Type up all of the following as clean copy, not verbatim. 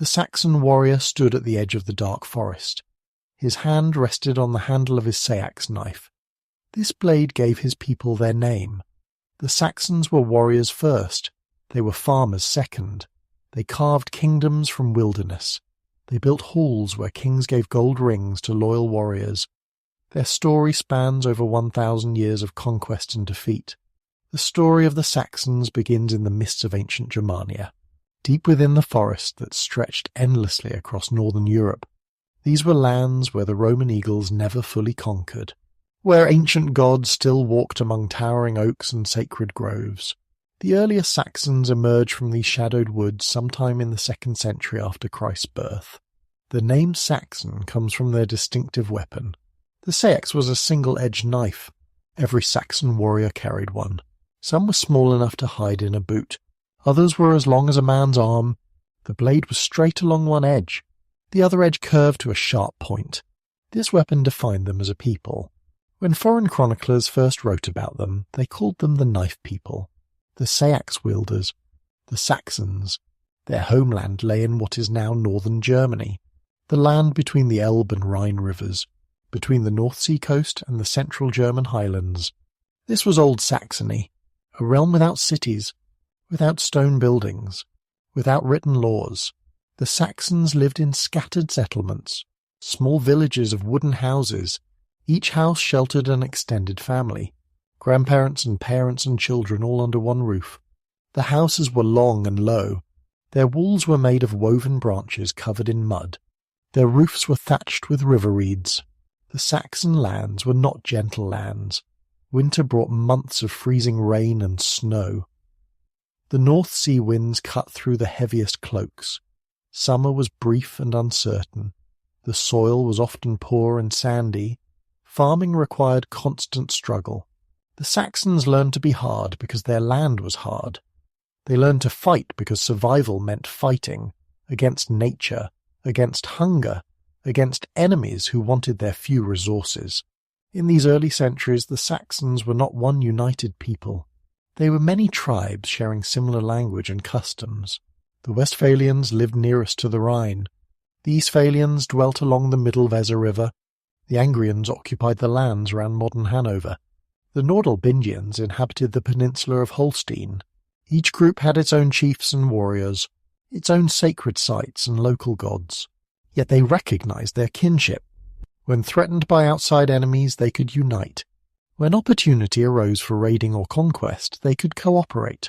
The Saxon warrior stood at the edge of the dark forest. His hand rested on the handle of his seax knife. This blade gave his people their name. The Saxons were warriors first. They were farmers second. They carved kingdoms from wilderness. They built halls where kings gave gold rings to loyal warriors. Their story spans over 1,000 years of conquest and defeat. The story of the Saxons begins in the mists of ancient Germania, deep within the forest that stretched endlessly across northern Europe. These were lands where the Roman eagles never fully conquered, where ancient gods still walked among towering oaks and sacred groves. The earliest Saxons emerged from these shadowed woods sometime in the 2nd century after Christ's birth. The name Saxon comes from their distinctive weapon. The seax was a single-edged knife. Every Saxon warrior carried one. Some were small enough to hide in a boot. Others were as long as a man's arm. The blade was straight along one edge. The other edge curved to a sharp point. This weapon defined them as a people. When foreign chroniclers first wrote about them, they called them the knife people, the seax wielders, the Saxons. Their homeland lay in what is now northern Germany, the land between the Elbe and Rhine rivers, between the North Sea coast and the central German highlands. This was Old Saxony, a realm without cities, without stone buildings, without written laws. The Saxons lived in scattered settlements, small villages of wooden houses. Each house sheltered an extended family, grandparents and parents and children all under one roof. The houses were long and low. Their walls were made of woven branches covered in mud. Their roofs were thatched with river reeds. The Saxon lands were not gentle lands. Winter brought months of freezing rain and snow. The North Sea winds cut through the heaviest cloaks. Summer was brief and uncertain. The soil was often poor and sandy. Farming required constant struggle. The Saxons learned to be hard because their land was hard. They learned to fight because survival meant fighting, against nature, against hunger, against enemies who wanted their few resources. In these early centuries, the Saxons were not one united people. They were many tribes sharing similar language and customs. The Westphalians lived nearest to the Rhine. The Eastphalians dwelt along the middle Weser River. The Angrians occupied the lands around modern Hanover. The Nordalbingians inhabited the peninsula of Holstein. Each group had its own chiefs and warriors, its own sacred sites and local gods. Yet they recognized their kinship. When threatened by outside enemies, they could unite. When opportunity arose for raiding or conquest, they could cooperate.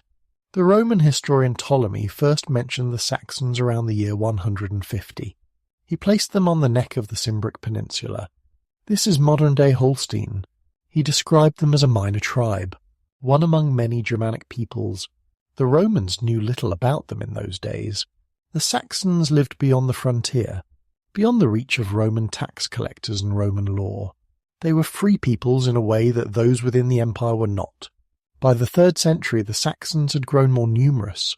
The Roman historian Ptolemy first mentioned the Saxons around the year 150. He placed them on the neck of the Cimbric Peninsula. This is modern-day Holstein. He described them as a minor tribe, one among many Germanic peoples. The Romans knew little about them in those days. The Saxons lived beyond the frontier, beyond the reach of Roman tax collectors and Roman law. They were free peoples in a way that those within the empire were not. By the 3rd century, the Saxons had grown more numerous.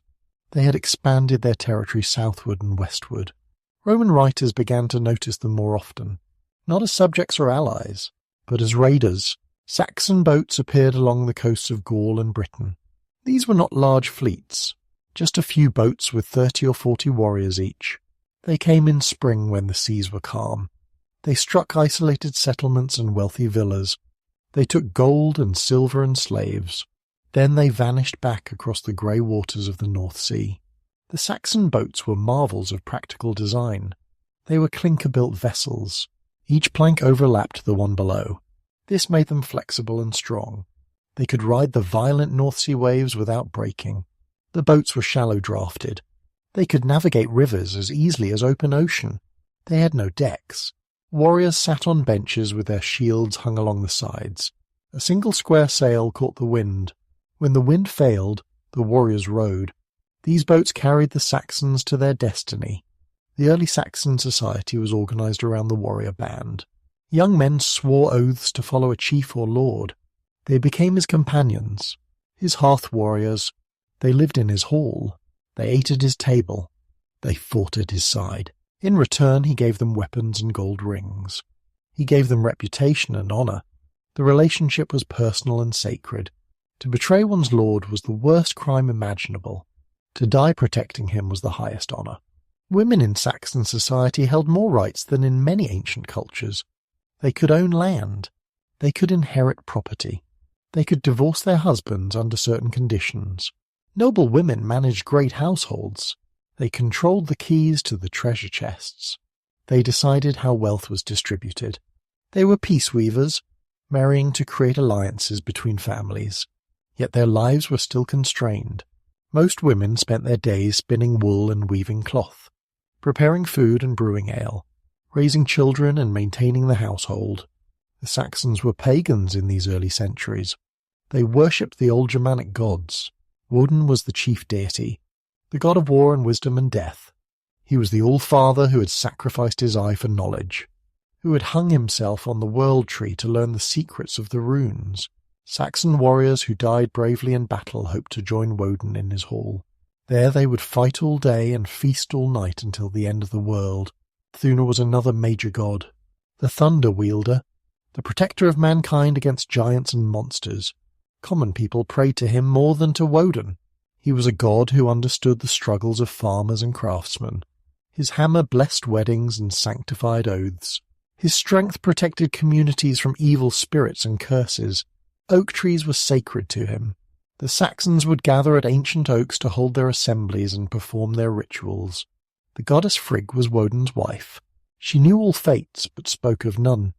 They had expanded their territory southward and westward. Roman writers began to notice them more often, not as subjects or allies, but as raiders. Saxon boats appeared along the coasts of Gaul and Britain. These were not large fleets, just a few boats with 30 or 40 warriors each. They came in spring when the seas were calm. They struck isolated settlements and wealthy villas. They took gold and silver and slaves. Then they vanished back across the grey waters of the North Sea. The Saxon boats were marvels of practical design. They were clinker-built vessels. Each plank overlapped the one below. This made them flexible and strong. They could ride the violent North Sea waves without breaking. The boats were shallow-drafted. They could navigate rivers as easily as open ocean. They had no decks. Warriors sat on benches with their shields hung along the sides. A single square sail caught the wind. When the wind failed, the warriors rowed. These boats carried the Saxons to their destiny. The early Saxon society was organized around the warrior band. Young men swore oaths to follow a chief or lord. They became his companions, his hearth warriors. They lived in his hall. They ate at his table. They fought at his side. In return, he gave them weapons and gold rings. He gave them reputation and honor. The relationship was personal and sacred. To betray one's lord was the worst crime imaginable. To die protecting him was the highest honor. Women in Saxon society held more rights than in many ancient cultures. They could own land. They could inherit property. They could divorce their husbands under certain conditions. Noble women managed great households. They controlled the keys to the treasure chests. They decided how wealth was distributed. They were peace weavers, marrying to create alliances between families. Yet their lives were still constrained. Most women spent their days spinning wool and weaving cloth, preparing food and brewing ale, raising children and maintaining the household. The Saxons were pagans in these early centuries. They worshipped the old Germanic gods. Woden was the chief deity, the god of war and wisdom and death. He was the All-Father who had sacrificed his eye for knowledge, who had hung himself on the world tree to learn the secrets of the runes. Saxon warriors who died bravely in battle hoped to join Woden in his hall. There they would fight all day and feast all night until the end of the world. Thuna was another major god, the thunder wielder, the protector of mankind against giants and monsters. Common people prayed to him more than to Woden. He was a god who understood the struggles of farmers and craftsmen. His hammer blessed weddings and sanctified oaths. His strength protected communities from evil spirits and curses. Oak trees were sacred to him. The Saxons would gather at ancient oaks to hold their assemblies and perform their rituals. The goddess Frigg was Woden's wife. She knew all fates, but spoke of none.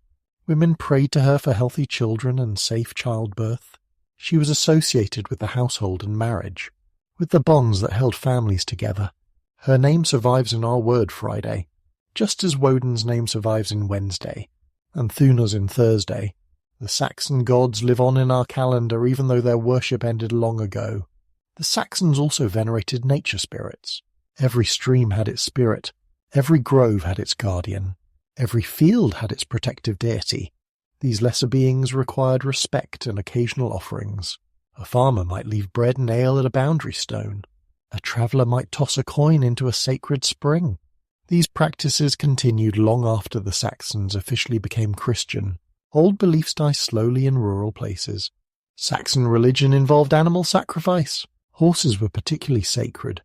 Women prayed to her for healthy children and safe childbirth. She was associated with the household and marriage, with the bonds that held families together. Her name survives in our word Friday, just as Woden's name survives in Wednesday, and Thuna's in Thursday. The Saxon gods live on in our calendar even though their worship ended long ago. The Saxons also venerated nature spirits. Every stream had its spirit. Every grove had its guardian. Every field had its protective deity. These lesser beings required respect and occasional offerings. A farmer might leave bread and ale at a boundary stone. A traveller might toss a coin into a sacred spring. These practices continued long after the Saxons officially became Christian. Old beliefs die slowly in rural places. Saxon religion involved animal sacrifice. Horses were particularly sacred.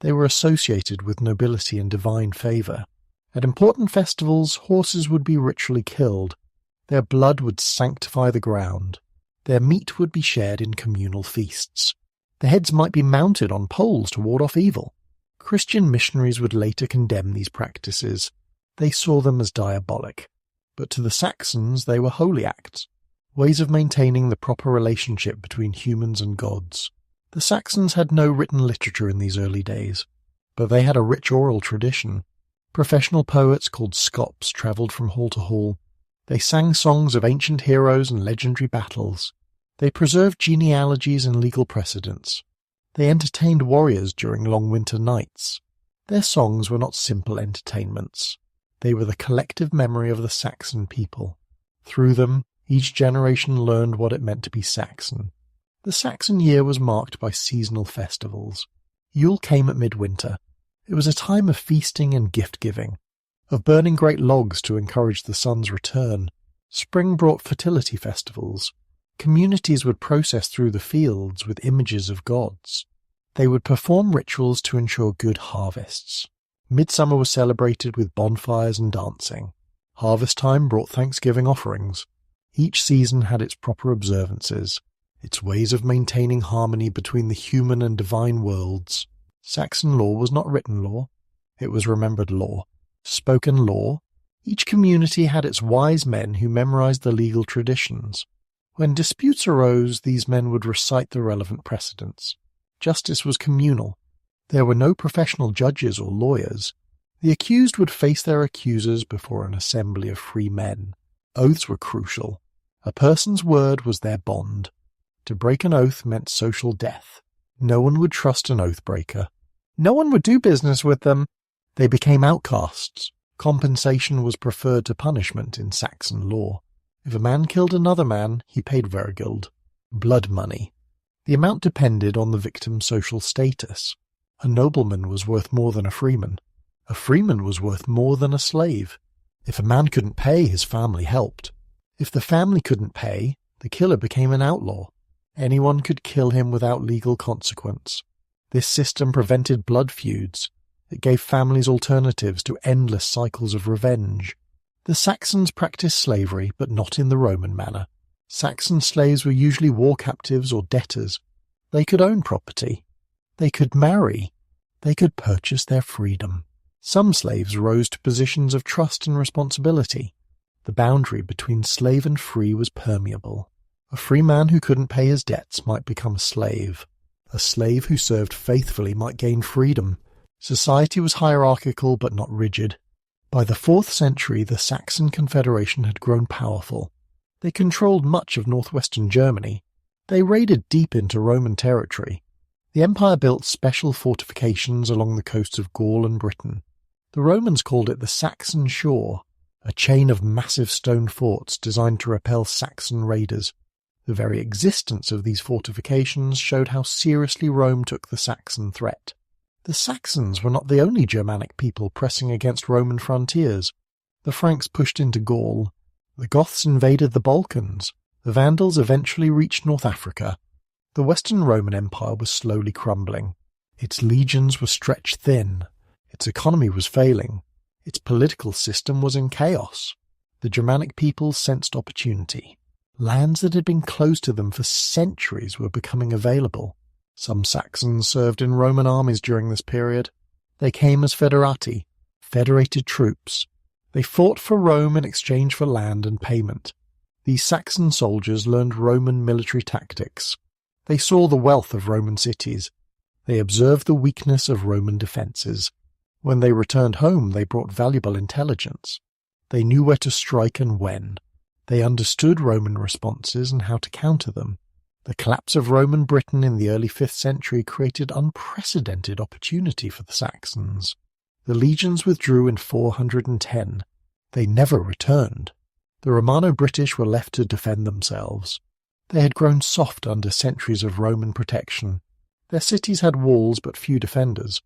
They were associated with nobility and divine favour. At important festivals, horses would be ritually killed. Their blood would sanctify the ground. Their meat would be shared in communal feasts. The heads might be mounted on poles to ward off evil. Christian missionaries would later condemn these practices. They saw them as diabolic. But to the Saxons they were holy acts, ways of maintaining the proper relationship between humans and gods. The Saxons had no written literature in these early days, but they had a rich oral tradition. Professional poets called scops travelled from hall to hall. They sang songs of ancient heroes and legendary battles. They preserved genealogies and legal precedents. They entertained warriors during long winter nights. Their songs were not simple entertainments. They were the collective memory of the Saxon people. Through them, each generation learned what it meant to be Saxon. The Saxon year was marked by seasonal festivals. Yule came at midwinter. It was a time of feasting and gift-giving, of burning great logs to encourage the sun's return. Spring brought fertility festivals. Communities would process through the fields with images of gods. They would perform rituals to ensure good harvests. Midsummer was celebrated with bonfires and dancing. Harvest time brought Thanksgiving offerings. Each season had its proper observances, its ways of maintaining harmony between the human and divine worlds. Saxon law was not written law. It was remembered law, spoken law. Each community had its wise men who memorized the legal traditions. When disputes arose, these men would recite the relevant precedents. Justice was communal. There were no professional judges or lawyers. The accused would face their accusers before an assembly of free men. Oaths were crucial. A person's word was their bond. To break an oath meant social death. No one would trust an oath breaker. No one would do business with them. They became outcasts. Compensation was preferred to punishment in Saxon law. If a man killed another man, he paid vergild, blood money. The amount depended on the victim's social status. A nobleman was worth more than a freeman. A freeman was worth more than a slave. If a man couldn't pay, his family helped. If the family couldn't pay, the killer became an outlaw. Anyone could kill him without legal consequence. This system prevented blood feuds. It gave families alternatives to endless cycles of revenge. The Saxons practiced slavery, but not in the Roman manner. Saxon slaves were usually war captives or debtors. They could own property. They could marry. They could purchase their freedom. Some slaves rose to positions of trust and responsibility. The boundary between slave and free was permeable. A free man who couldn't pay his debts might become a slave. A slave who served faithfully might gain freedom. Society was hierarchical but not rigid. By the 4th century, the Saxon Confederation had grown powerful. They controlled much of northwestern Germany. They raided deep into Roman territory. The empire built special fortifications along the coasts of Gaul and Britain. The Romans called it the Saxon Shore, a chain of massive stone forts designed to repel Saxon raiders. The very existence of these fortifications showed how seriously Rome took the Saxon threat. The Saxons were not the only Germanic people pressing against Roman frontiers. The Franks pushed into Gaul. The Goths invaded the Balkans. The Vandals eventually reached North Africa. The Western Roman Empire was slowly crumbling. Its legions were stretched thin. Its economy was failing. Its political system was in chaos. The Germanic peoples sensed opportunity. Lands that had been closed to them for centuries were becoming available. Some Saxons served in Roman armies during this period. They came as federati, federated troops. They fought for Rome in exchange for land and payment. These Saxon soldiers learned Roman military tactics. They saw the wealth of Roman cities. They observed the weakness of Roman defences. When they returned home, they brought valuable intelligence. They knew where to strike and when. They understood Roman responses and how to counter them. The collapse of Roman Britain in the early 5th century created unprecedented opportunity for the Saxons. The legions withdrew in 410. They never returned. The Romano-British were left to defend themselves. They had grown soft under centuries of Roman protection. Their cities had walls but few defenders.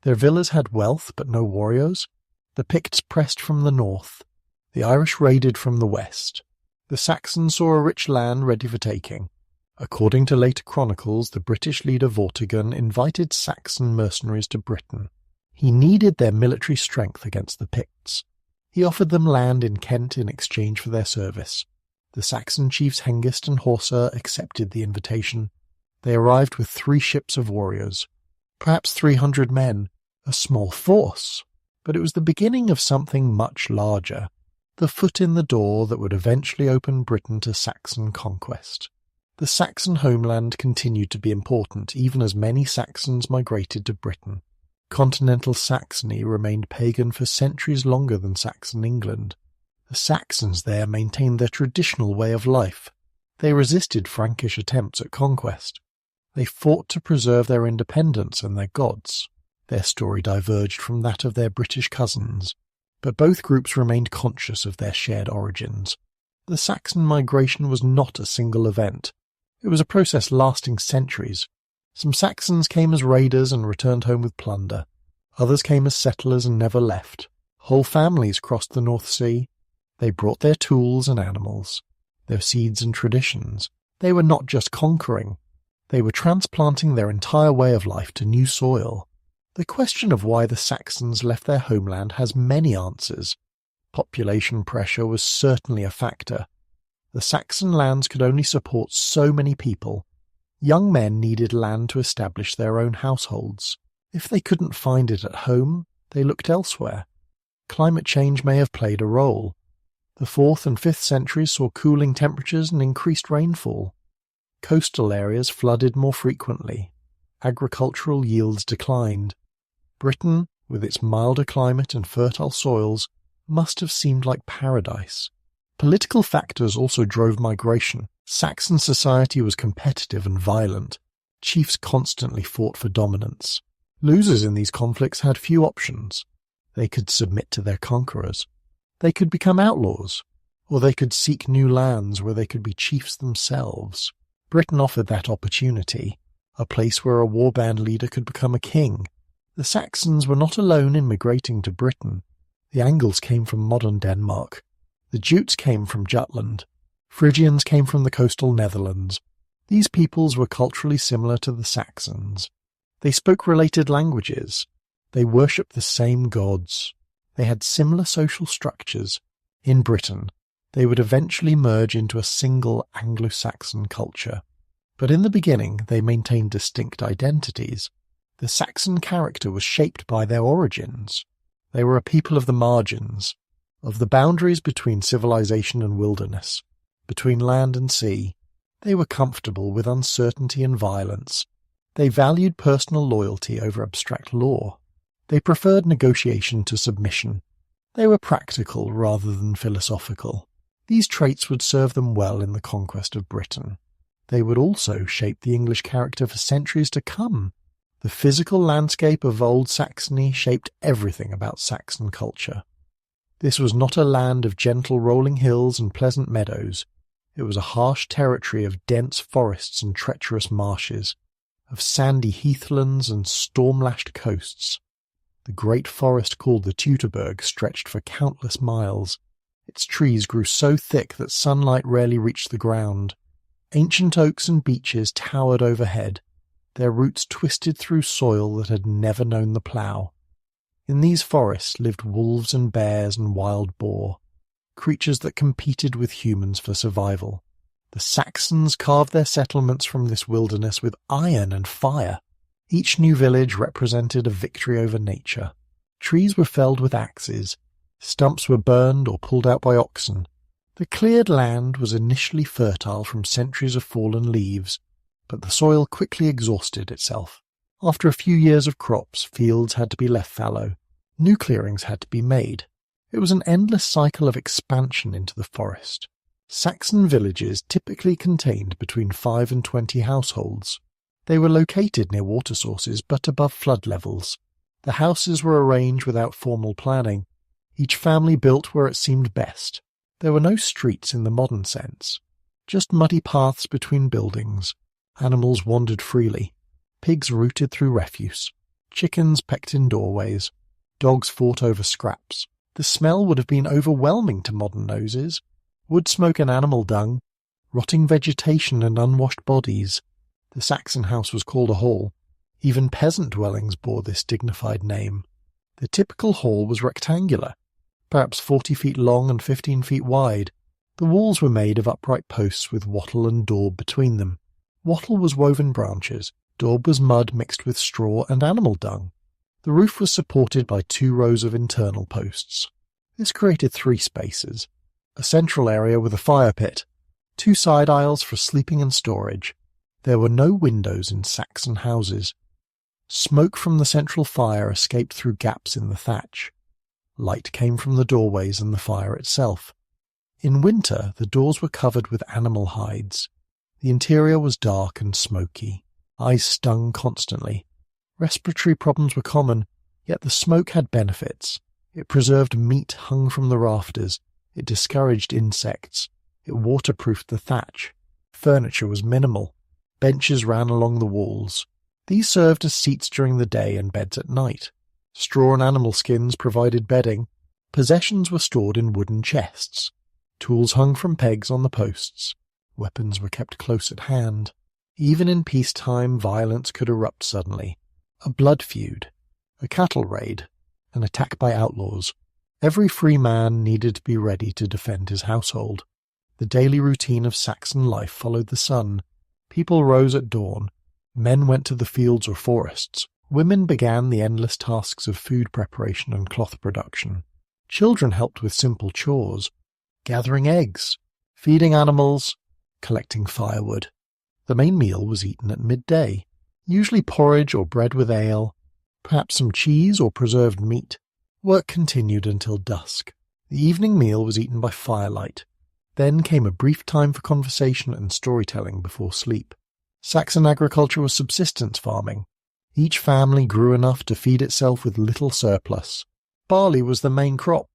Their villas had wealth but no warriors. The Picts pressed from the north. The Irish raided from the west. The Saxons saw a rich land ready for taking. According to later chronicles, the British leader Vortigern invited Saxon mercenaries to Britain. He needed their military strength against the Picts. He offered them land in Kent in exchange for their service. The Saxon chiefs Hengist and Horsa accepted the invitation. They arrived with 3 ships of warriors, perhaps 300 men, a small force, but it was the beginning of something much larger, the foot in the door that would eventually open Britain to Saxon conquest. The Saxon homeland continued to be important even as many Saxons migrated to Britain. Continental Saxony remained pagan for centuries longer than Saxon England. The Saxons there maintained their traditional way of life. They resisted Frankish attempts at conquest. They fought to preserve their independence and their gods. Their story diverged from that of their British cousins, but both groups remained conscious of their shared origins. The Saxon migration was not a single event. It was a process lasting centuries. Some Saxons came as raiders and returned home with plunder. Others came as settlers and never left. Whole families crossed the North Sea. They brought their tools and animals, their seeds and traditions. They were not just conquering. They were transplanting their entire way of life to new soil. The question of why the Saxons left their homeland has many answers. Population pressure was certainly a factor. The Saxon lands could only support so many people. Young men needed land to establish their own households. If they couldn't find it at home, they looked elsewhere. Climate change may have played a role. The 4th and 5th centuries saw cooling temperatures and increased rainfall. Coastal areas flooded more frequently. Agricultural yields declined. Britain, with its milder climate and fertile soils, must have seemed like paradise. Political factors also drove migration. Saxon society was competitive and violent. Chiefs constantly fought for dominance. Losers in these conflicts had few options. They could submit to their conquerors. They could become outlaws, or they could seek new lands where they could be chiefs themselves. Britain offered that opportunity, a place where a warband leader could become a king. The Saxons were not alone in migrating to Britain. The Angles came from modern Denmark. The Jutes came from Jutland. Phrygians came from the coastal Netherlands. These peoples were culturally similar to the Saxons. They spoke related languages. They worshipped the same gods. They had similar social structures. In Britain, they would eventually merge into a single anglo-Saxon culture. But in the beginning, they maintained distinct identities. The Saxon character was shaped by their origins. They were a people of the margins, of the boundaries between civilization and wilderness, between land and sea. They were comfortable with uncertainty and violence. They valued personal loyalty over abstract law. They preferred negotiation to submission. They were practical rather than philosophical. These traits would serve them well in the conquest of Britain. They would also shape the English character for centuries to come. The physical landscape of Old Saxony shaped everything about Saxon culture. This was not a land of gentle rolling hills and pleasant meadows. It was a harsh territory of dense forests and treacherous marshes, of sandy heathlands and storm-lashed coasts. The great forest called the Teutoburg stretched for countless miles. Its trees grew so thick that sunlight rarely reached the ground. Ancient oaks and beeches towered overhead, their roots twisted through soil that had never known the plough. In these forests lived wolves and bears and wild boar, creatures that competed with humans for survival. The Saxons carved their settlements from this wilderness with iron and fire. Each new village represented a victory over nature. Trees were felled with axes. Stumps were burned or pulled out by oxen. The cleared land was initially fertile from centuries of fallen leaves, but the soil quickly exhausted itself. After a few years of crops, fields had to be left fallow. New clearings had to be made. It was an endless cycle of expansion into the forest. Saxon villages typically contained between 5 and 20 households. They were located near water sources but above flood levels. The houses were arranged without formal planning. Each family built where it seemed best. There were no streets in the modern sense, just muddy paths between buildings. Animals wandered freely. Pigs rooted through refuse. Chickens pecked in doorways. Dogs fought over scraps. The smell would have been overwhelming to modern noses. Wood smoke and animal dung, rotting vegetation and unwashed bodies. The Saxon house was called a hall. Even peasant dwellings bore this dignified name. The typical hall was rectangular, perhaps 40 feet long and 15 feet wide. The walls were made of upright posts with wattle and daub between them. Wattle was woven branches, daub was mud mixed with straw and animal dung. The roof was supported by 2 rows of internal posts. This created 3 spaces, a central area with a fire pit, 2 side aisles for sleeping and storage. There were no windows in Saxon houses. Smoke from the central fire escaped through gaps in the thatch. Light came from the doorways and the fire itself. In winter, the doors were covered with animal hides. The interior was dark and smoky. Eyes stung constantly. Respiratory problems were common, yet the smoke had benefits. It preserved meat hung from the rafters. It discouraged insects. It waterproofed the thatch. Furniture was minimal. Benches ran along the walls. These served as seats during the day and beds at night. Straw and animal skins provided bedding. Possessions were stored in wooden chests. Tools hung from pegs on the posts. Weapons were kept close at hand. Even in peacetime, violence could erupt suddenly. A blood feud, a cattle raid, an attack by outlaws. Every free man needed to be ready to defend his household. The daily routine of Saxon life followed the sun. People rose at dawn. Men went to the fields or forests. Women began the endless tasks of food preparation and cloth production. Children helped with simple chores, gathering eggs, feeding animals, collecting firewood. The main meal was eaten at midday, usually porridge or bread with ale, perhaps some cheese or preserved meat. Work continued until dusk. The evening meal was eaten by firelight. Then came a brief time for conversation and storytelling before sleep. Saxon agriculture was subsistence farming. Each family grew enough to feed itself with little surplus. Barley was the main crop.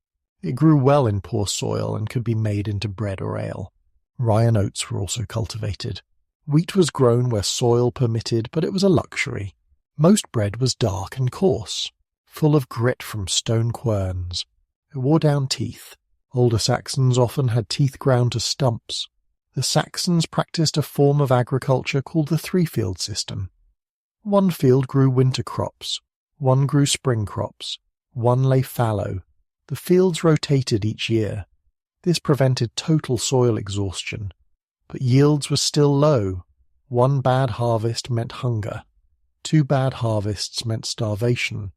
It grew well in poor soil and could be made into bread or ale. Rye and oats were also cultivated. Wheat was grown where soil permitted, but it was a luxury. Most bread was dark and coarse, full of grit from stone querns. It wore down teeth. Older Saxons often had teeth ground to stumps. The Saxons practiced a form of agriculture called the 3-field system. One field grew winter crops, One grew spring crops, one lay fallow. The fields rotated each year. This prevented total soil exhaustion. But yields were still low. One bad harvest meant hunger. Two bad harvests meant starvation.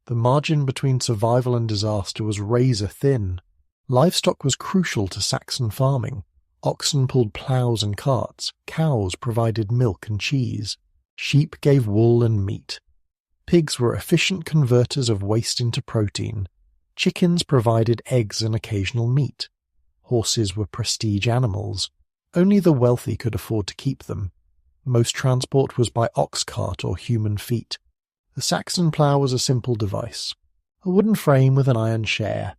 The margin between survival and disaster was razor thin. Livestock was crucial to Saxon farming. Oxen pulled ploughs and carts. Cows provided milk and cheese. Sheep gave wool and meat. Pigs were efficient converters of waste into protein. Chickens provided eggs and occasional meat. Horses were prestige animals. Only the wealthy could afford to keep them. Most transport was by ox cart or human feet. The Saxon plough was a simple device. A wooden frame with an iron share.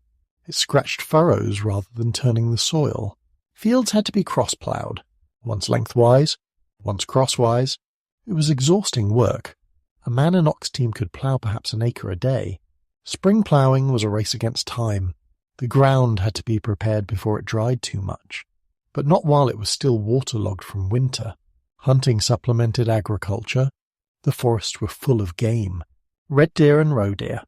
It scratched furrows rather than turning the soil. Fields had to be cross-ploughed, once lengthwise, once crosswise. It was exhausting work. A man and ox team could plough perhaps an acre a day. Spring ploughing was a race against time. The ground had to be prepared before it dried too much, but not while it was still waterlogged from winter. Hunting supplemented agriculture. The forests were full of game. Red deer and roe deer.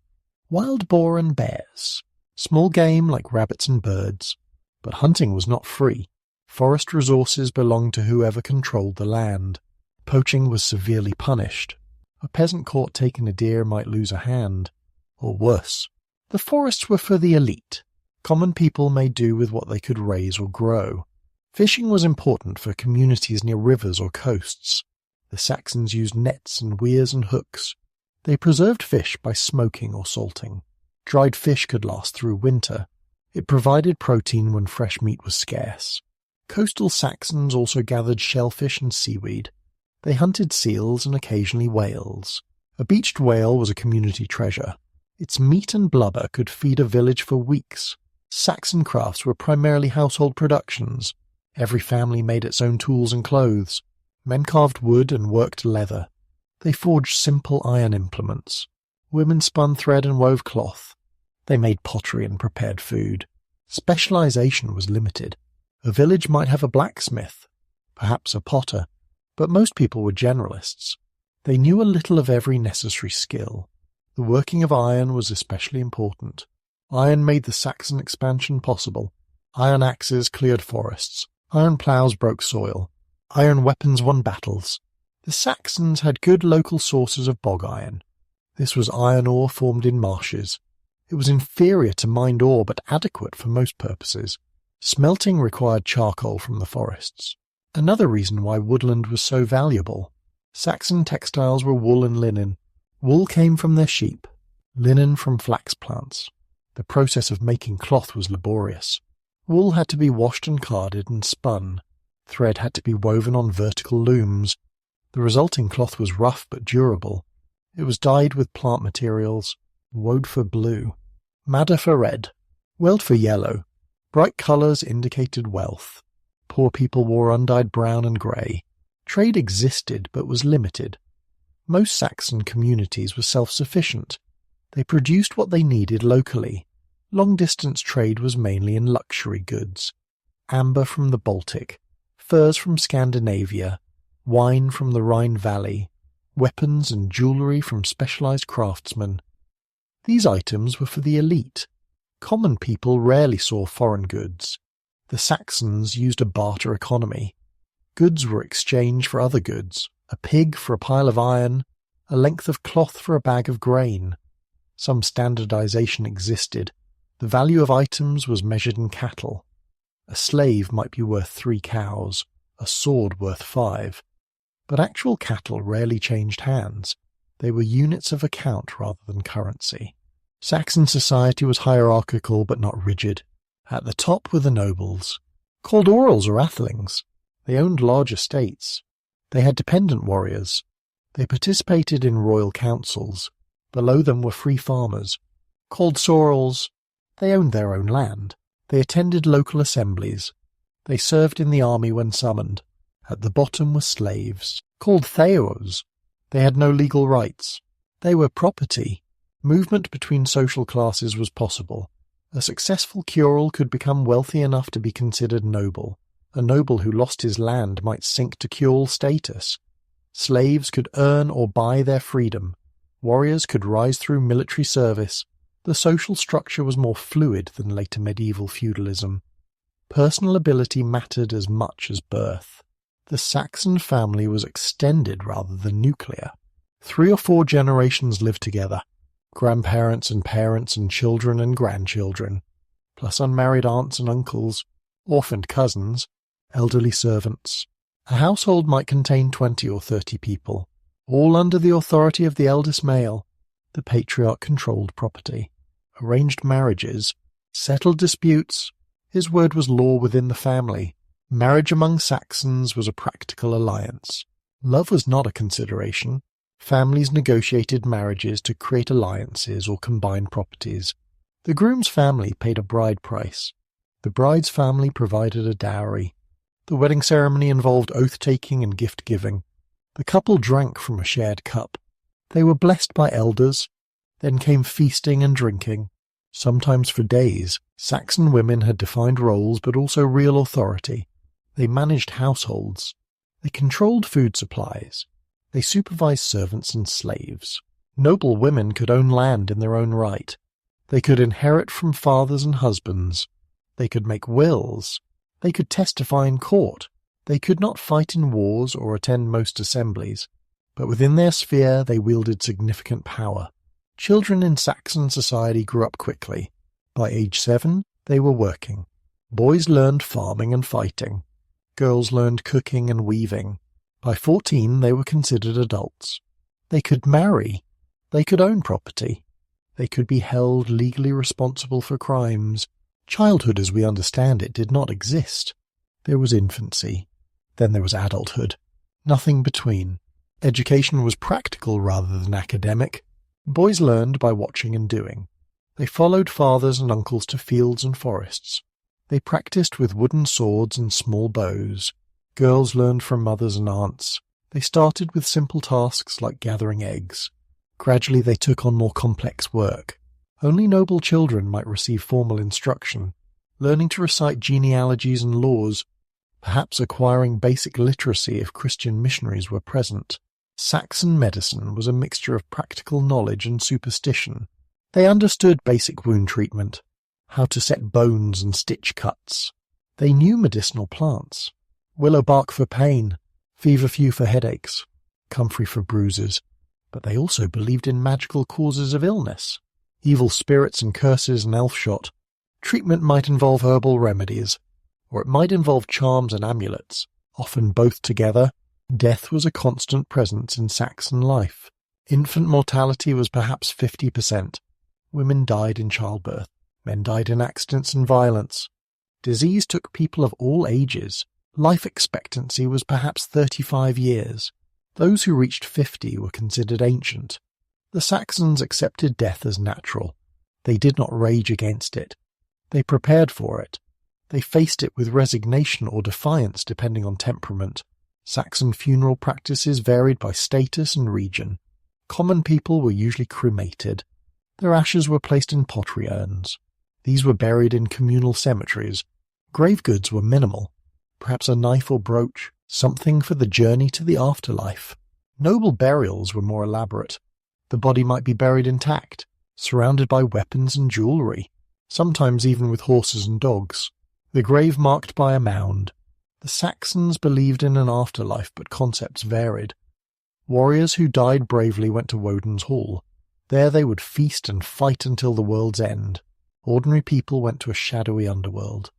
Wild boar and bears. Small game like rabbits and birds. But hunting was not free. Forest resources belonged to whoever controlled the land. Poaching was severely punished. A peasant caught taking a deer might lose a hand. Or worse. The forests were for the elite. Common people made do with what they could raise or grow. Fishing was important for communities near rivers or coasts. The Saxons used nets and weirs and hooks. They preserved fish by smoking or salting. Dried fish could last through winter. It provided protein when fresh meat was scarce. Coastal Saxons also gathered shellfish and seaweed. They hunted seals and occasionally whales. A beached whale was a community treasure. Its meat and blubber could feed a village for weeks. Saxon crafts were primarily household productions. Every family made its own tools and clothes. Men carved wood and worked leather. They forged simple iron implements. Women spun thread and wove cloth. They made pottery and prepared food. Specialization was limited. A village might have a blacksmith, perhaps a potter, but most people were generalists. They knew a little of every necessary skill. The working of iron was especially important. Iron made the Saxon expansion possible. Iron axes cleared forests. Iron ploughs broke soil. Iron weapons won battles. The Saxons had good local sources of bog iron. This was iron ore formed in marshes. It was inferior to mined ore but adequate for most purposes. Smelting required charcoal from the forests. Another reason why woodland was so valuable. Saxon textiles were wool and linen. Wool came from their sheep, linen from flax plants. The process of making cloth was laborious. Wool had to be washed and carded and spun. Thread had to be woven on vertical looms. The resulting cloth was rough but durable. It was dyed with plant materials, woad for blue, madder for red, weld for yellow. Bright colours indicated wealth. Poor people wore undyed brown and grey. Trade existed but was limited. Most Saxon communities were self-sufficient. They produced what they needed locally. Long-distance trade was mainly in luxury goods. Amber from the Baltic, furs from Scandinavia, wine from the Rhine Valley, weapons and jewellery from specialised craftsmen. These items were for the elite. Common people rarely saw foreign goods. The Saxons used a barter economy. Goods were exchanged for other goods, a pig for a pile of iron, a length of cloth for a bag of grain. Some standardization existed. The value of items was measured in cattle. A slave might be worth 3 cows, a sword worth 5. But actual cattle rarely changed hands. They were units of account rather than currency. Saxon society was hierarchical but not rigid. At the top were the nobles, called orals or athelings. They owned large estates. They had dependent warriors. They participated in royal councils. Below them were free farmers, called sorels. They owned their own land. They attended local assemblies. They served in the army when summoned. At the bottom were slaves, called theos. They had no legal rights. They were property. Movement between social classes was possible. A successful curel could become wealthy enough to be considered noble. A noble who lost his land might sink to curel status. Slaves could earn or buy their freedom. Warriors could rise through military service. The social structure was more fluid than later medieval feudalism. Personal ability mattered as much as birth. The Saxon family was extended rather than nuclear. 3 or 4 generations lived together, grandparents and parents and children and grandchildren, plus unmarried aunts and uncles, orphaned cousins, elderly servants. A household might contain 20 or 30 people, all under the authority of the eldest male. The patriarch controlled property, arranged marriages, settled disputes. His word was law within the family. Marriage among Saxons was a practical alliance. Love was not a consideration. Families negotiated marriages to create alliances or combine properties. The groom's family paid a bride price. The bride's family provided a dowry. The wedding ceremony involved oath-taking and gift-giving. The couple drank from a shared cup. They were blessed by elders. Then came feasting and drinking. Sometimes for days. Saxon women had defined roles but also real authority. They managed households. They controlled food supplies. They supervised servants and slaves. Noble women could own land in their own right. They could inherit from fathers and husbands. They could make wills. They could testify in court. They could not fight in wars or attend most assemblies, but within their sphere they wielded significant power. Children in Saxon society grew up quickly. By age 7, they were working. Boys learned farming and fighting. Girls learned cooking and weaving. By 14, they were considered adults. They could marry. They could own property. They could be held legally responsible for crimes. Childhood as we understand it did not exist. There was infancy. Then there was adulthood. Nothing between. Education was practical rather than academic. Boys learned by watching and doing. They followed fathers and uncles to fields and forests. They practiced with wooden swords and small bows. Girls learned from mothers and aunts. They started with simple tasks like gathering eggs. Gradually they took on more complex work. Only noble children might receive formal instruction, learning to recite genealogies and laws, perhaps acquiring basic literacy if Christian missionaries were present. Saxon medicine was a mixture of practical knowledge and superstition. They understood basic wound treatment, how to set bones and stitch cuts. They knew medicinal plants. Willow bark for pain, feverfew for headaches, comfrey for bruises. But they also believed in magical causes of illness, evil spirits and curses and elf-shot. Treatment might involve herbal remedies, or it might involve charms and amulets, often both together. Death was a constant presence in Saxon life. Infant mortality was perhaps 50%. Women died in childbirth. Men died in accidents and violence. Disease took people of all ages. Life expectancy was perhaps 35 years. Those who reached 50 were considered ancient. The Saxons accepted death as natural. They did not rage against it. They prepared for it. They faced it with resignation or defiance depending on temperament. Saxon funeral practices varied by status and region. Common people were usually cremated. Their ashes were placed in pottery urns. These were buried in communal cemeteries. Grave goods were minimal. Perhaps a knife or brooch, something for the journey to the afterlife. Noble burials were more elaborate. The body might be buried intact, surrounded by weapons and jewellery, sometimes even with horses and dogs. The grave marked by a mound. The Saxons believed in an afterlife, but concepts varied. Warriors who died bravely went to Woden's Hall. There they would feast and fight until the world's end. Ordinary people went to a shadowy underworld,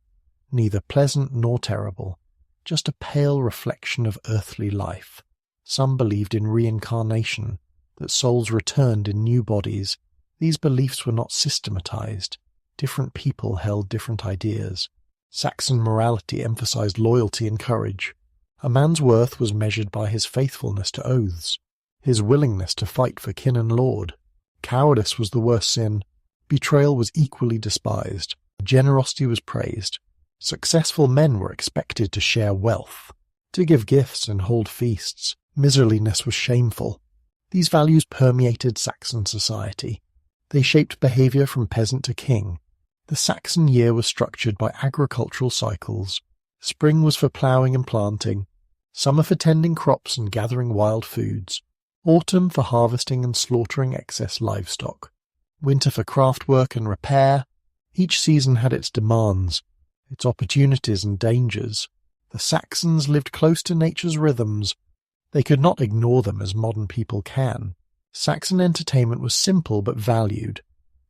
neither pleasant nor terrible, just a pale reflection of earthly life. Some believed in reincarnation, that souls returned in new bodies. These beliefs were not systematized. Different people held different ideas. Saxon morality emphasized loyalty and courage. A man's worth was measured by his faithfulness to oaths, his willingness to fight for kin and lord. Cowardice was the worst sin. Betrayal was equally despised. Generosity was praised. Successful men were expected to share wealth, to give gifts and hold feasts. Miserliness was shameful. These values permeated Saxon society. They shaped behavior from peasant to king. The Saxon year was structured by agricultural cycles. Spring was for ploughing and planting, summer for tending crops and gathering wild foods. autumn for harvesting and slaughtering excess livestock, winter for craft work and repair. Each season had its demands, its opportunities and dangers. The Saxons lived close to nature's rhythms. They could not ignore them as modern people can. Saxon entertainment was simple but valued.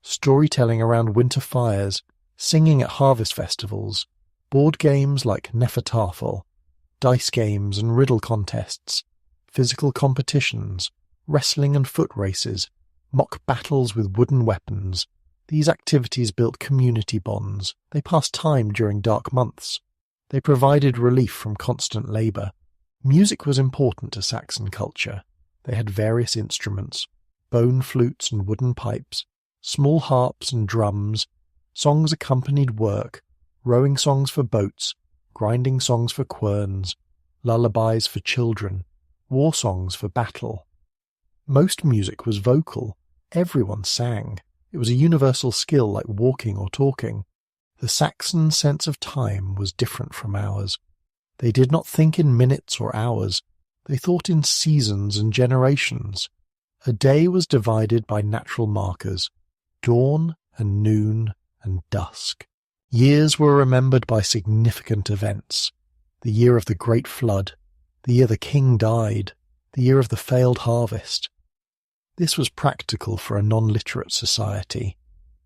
Storytelling around winter fires, singing at harvest festivals, board games like Nefertafel, dice games and riddle contests, physical competitions, wrestling and foot races, mock battles with wooden weapons. These activities built community bonds. They passed time during dark months. They provided relief from constant labour. Music was important to Saxon culture. They had various instruments, bone flutes and wooden pipes, small harps and drums. Songs accompanied work, rowing songs for boats, grinding songs for querns, lullabies for children, war songs for battle. Most music was vocal. Everyone sang. It was a universal skill like walking or talking. The Saxon sense of time was different from ours. They did not think in minutes or hours. They thought in seasons and generations. A day was divided by natural markers, dawn and noon and dusk. Years were remembered by significant events. The year of the Great Flood, the year the king died, the year of the failed harvest. This was practical for a non-literate society.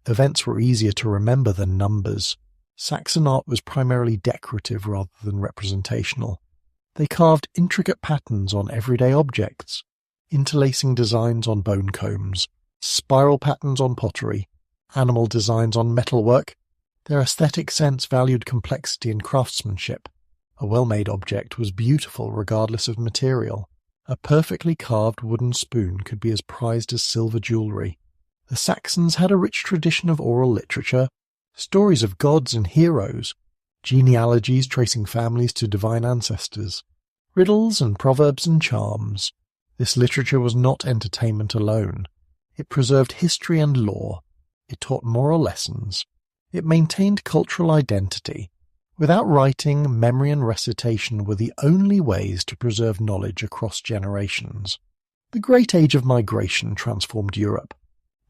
Events were easier to remember than numbers. Saxon art was primarily decorative rather than representational. They carved intricate patterns on everyday objects, interlacing designs on bone combs, spiral patterns on pottery, animal designs on metalwork. Their aesthetic sense valued complexity and craftsmanship. A well-made object was beautiful regardless of material. A perfectly carved wooden spoon could be as prized as silver jewellery. The Saxons had a rich tradition of oral literature, stories of gods and heroes, genealogies tracing families to divine ancestors, riddles and proverbs and charms. This literature was not entertainment alone. It preserved history and lore. It taught moral lessons. It maintained cultural identity. Without writing, memory and recitation were the only ways to preserve knowledge across generations. The Great Age of Migration transformed Europe.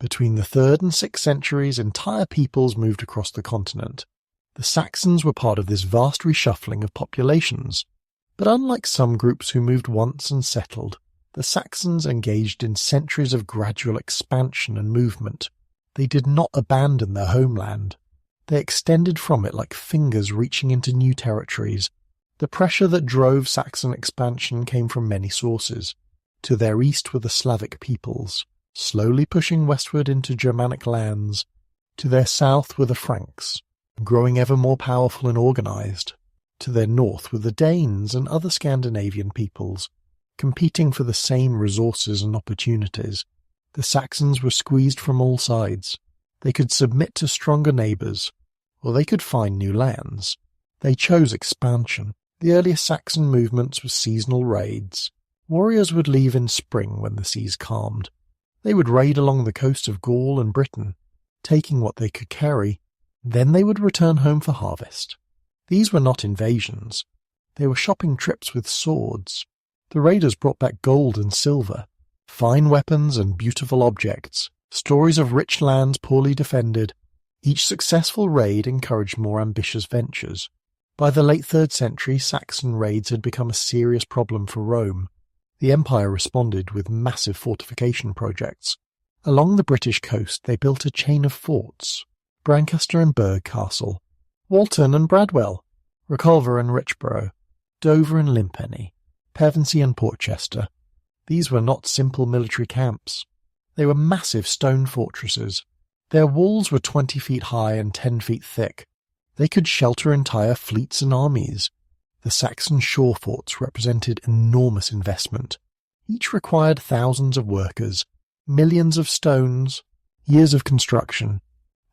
Between the 3rd and 6th centuries, entire peoples moved across the continent. The Saxons were part of this vast reshuffling of populations. But unlike some groups who moved once and settled, the Saxons engaged in centuries of gradual expansion and movement. They did not abandon their homeland. They extended from it like fingers reaching into new territories. The pressure that drove Saxon expansion came from many sources. To their east were the Slavic peoples, slowly pushing westward into Germanic lands. To their south were the Franks, growing ever more powerful and organized. To their north were the Danes and other Scandinavian peoples, competing for the same resources and opportunities. The Saxons were squeezed from all sides. They could submit to stronger neighbours, or they could find new lands. They chose expansion. The earliest Saxon movements were seasonal raids. Warriors would leave in spring when the seas calmed. They would raid along the coast of Gaul and Britain, taking what they could carry. Then they would return home for harvest. These were not invasions. They were shopping trips with swords. The raiders brought back gold and silver, fine weapons and beautiful objects, stories of rich lands poorly defended. Each successful raid encouraged more ambitious ventures. By the late 3rd century, Saxon raids had become a serious problem for Rome. The empire responded with massive fortification projects. Along the British coast they built a chain of forts: Brancaster and Berg Castle, Walton and Bradwell, Reculver and Richborough, Dover and Limpenny, Pevensey and Portchester. These were not simple military camps. They were massive stone fortresses. Their walls were 20 feet high and 10 feet thick. They could shelter entire fleets and armies. The Saxon shore forts represented enormous investment. Each required thousands of workers, millions of stones, years of construction.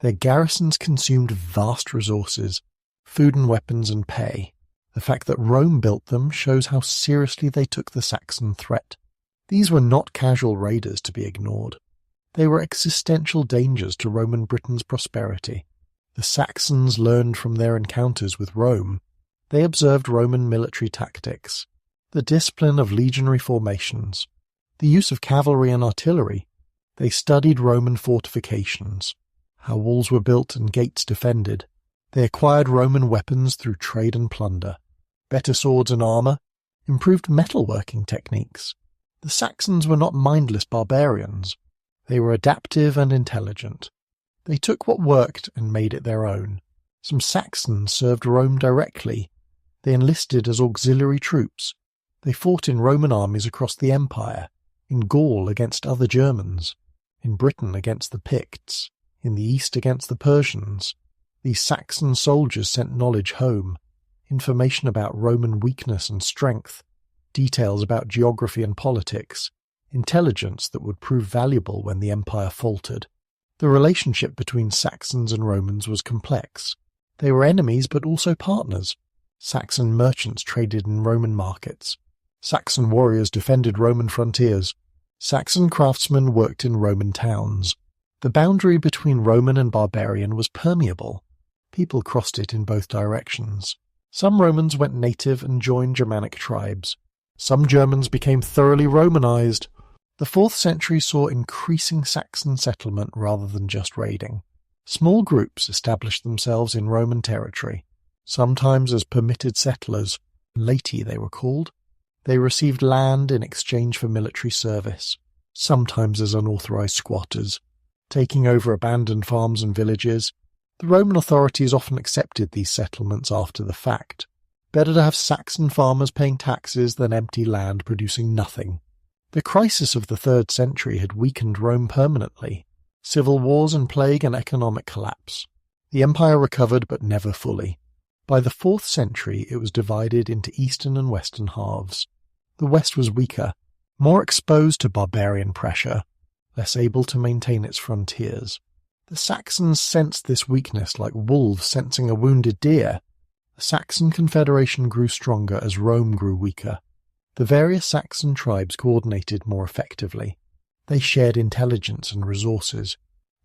Their garrisons consumed vast resources, food and weapons and pay. The fact that Rome built them shows how seriously they took the Saxon threat. These were not casual raiders to be ignored. They were existential dangers to Roman Britain's prosperity. The Saxons learned from their encounters with Rome. They observed Roman military tactics, the discipline of legionary formations, The use of cavalry and artillery. They studied Roman fortifications, how walls were built and gates defended. They acquired Roman weapons through trade and plunder, better swords and armour, improved metalworking techniques. The Saxons were not mindless barbarians. They were adaptive and intelligent. They took what worked and made it their own. Some Saxons served Rome directly. They enlisted as auxiliary troops. They fought in Roman armies across the empire, in Gaul against other Germans, in Britain against the Picts, in the east against the Persians. These Saxon soldiers sent knowledge home, information about Roman weakness and strength, details about geography and politics, intelligence that would prove valuable when the empire faltered. The relationship between Saxons and Romans was complex. They were enemies but also partners. Saxon merchants traded in Roman markets. Saxon warriors defended Roman frontiers. Saxon craftsmen worked in Roman towns. The boundary between Roman and barbarian was permeable. People crossed it in both directions. Some Romans went native and joined Germanic tribes. Some Germans became thoroughly Romanized. The 4th century saw increasing Saxon settlement rather than just raiding. Small groups established themselves in Roman territory, sometimes as permitted settlers, laity they were called. They received land in exchange for military service, sometimes as unauthorized squatters, taking over abandoned farms and villages. The Roman authorities often accepted these settlements after the fact. Better to have Saxon farmers paying taxes than empty land producing nothing. The crisis of the 3rd century had weakened Rome permanently. Civil wars and plague and economic collapse. The empire recovered but never fully. By the 4th century it was divided into eastern and western halves. The west was weaker, more exposed to barbarian pressure, less able to maintain its frontiers. The Saxons sensed this weakness like wolves sensing a wounded deer. The Saxon confederation grew stronger as Rome grew weaker. The various Saxon tribes coordinated more effectively. They shared intelligence and resources.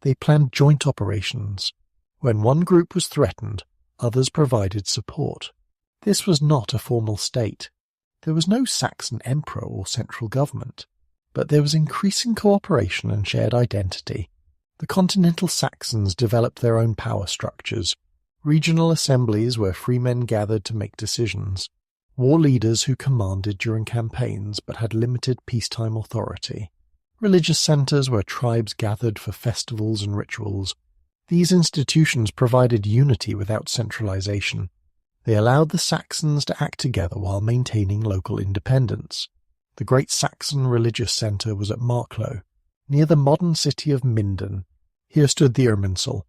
They planned joint operations. When one group was threatened, others provided support. This was not a formal state. There was no Saxon emperor or central government, but there was increasing cooperation and shared identity. The continental Saxons developed their own power structures, regional assemblies where free men gathered to make decisions, war leaders who commanded during campaigns but had limited peacetime authority, religious centers where tribes gathered for festivals and rituals. These institutions provided unity without centralization. They allowed the Saxons to act together while maintaining local independence. The great Saxon religious center was at Marklow, near the modern city of Minden. Here stood the Irminsul,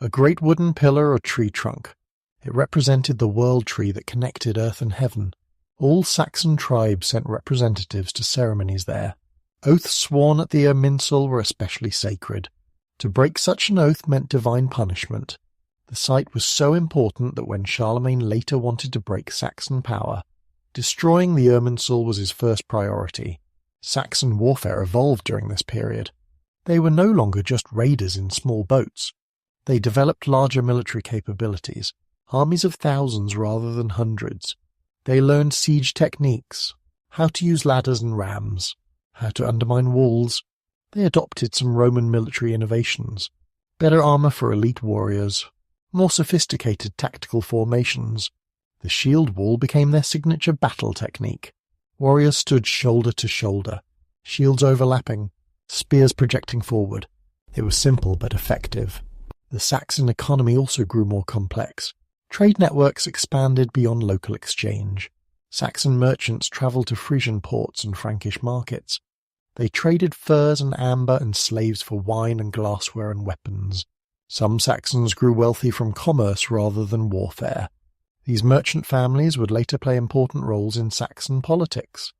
a great wooden pillar or tree trunk. It represented the world tree that connected earth and heaven. All Saxon tribes sent representatives to ceremonies there. Oaths sworn at the Irminsul were especially sacred. To break such an oath meant divine punishment. The site was so important that when Charlemagne later wanted to break Saxon power, destroying the Irminsul was his first priority. Saxon warfare evolved during this period. They were no longer just raiders in small boats. They developed larger military capabilities, armies of thousands rather than hundreds. They learned siege techniques, how to use ladders and rams, how to undermine walls. They adopted some Roman military innovations, better armor for elite warriors, more sophisticated tactical formations. The shield wall became their signature battle technique. Warriors stood shoulder to shoulder, shields overlapping, spears projecting forward. It was simple but effective. The Saxon economy also grew more complex. Trade networks expanded beyond local exchange. Saxon merchants travelled to Frisian ports and Frankish markets. They traded furs and amber and slaves for wine and glassware and weapons. Some Saxons grew wealthy from commerce rather than warfare. These merchant families would later play important roles in Saxon politics.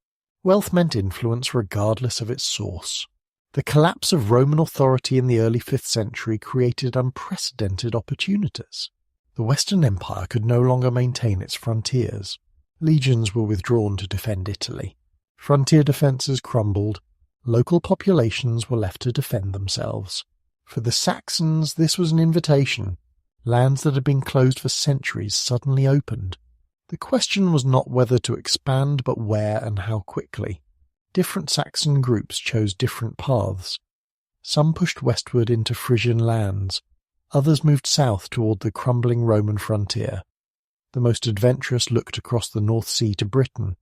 Wealth meant influence regardless of its source. The collapse of Roman authority in the early 5th century created unprecedented opportunities. The Western Empire could no longer maintain its frontiers. Legions were withdrawn to defend Italy. Frontier defences crumbled. Local populations were left to defend themselves. For the Saxons, this was an invitation. Lands that had been closed for centuries suddenly opened. The question was not whether to expand, but where and how quickly. Different Saxon groups chose different paths. Some pushed westward into Frisian lands, others moved south toward the crumbling Roman frontier. The most adventurous looked across the North Sea to Britain.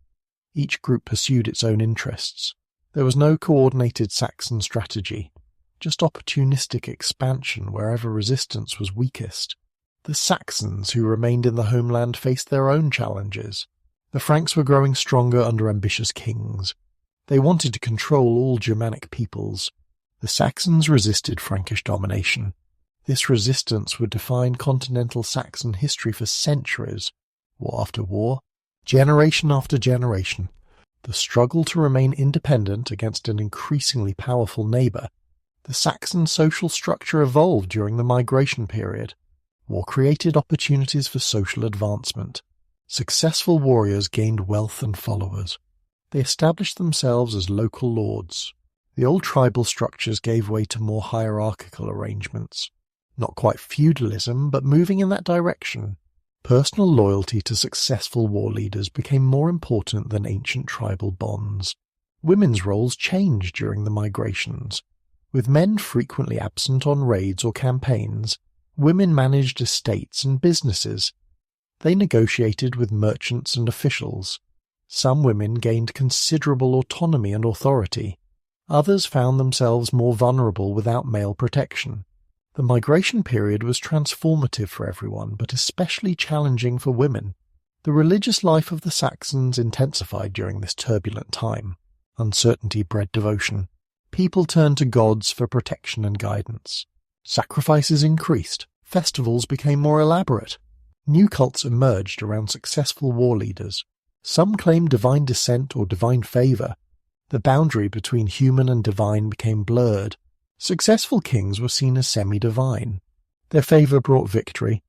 Each group pursued its own interests. There was no coordinated Saxon strategy, just opportunistic expansion wherever resistance was weakest. The Saxons who remained in the homeland faced their own challenges. The Franks were growing stronger under ambitious kings. They wanted to control all Germanic peoples. The Saxons resisted Frankish domination. This resistance would define continental Saxon history for centuries, war after war, generation after generation. The struggle to remain independent against an increasingly powerful neighbour. The Saxon social structure evolved during the migration period. War created opportunities for social advancement. Successful warriors gained wealth and followers. They established themselves as local lords. The old tribal structures gave way to more hierarchical arrangements. Not quite feudalism, but moving in that direction. Personal loyalty to successful war leaders became more important than ancient tribal bonds. Women's roles changed during the migrations. With men frequently absent on raids or campaigns, women managed estates and businesses. They negotiated with merchants and officials. Some women gained considerable autonomy and authority. Others found themselves more vulnerable without male protection. The migration period was transformative for everyone, but especially challenging for women. The religious life of the Saxons intensified during this turbulent time. Uncertainty bred devotion. People turned to gods for protection and guidance. Sacrifices increased. Festivals became more elaborate. New cults emerged around successful war leaders. Some claimed divine descent or divine favour. The boundary between human and divine became blurred. Successful kings were seen as semi-divine. Their favour brought victory.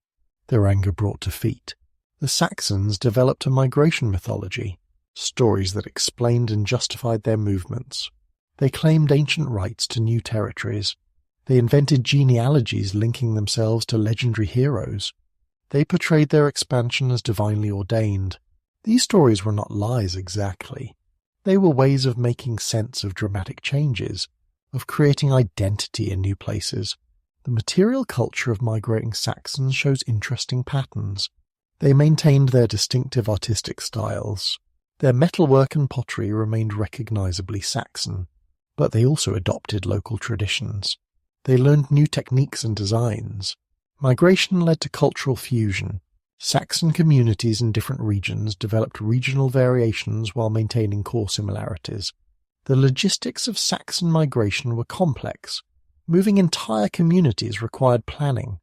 Their anger brought defeat. The Saxons developed a migration mythology, stories that explained and justified their movements. They claimed ancient rights to new territories. They invented genealogies linking themselves to legendary heroes. They portrayed their expansion as divinely ordained. These stories were not lies exactly. They were ways of making sense of dramatic changes, of creating identity in new places. The material culture of migrating Saxons shows interesting patterns. They maintained their distinctive artistic styles. Their metalwork and pottery remained recognizably Saxon, but they also adopted local traditions. They learned new techniques and designs. Migration led to cultural fusion. Saxon communities in different regions developed regional variations while maintaining core similarities. The logistics of Saxon migration were complex. Moving entire communities required planning.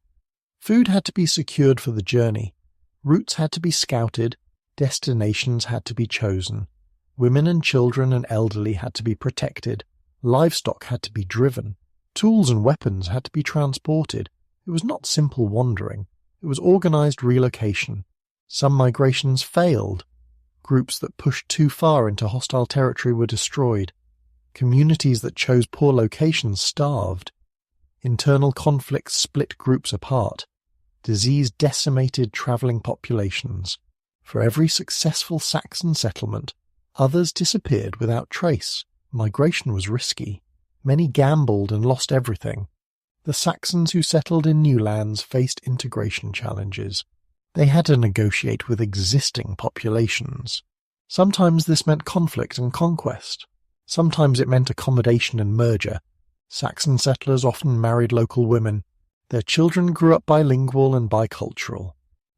Food had to be secured for the journey. Routes had to be scouted. Destinations had to be chosen. Women and children and elderly had to be protected. Livestock had to be driven. Tools and weapons had to be transported. It was not simple wandering. It was organized relocation. Some migrations failed. Groups that pushed too far into hostile territory were destroyed. Communities that chose poor locations starved. Internal conflicts split groups apart. Disease decimated travelling populations. For every successful Saxon settlement, others disappeared without trace. Migration was risky. Many gambled and lost everything. The Saxons who settled in new lands faced integration challenges. They had to negotiate with existing populations. Sometimes this meant conflict and conquest. Sometimes it meant accommodation and merger. Saxon settlers often married local women. Their children grew up bilingual and bicultural.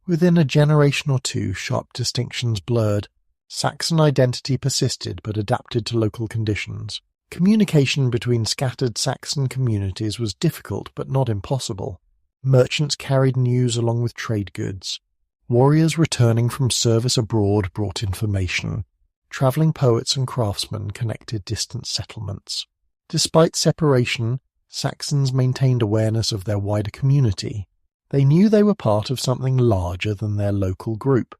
Within a generation or two, sharp distinctions blurred. Saxon identity persisted but adapted to local conditions. Communication between scattered Saxon communities was difficult but not impossible. Merchants carried news along with trade goods. Warriors returning from service abroad brought information. Travelling poets and craftsmen connected distant settlements. Despite separation, Saxons maintained awareness of their wider community. They knew they were part of something larger than their local group.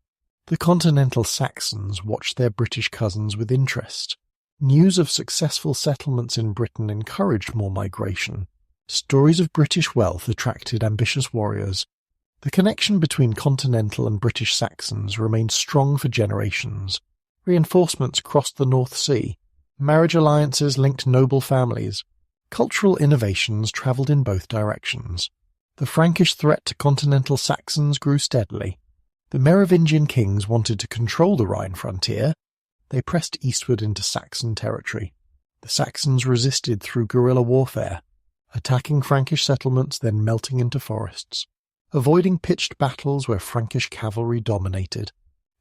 The continental Saxons watched their British cousins with interest. News of successful settlements in Britain encouraged more migration. Stories of British wealth attracted ambitious warriors. The connection between continental and British Saxons remained strong for generations. Reinforcements crossed the North Sea. Marriage alliances linked noble families. Cultural innovations travelled in both directions. The Frankish threat to continental Saxons grew steadily. The Merovingian kings wanted to control the Rhine frontier. They pressed eastward into Saxon territory. The Saxons resisted through guerrilla warfare, attacking Frankish settlements, then melting into forests, avoiding pitched battles where Frankish cavalry dominated.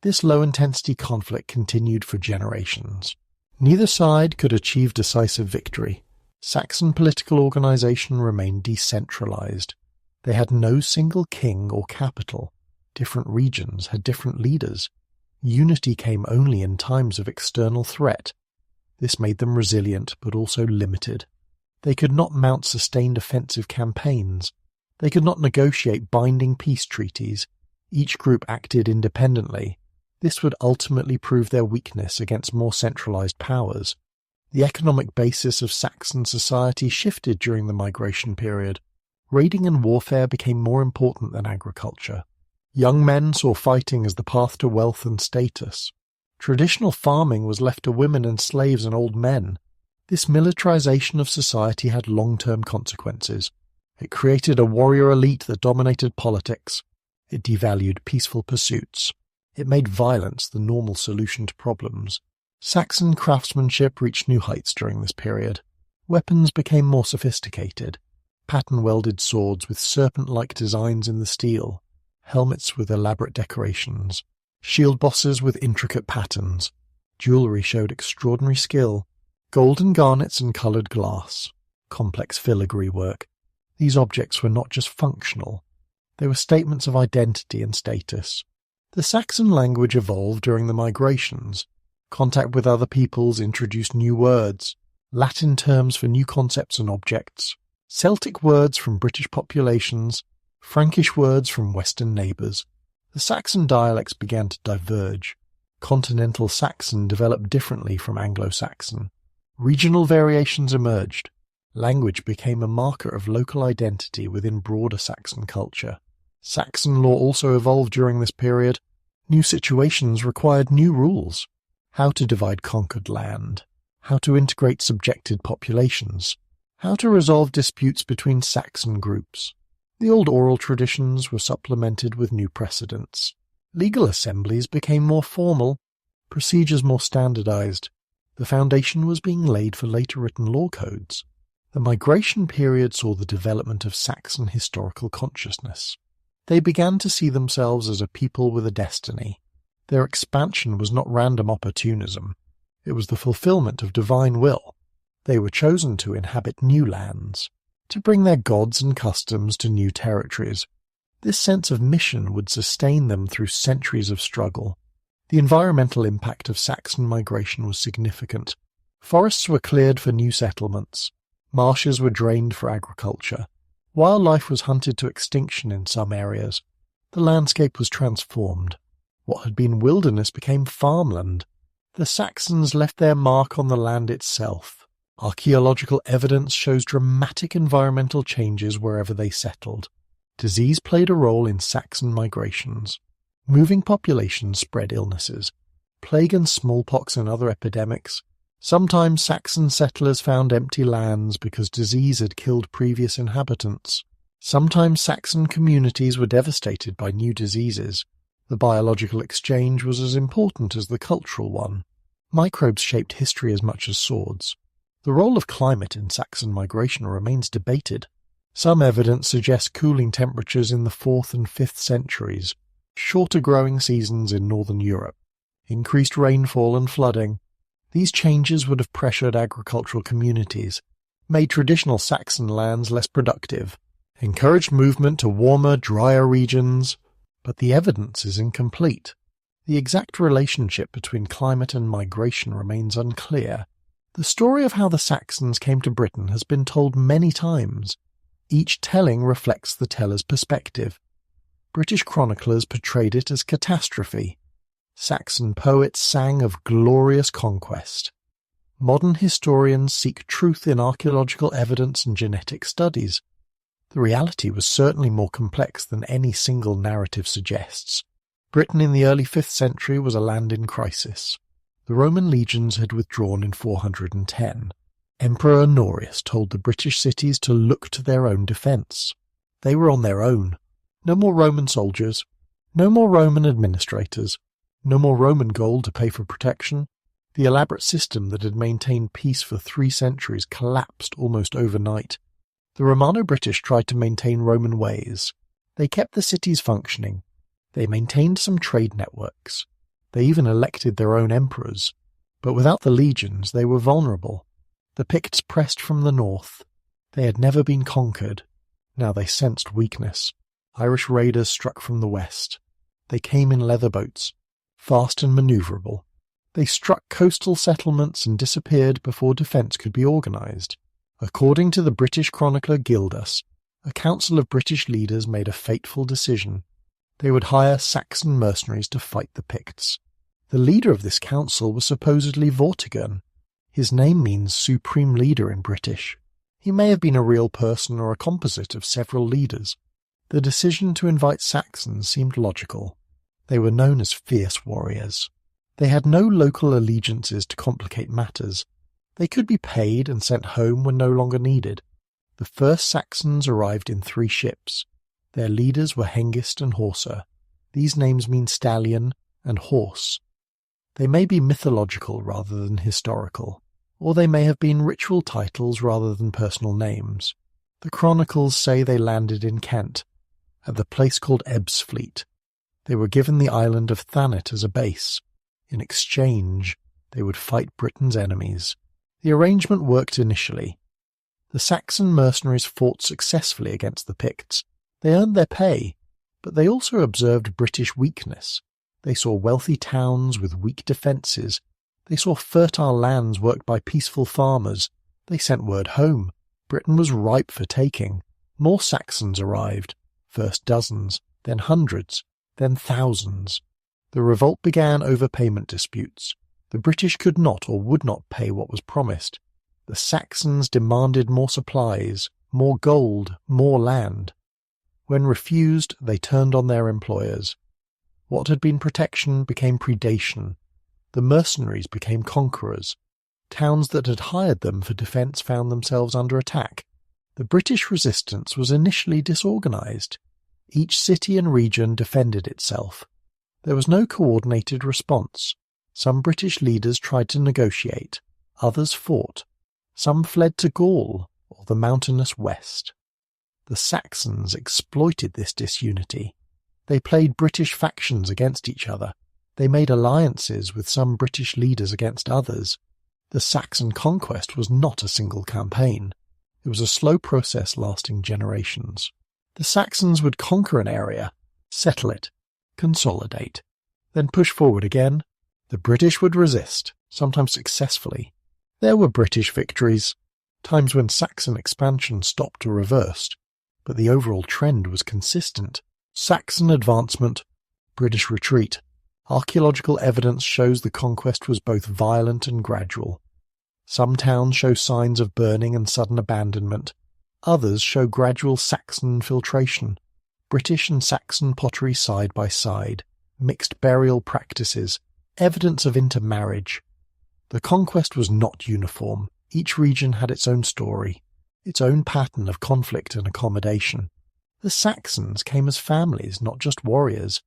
This low-intensity conflict continued for generations. Neither side could achieve decisive victory. Saxon political organization remained decentralized. They had no single king or capital. Different regions had different leaders. Unity came only in times of external threat. This made them resilient but also limited. They could not mount sustained offensive campaigns. They could not negotiate binding peace treaties. Each group acted independently. This would ultimately prove their weakness against more centralized powers. The economic basis of Saxon society shifted during the migration period. Raiding and warfare became more important than agriculture. Young men saw fighting as the path to wealth and status. Traditional farming was left to women and slaves and old men. This militarization of society had long-term consequences. It created a warrior elite that dominated politics. It devalued peaceful pursuits. It made violence the normal solution to problems. Saxon craftsmanship reached new heights during this period. Weapons became more sophisticated. Pattern-welded swords with serpent-like designs in the steel. Helmets with elaborate decorations. Shield bosses with intricate patterns. Jewellery showed extraordinary skill. Gold and garnets and coloured glass. Complex filigree work. These objects were not just functional. They were statements of identity and status. The Saxon language evolved during the migrations. Contact with other peoples introduced new words, Latin terms for new concepts and objects, Celtic words from British populations, Frankish words from Western neighbours. The Saxon dialects began to diverge. Continental Saxon developed differently from Anglo-Saxon. Regional variations emerged. Language became a marker of local identity within broader Saxon culture. Saxon law also evolved during this period. New situations required new rules. How to divide conquered land. How to integrate subjected populations. How to resolve disputes between Saxon groups. The old oral traditions were supplemented with new precedents. Legal assemblies became more formal, procedures more standardized. The foundation was being laid for later written law codes. The migration period saw the development of Saxon historical consciousness. They began to see themselves as a people with a destiny. Their expansion was not random opportunism. It was the fulfillment of divine will. They were chosen to inhabit new lands, to bring their gods and customs to new territories. This sense of mission would sustain them through centuries of struggle. The environmental impact of Saxon migration was significant. Forests were cleared for new settlements. Marshes were drained for agriculture. Wildlife was hunted to extinction in some areas. The landscape was transformed. What had been wilderness became farmland. The Saxons left their mark on the land itself. Archaeological evidence shows dramatic environmental changes wherever they settled. Disease played a role in Saxon migrations. Moving populations spread illnesses. Plague and smallpox and other epidemics. Sometimes Saxon settlers found empty lands because disease had killed previous inhabitants. Sometimes Saxon communities were devastated by new diseases. The biological exchange was as important as the cultural one. Microbes shaped history as much as swords. The role of climate in Saxon migration remains debated. Some evidence suggests cooling temperatures in the 4th and 5th centuries, shorter growing seasons in northern Europe, increased rainfall and flooding. These changes would have pressured agricultural communities, made traditional Saxon lands less productive, encouraged movement to warmer, drier regions, but the evidence is incomplete. The exact relationship between climate and migration remains unclear. The story of how the Saxons came to Britain has been told many times. Each telling reflects the teller's perspective. British chroniclers portrayed it as catastrophe. Saxon poets sang of glorious conquest. Modern historians seek truth in archaeological evidence and genetic studies. The reality was certainly more complex than any single narrative suggests. Britain in the early 5th century was a land in crisis. The Roman legions had withdrawn in 410. Emperor Honorius told the British cities to look to their own defence. They were on their own. No more Roman soldiers. No more Roman administrators. No more Roman gold to pay for protection. The elaborate system that had maintained peace for 3 centuries collapsed almost overnight. The Romano-British tried to maintain Roman ways. They kept the cities functioning. They maintained some trade networks. They even elected their own emperors. But without the legions, they were vulnerable. The Picts pressed from the north. They had never been conquered. Now they sensed weakness. Irish raiders struck from the west. They came in leather boats, fast and manoeuvrable. They struck coastal settlements and disappeared before defence could be organised. According to the British chronicler Gildas, a council of British leaders made a fateful decision. They would hire Saxon mercenaries to fight the Picts. The leader of this council was supposedly Vortigern. His name means supreme leader in British. He may have been a real person or a composite of several leaders. The decision to invite Saxons seemed logical. They were known as fierce warriors. They had no local allegiances to complicate matters. They could be paid and sent home when no longer needed. The first Saxons arrived in 3 ships. Their leaders were Hengist and Horsa. These names mean stallion and horse. They may be mythological rather than historical, or they may have been ritual titles rather than personal names. The chronicles say they landed in Kent, at the place called Ebbsfleet. They were given the island of Thanet as a base. In exchange, they would fight Britain's enemies. The arrangement worked initially. The Saxon mercenaries fought successfully against the Picts. They earned their pay, but they also observed British weakness. They saw wealthy towns with weak defences. They saw fertile lands worked by peaceful farmers. They sent word home. Britain was ripe for taking. More Saxons arrived, first dozens, then hundreds, then thousands. The revolt began over payment disputes. The British could not or would not pay what was promised. The Saxons demanded more supplies, more gold, more land. When refused, they turned on their employers. What had been protection became predation. The mercenaries became conquerors. Towns that had hired them for defence found themselves under attack. The British resistance was initially disorganised. Each city and region defended itself. There was no coordinated response. Some British leaders tried to negotiate. Others fought. Some fled to Gaul or the mountainous west. The Saxons exploited this disunity. They played British factions against each other. They made alliances with some British leaders against others. The Saxon conquest was not a single campaign. It was a slow process lasting generations. The Saxons would conquer an area, settle it, consolidate, then push forward again. The British would resist, sometimes successfully. There were British victories, times when Saxon expansion stopped or reversed, but the overall trend was consistent. Saxon advancement, British retreat. Archaeological evidence shows the conquest was both violent and gradual. Some towns show signs of burning and sudden abandonment. Others show gradual Saxon infiltration. British and Saxon pottery side by side, mixed burial practices, evidence of intermarriage. The conquest was not uniform. Each region had its own story, its own pattern of conflict and accommodation. The Saxons came as families, not just warriors.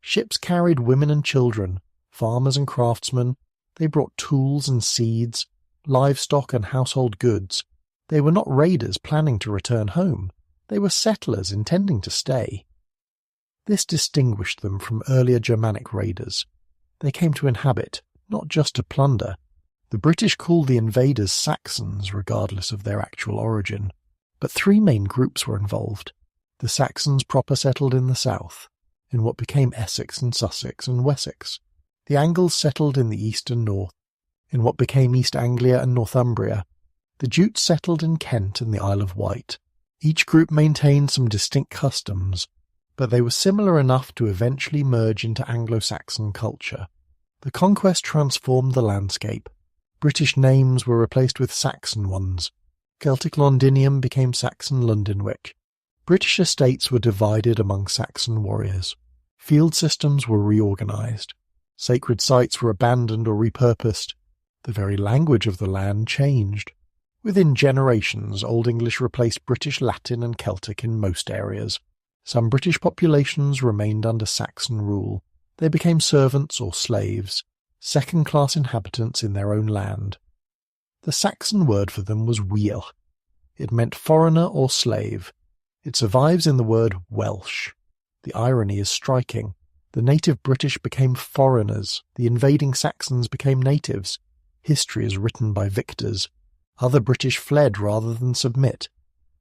Ships carried women and children, farmers and craftsmen. They brought tools and seeds, livestock and household goods. They were not raiders planning to return home. They were settlers intending to stay. This distinguished them from earlier Germanic raiders. They came to inhabit, not just to plunder. The British called the invaders Saxons regardless of their actual origin. But 3 main groups were involved. The Saxons proper settled in the south, in what became Essex and Sussex and Wessex. The Angles settled in the east and north, in what became East Anglia and Northumbria. The Jutes settled in Kent and the Isle of Wight. Each group maintained some distinct customs, but they were similar enough to eventually merge into Anglo-Saxon culture. The conquest transformed the landscape. British names were replaced with Saxon ones. Celtic Londinium became Saxon Lundinwick. British estates were divided among Saxon warriors. Field systems were reorganised. Sacred sites were abandoned or repurposed. The very language of the land changed. Within generations, Old English replaced British Latin and Celtic in most areas. Some British populations remained under Saxon rule. They became servants or slaves, second-class inhabitants in their own land. The Saxon word for them was weir. It meant foreigner or slave. It survives in the word Welsh. The irony is striking. The native British became foreigners. The invading Saxons became natives. History is written by victors. Other British fled rather than submit.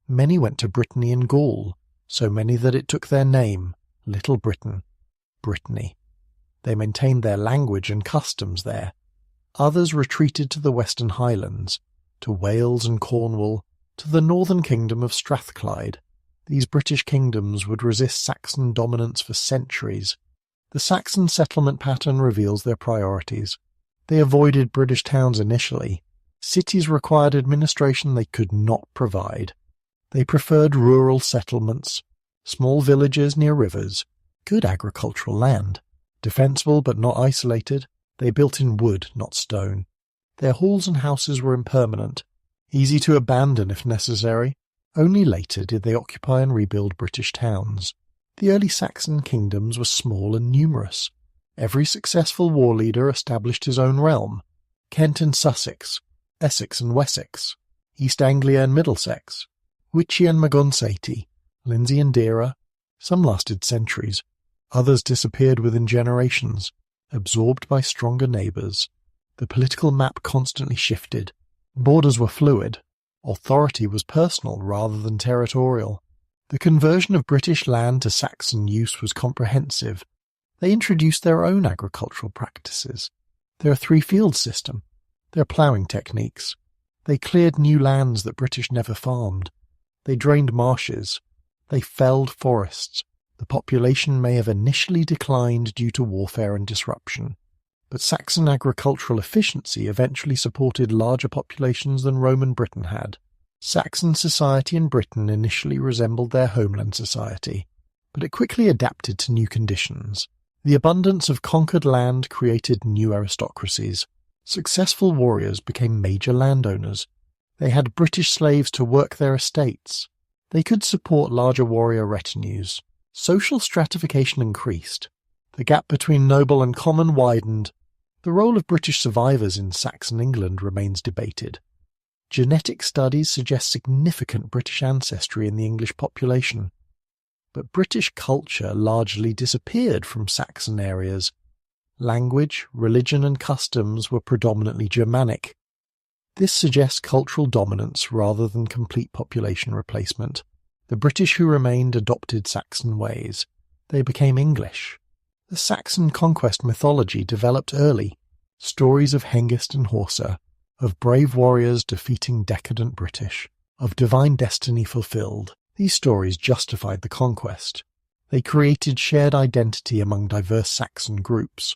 Many went to Brittany and Gaul, so many that it took their name, Little Britain, Brittany. They maintained their language and customs there. Others retreated to the Western Highlands, to Wales and Cornwall, to the northern kingdom of Strathclyde. These British kingdoms would resist Saxon dominance for centuries. The Saxon settlement pattern reveals their priorities. They avoided British towns initially. Cities required administration they could not provide. They preferred rural settlements, small villages near rivers, good agricultural land. Defensible but not isolated, they built in wood, not stone. Their halls and houses were impermanent, easy to abandon if necessary. Only later did they occupy and rebuild British towns. The early Saxon kingdoms were small and numerous. Every successful war leader established his own realm. Kent and Sussex, Essex and Wessex, East Anglia and Middlesex, Wychie and Magonsati, Lindsey and Deira. Some lasted centuries. Others disappeared within generations, absorbed by stronger neighbours. The political map constantly shifted. Borders were fluid. Authority was personal rather than territorial. The conversion of British land to Saxon use was comprehensive. They introduced their own agricultural practices, their three-field system, their ploughing techniques. They cleared new lands that British never farmed. They drained marshes. They felled forests. The population may have initially declined due to warfare and disruption, but Saxon agricultural efficiency eventually supported larger populations than Roman Britain had. Saxon society in Britain initially resembled their homeland society, but it quickly adapted to new conditions. The abundance of conquered land created new aristocracies. Successful warriors became major landowners. They had British slaves to work their estates. They could support larger warrior retinues. Social stratification increased. The gap between noble and common widened. The role of British survivors in Saxon England remains debated. Genetic studies suggest significant British ancestry in the English population. But British culture largely disappeared from Saxon areas. Language, religion and customs were predominantly Germanic. This suggests cultural dominance rather than complete population replacement. The British who remained adopted Saxon ways. They became English. The Saxon conquest mythology developed early. Stories of Hengist and Horsa, of brave warriors defeating decadent British, of divine destiny fulfilled. These stories justified the conquest. They created shared identity among diverse Saxon groups.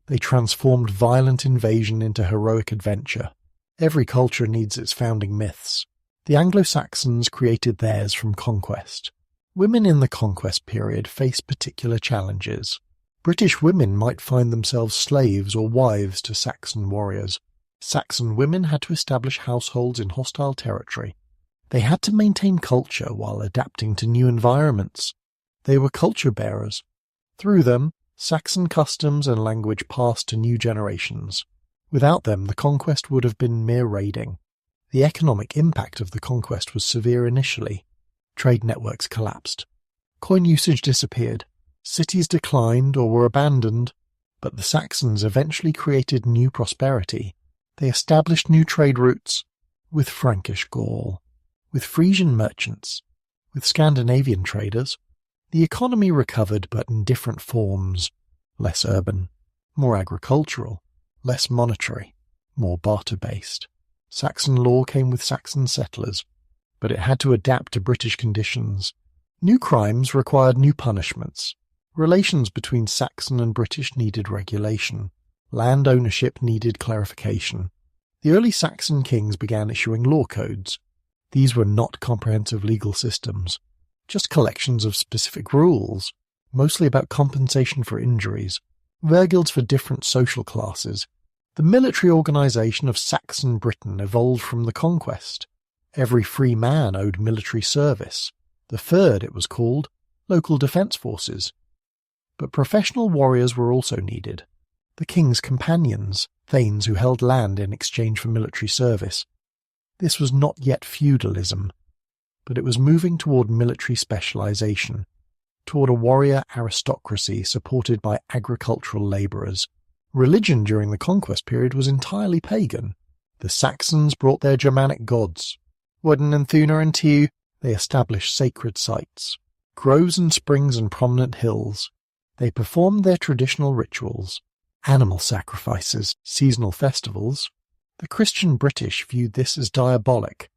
They transformed violent invasion into heroic adventure. Every culture needs its founding myths. The Anglo-Saxons created theirs from conquest. Women in the conquest period faced particular challenges. British women might find themselves slaves or wives to Saxon warriors. Saxon women had to establish households in hostile territory. They had to maintain culture while adapting to new environments. They were culture bearers. Through them, Saxon customs and language passed to new generations. Without them, the conquest would have been mere raiding. The economic impact of the conquest was severe initially. Trade networks collapsed. Coin usage disappeared. Cities declined or were abandoned. But the Saxons eventually created new prosperity. They established new trade routes with Frankish Gaul, with Frisian merchants, with Scandinavian traders. The economy recovered, but in different forms. Less urban, more agricultural, less monetary, more barter-based. Saxon law came with Saxon settlers, but it had to adapt to British conditions. New crimes required new punishments. Relations between Saxon and British needed regulation. Land ownership needed clarification. The early Saxon kings began issuing law codes. These were not comprehensive legal systems, just collections of specific rules, mostly about compensation for injuries. Wehrguilds for different social classes. The military organisation of Saxon Britain evolved from the conquest. Every free man owed military service. The third, it was called, local defence forces. But professional warriors were also needed. The king's companions, thanes who held land in exchange for military service. This was not yet feudalism, but it was moving toward military specialisation, toward a warrior aristocracy supported by agricultural labourers. Religion during the conquest period was entirely pagan. The Saxons brought their Germanic gods. Woden and Thuna and Tew, they established sacred sites, groves and springs and prominent hills. They performed their traditional rituals, animal sacrifices, seasonal festivals. The Christian British viewed this as diabolic.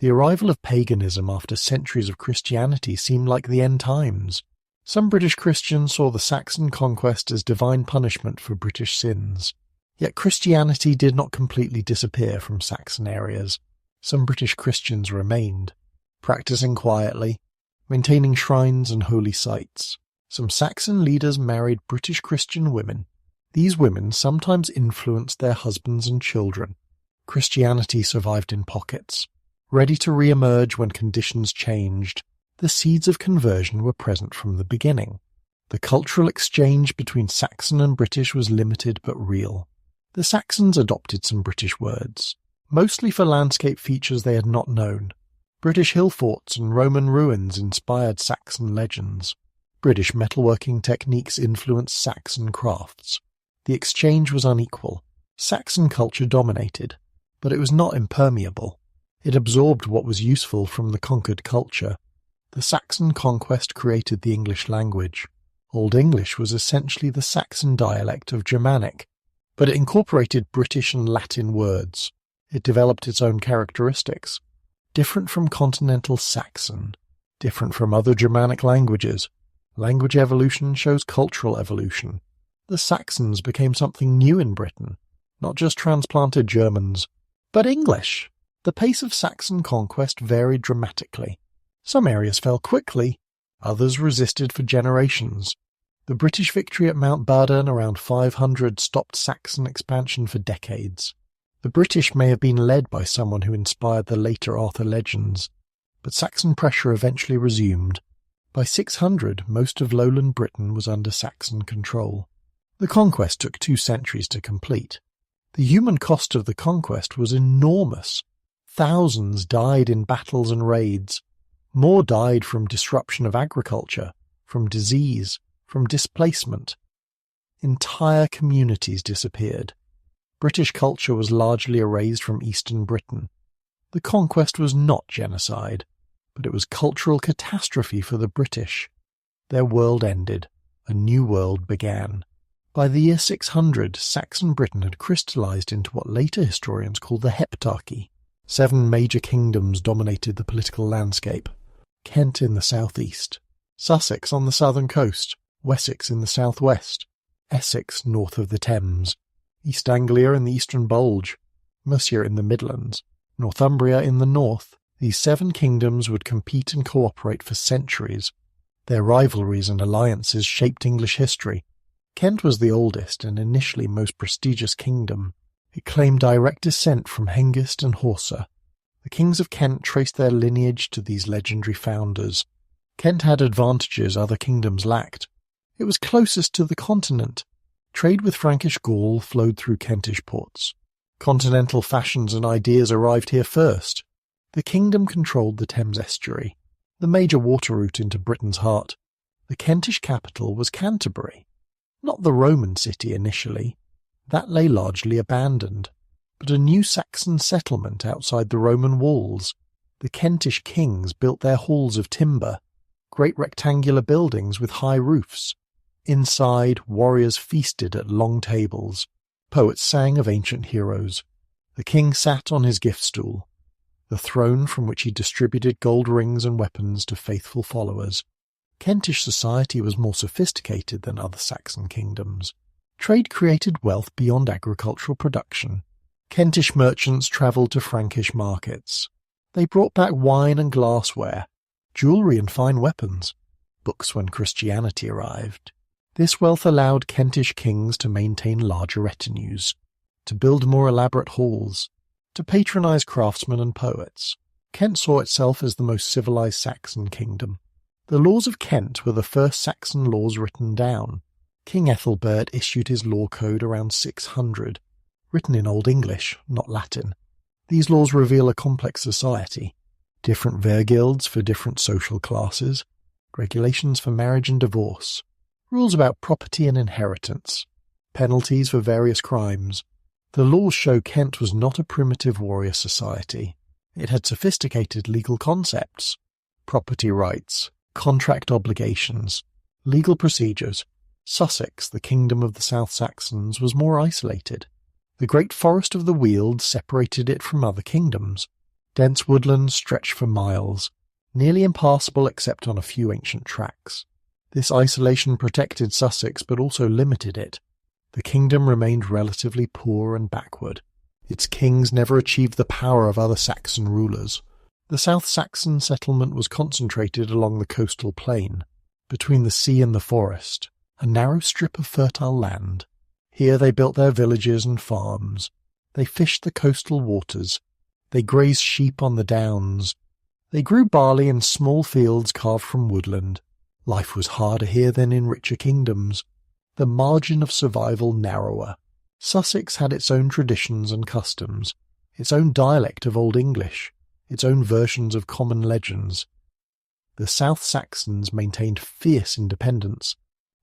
The arrival of paganism after centuries of Christianity seemed like the end times. Some British Christians saw the Saxon conquest as divine punishment for British sins. Yet Christianity did not completely disappear from Saxon areas. Some British Christians remained, practicing quietly, maintaining shrines and holy sites. Some Saxon leaders married British Christian women. These women sometimes influenced their husbands and children. Christianity survived in pockets. Ready to re-emerge when conditions changed, the seeds of conversion were present from the beginning. The cultural exchange between Saxon and British was limited but real. The Saxons adopted some British words, mostly for landscape features they had not known. British hill forts and Roman ruins inspired Saxon legends. British metalworking techniques influenced Saxon crafts. The exchange was unequal. Saxon culture dominated, but it was not impermeable. It absorbed what was useful from the conquered culture. The Saxon conquest created the English language. Old English was essentially the Saxon dialect of Germanic, but it incorporated British and Latin words. It developed its own characteristics, different from continental Saxon, different from other Germanic languages. Language evolution shows cultural evolution. The Saxons became something new in Britain, not just transplanted Germans, but English. The pace of Saxon conquest varied dramatically. Some areas fell quickly, others resisted for generations. The British victory at Mount Badon around 500 stopped Saxon expansion for decades. The British may have been led by someone who inspired the later Arthur legends, but Saxon pressure eventually resumed. By 600, most of lowland Britain was under Saxon control. The conquest took 2 centuries to complete. The human cost of the conquest was enormous. Thousands died in battles and raids. More died from disruption of agriculture, from disease, from displacement. Entire communities disappeared. British culture was largely erased from eastern Britain. The conquest was not genocide, but it was cultural catastrophe for the British. Their world ended. A new world began. By the year 600, Saxon Britain had crystallized into what later historians call the Heptarchy. 7 major kingdoms dominated the political landscape. Kent in the southeast, Sussex on the southern coast, Wessex in the southwest, Essex north of the Thames, East Anglia in the eastern bulge, Mercia in the Midlands, Northumbria in the north. These 7 kingdoms would compete and cooperate for centuries. Their rivalries and alliances shaped English history. Kent was the oldest and initially most prestigious kingdom. It claimed direct descent from Hengist and Horsa. The kings of Kent traced their lineage to these legendary founders. Kent had advantages other kingdoms lacked. It was closest to the continent. Trade with Frankish Gaul flowed through Kentish ports. Continental fashions and ideas arrived here first. The kingdom controlled the Thames estuary, the major water route into Britain's heart. The Kentish capital was Canterbury, not the Roman city initially. That lay largely abandoned, but a new Saxon settlement outside the Roman walls. The Kentish kings built their halls of timber, great rectangular buildings with high roofs. Inside, warriors feasted at long tables. Poets sang of ancient heroes. The king sat on his gift stool, the throne from which he distributed gold rings and weapons to faithful followers. Kentish society was more sophisticated than other Saxon kingdoms. Trade created wealth beyond agricultural production. Kentish merchants travelled to Frankish markets. They brought back wine and glassware, jewellery and fine weapons, books when Christianity arrived. This wealth allowed Kentish kings to maintain larger retinues, to build more elaborate halls, to patronise craftsmen and poets. Kent saw itself as the most civilised Saxon kingdom. The laws of Kent were the first Saxon laws written down. King Ethelbert issued his law code around 600, written in Old English, not Latin. These laws reveal a complex society, different wehrgilds for different social classes, regulations for marriage and divorce, rules about property and inheritance, penalties for various crimes. The laws show Kent was not a primitive warrior society. It had sophisticated legal concepts, property rights, contract obligations, legal procedures. Sussex, the kingdom of the South Saxons, was more isolated. The great forest of the Weald separated it from other kingdoms. Dense woodlands stretched for miles, nearly impassable except on a few ancient tracks. This isolation protected Sussex but also limited it. The kingdom remained relatively poor and backward. Its kings never achieved the power of other Saxon rulers. The South Saxon settlement was concentrated along the coastal plain, between the sea and the forest, a narrow strip of fertile land. Here they built their villages and farms. They fished the coastal waters. They grazed sheep on the downs. They grew barley in small fields carved from woodland. Life was harder here than in richer kingdoms. The margin of survival narrower. Sussex had its own traditions and customs, its own dialect of Old English, its own versions of common legends. The South Saxons maintained fierce independence.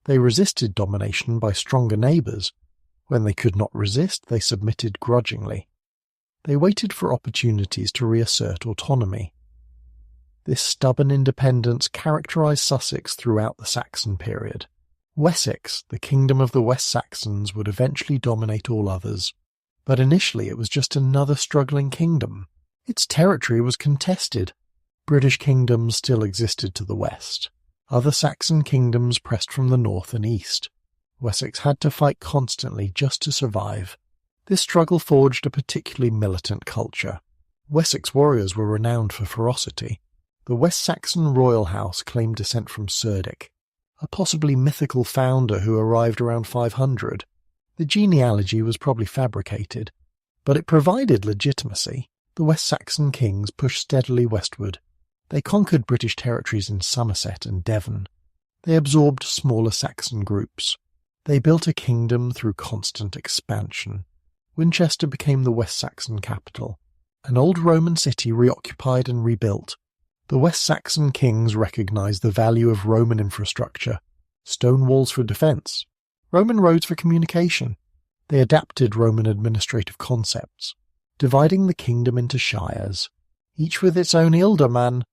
They resisted domination by stronger neighbours. When they could not resist, they submitted grudgingly. They waited for opportunities to reassert autonomy. This stubborn independence characterised Sussex throughout the Saxon period. Wessex, the kingdom of the West Saxons, would eventually dominate all others. But initially it was just another struggling kingdom. Its territory was contested. British kingdoms still existed to the west. Other Saxon kingdoms pressed from the north and east. Wessex had to fight constantly just to survive. This struggle forged a particularly militant culture. Wessex warriors were renowned for ferocity. The West Saxon royal house claimed descent from Cerdic, a possibly mythical founder who arrived around 500. The genealogy was probably fabricated, but it provided legitimacy. The West Saxon kings pushed steadily westward. They conquered British territories in Somerset and Devon. They absorbed smaller Saxon groups. They built a kingdom through constant expansion. Winchester became the West Saxon capital. An old Roman city reoccupied and rebuilt. The West Saxon kings recognized the value of Roman infrastructure, stone walls for defense, Roman roads for communication. They adapted Roman administrative concepts, dividing the kingdom into shires, each with its own ealdorman,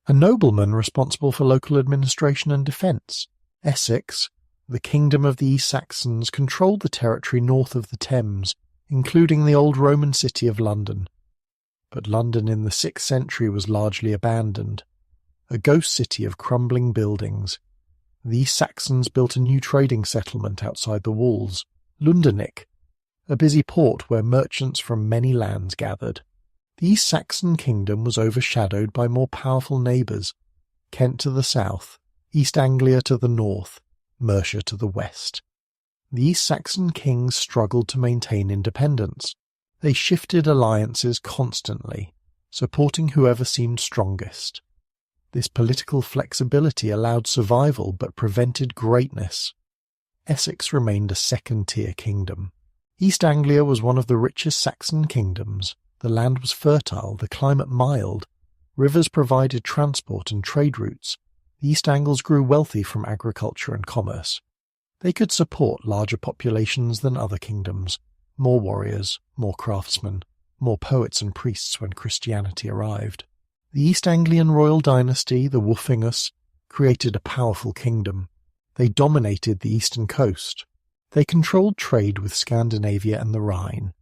a nobleman responsible for local administration and defence. Essex, the kingdom of the East Saxons, controlled the territory north of the Thames, including the old Roman city of London. But London in the 6th century was largely abandoned, a ghost city of crumbling buildings. The East Saxons built a new trading settlement outside the walls, Lundenich, a busy port where merchants from many lands gathered. The East Saxon kingdom was overshadowed by more powerful neighbours, Kent to the south, East Anglia to the north, Mercia to the west. The East Saxon kings struggled to maintain independence. They shifted alliances constantly, supporting whoever seemed strongest. This political flexibility allowed survival but prevented greatness. Essex remained a second-tier kingdom. East Anglia was one of the richest Saxon kingdoms. The land was fertile, the climate mild. Rivers provided transport and trade routes. The East Angles grew wealthy from agriculture and commerce. They could support larger populations than other kingdoms, more warriors, more craftsmen, more poets and priests when Christianity arrived. The East Anglian royal dynasty, the Wulfingus, created a powerful kingdom. They dominated the eastern coast. They controlled trade with Scandinavia and the Rhine.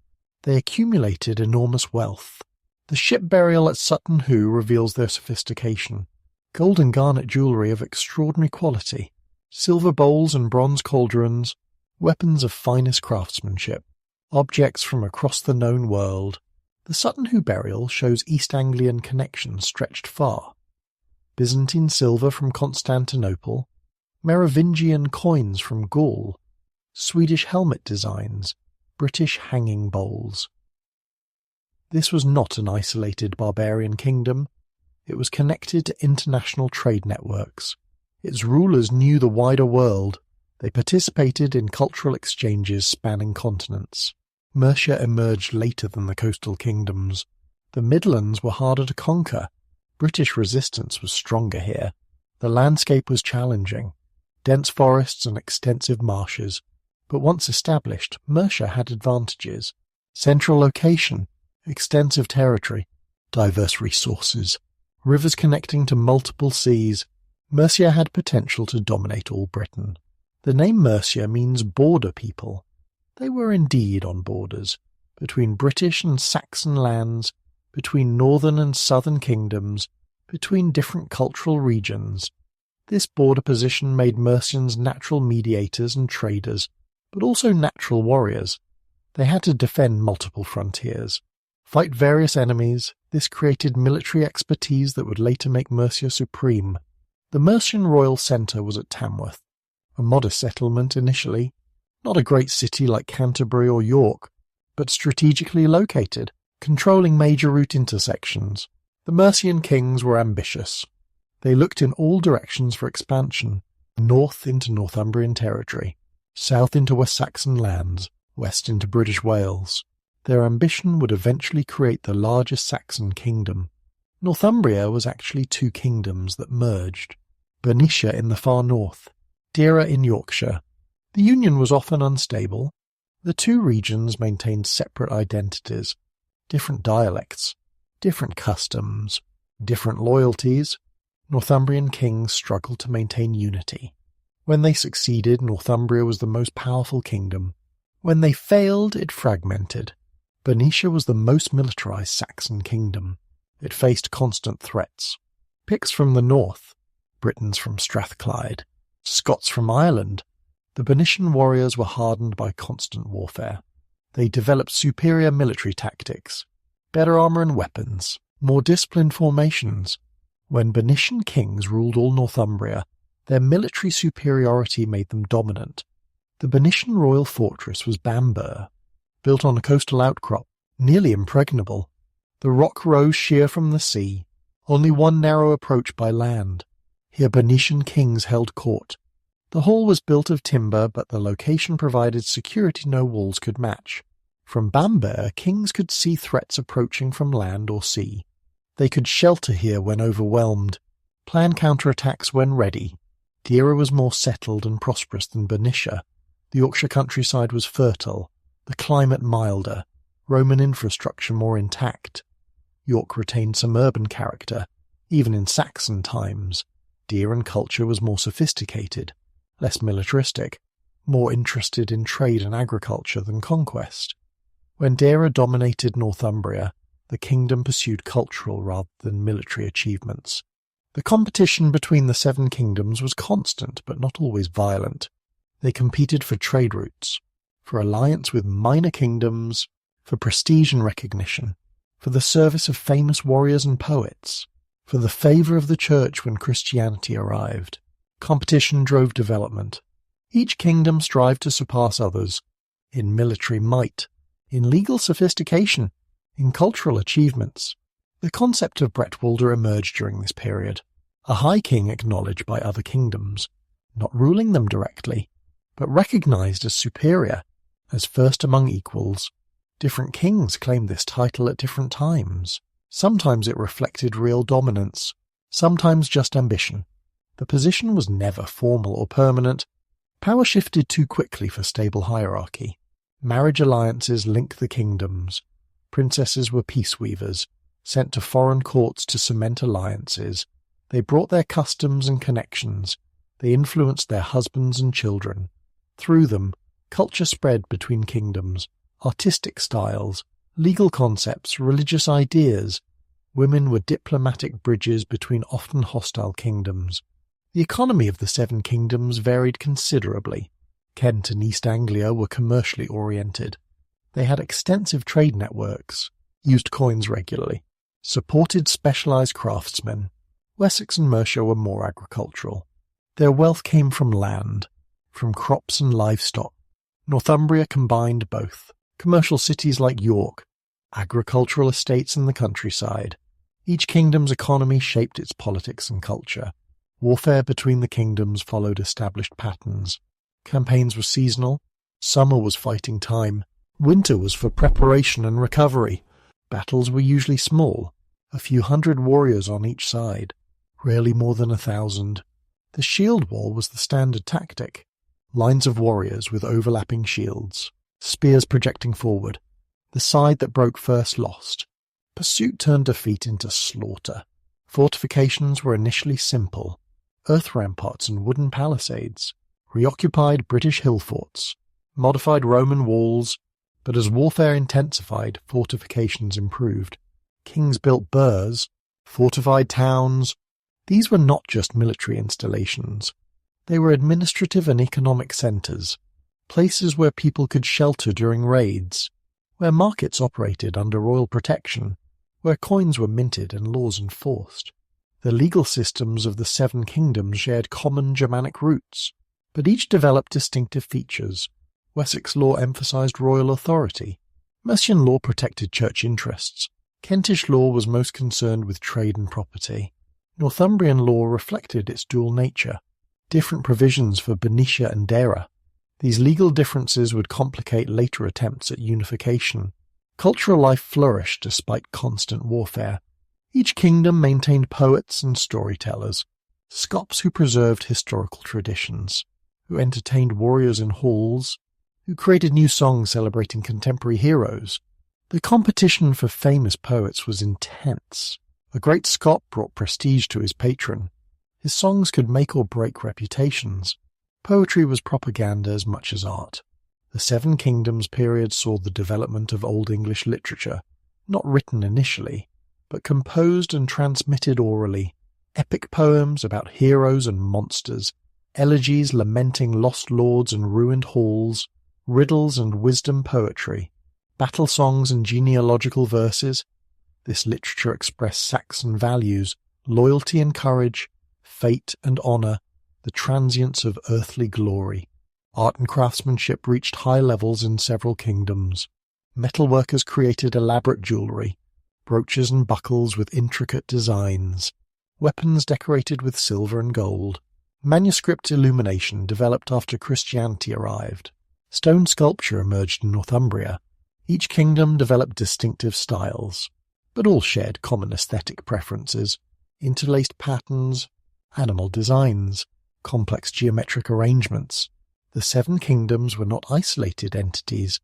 They accumulated enormous wealth. The ship burial at Sutton Hoo reveals their sophistication. Gold and garnet jewellery of extraordinary quality, silver bowls and bronze cauldrons, weapons of finest craftsmanship, objects from across the known world. The Sutton Hoo burial shows East Anglian connections stretched far. Byzantine silver from Constantinople, Merovingian coins from Gaul, Swedish helmet designs, British hanging bowls. This was not an isolated barbarian kingdom. It was connected to international trade networks. Its rulers knew the wider world. They participated in cultural exchanges spanning continents. Mercia emerged later than the coastal kingdoms. The Midlands were harder to conquer. British resistance was stronger here. The landscape was challenging. Dense forests and extensive marshes. But once established, Mercia had advantages. Central location, extensive territory, diverse resources, rivers connecting to multiple seas. Mercia had potential to dominate all Britain. The name Mercia means border people. They were indeed on borders, between British and Saxon lands, between northern and southern kingdoms, between different cultural regions. This border position made Mercians natural mediators and traders, but also natural warriors. They had to defend multiple frontiers, fight various enemies. This created military expertise that would later make Mercia supreme. The Mercian royal centre was at Tamworth, a modest settlement initially, not a great city like Canterbury or York, but strategically located, controlling major route intersections. The Mercian kings were ambitious. They looked in all directions for expansion, north into Northumbrian territory, south into West Saxon lands, west into British Wales. Their ambition would eventually create the largest Saxon kingdom. Northumbria was actually two kingdoms that merged, Bernicia in the far north, Deira in Yorkshire. The union was often unstable. The two regions maintained separate identities, different dialects, different customs, different loyalties. Northumbrian kings struggled to maintain unity. When they succeeded, Northumbria was the most powerful kingdom. When they failed, it fragmented. Bernicia was the most militarized Saxon kingdom. It faced constant threats. Picts from the north, Britons from Strathclyde, Scots from Ireland. The Bernician warriors were hardened by constant warfare. They developed superior military tactics, better armour and weapons, more disciplined formations. When Bernician kings ruled all Northumbria, their military superiority made them dominant. The Bernician royal fortress was Bamburgh, built on a coastal outcrop, nearly impregnable. The rock rose sheer from the sea, only one narrow approach by land. Here Bernician kings held court. The hall was built of timber, but the location provided security no walls could match. From Bamburgh, kings could see threats approaching from land or sea. They could shelter here when overwhelmed, plan counterattacks when ready. Deira was more settled and prosperous than Bernicia. The Yorkshire countryside was fertile, the climate milder, Roman infrastructure more intact. York retained some urban character, even in Saxon times. Deiran culture was more sophisticated, less militaristic, more interested in trade and agriculture than conquest. When Deira dominated Northumbria, the kingdom pursued cultural rather than military achievements. The competition between the seven kingdoms was constant but not always violent. They competed for trade routes, for alliance with minor kingdoms, for prestige and recognition, for the service of famous warriors and poets, for the favour of the church when Christianity arrived. Competition drove development. Each kingdom strived to surpass others, in military might, in legal sophistication, in cultural achievements. The concept of Bretwalda emerged during this period, a high king acknowledged by other kingdoms, not ruling them directly, but recognised as superior, as first among equals. Different kings claimed this title at different times. Sometimes it reflected real dominance, sometimes just ambition. The position was never formal or permanent. Power shifted too quickly for stable hierarchy. Marriage alliances linked the kingdoms. Princesses were peace weavers, sent to foreign courts to cement alliances. They brought their customs and connections. They influenced their husbands and children. Through them, culture spread between kingdoms, artistic styles, legal concepts, religious ideas. Women were diplomatic bridges between often hostile kingdoms. The economy of the seven kingdoms varied considerably. Kent and East Anglia were commercially oriented. They had extensive trade networks, used coins regularly, supported specialised craftsmen. Wessex and Mercia were more agricultural. Their wealth came from land, from crops and livestock. Northumbria combined both. Commercial cities like York, agricultural estates in the countryside. Each kingdom's economy shaped its politics and culture. Warfare between the kingdoms followed established patterns. Campaigns were seasonal. Summer was fighting time. Winter was for preparation and recovery. Battles were usually small, a few hundred warriors on each side, rarely more than 1,000. The shield wall was the standard tactic. Lines of warriors with overlapping shields, spears projecting forward. The side that broke first lost. Pursuit turned defeat into slaughter. Fortifications were initially simple. Earth ramparts and wooden palisades. Reoccupied British hill forts. Modified Roman walls. But as warfare intensified, fortifications improved. Kings built burhs, fortified towns. These were not just military installations. They were administrative and economic centres, places where people could shelter during raids, where markets operated under royal protection, where coins were minted and laws enforced. The legal systems of the 7 kingdoms shared common Germanic roots, but each developed distinctive features. Wessex law emphasised royal authority. Mercian law protected church interests. Kentish law was most concerned with trade and property. Northumbrian law reflected its dual nature. Different provisions for Bernicia and Deira. These legal differences would complicate later attempts at unification. Cultural life flourished despite constant warfare. Each kingdom maintained poets and storytellers, Scops who preserved historical traditions, who entertained warriors in halls, who created new songs celebrating contemporary heroes. The competition for famous poets was intense. A great Scot brought prestige to his patron. His songs could make or break reputations. Poetry was propaganda as much as art. The 7 Kingdoms period saw the development of Old English literature, not written initially, but composed and transmitted orally. Epic poems about heroes and monsters, elegies lamenting lost lords and ruined halls, riddles and wisdom poetry, battle songs and genealogical verses. This literature expressed Saxon values, loyalty and courage, fate and honour, the transience of earthly glory. Art and craftsmanship reached high levels in several kingdoms. Metalworkers created elaborate jewellery, brooches and buckles with intricate designs, weapons decorated with silver and gold. Manuscript illumination developed after Christianity arrived. Stone sculpture emerged in Northumbria. Each kingdom developed distinctive styles, but all shared common aesthetic preferences, interlaced patterns, animal designs, complex geometric arrangements. The 7 kingdoms were not isolated entities.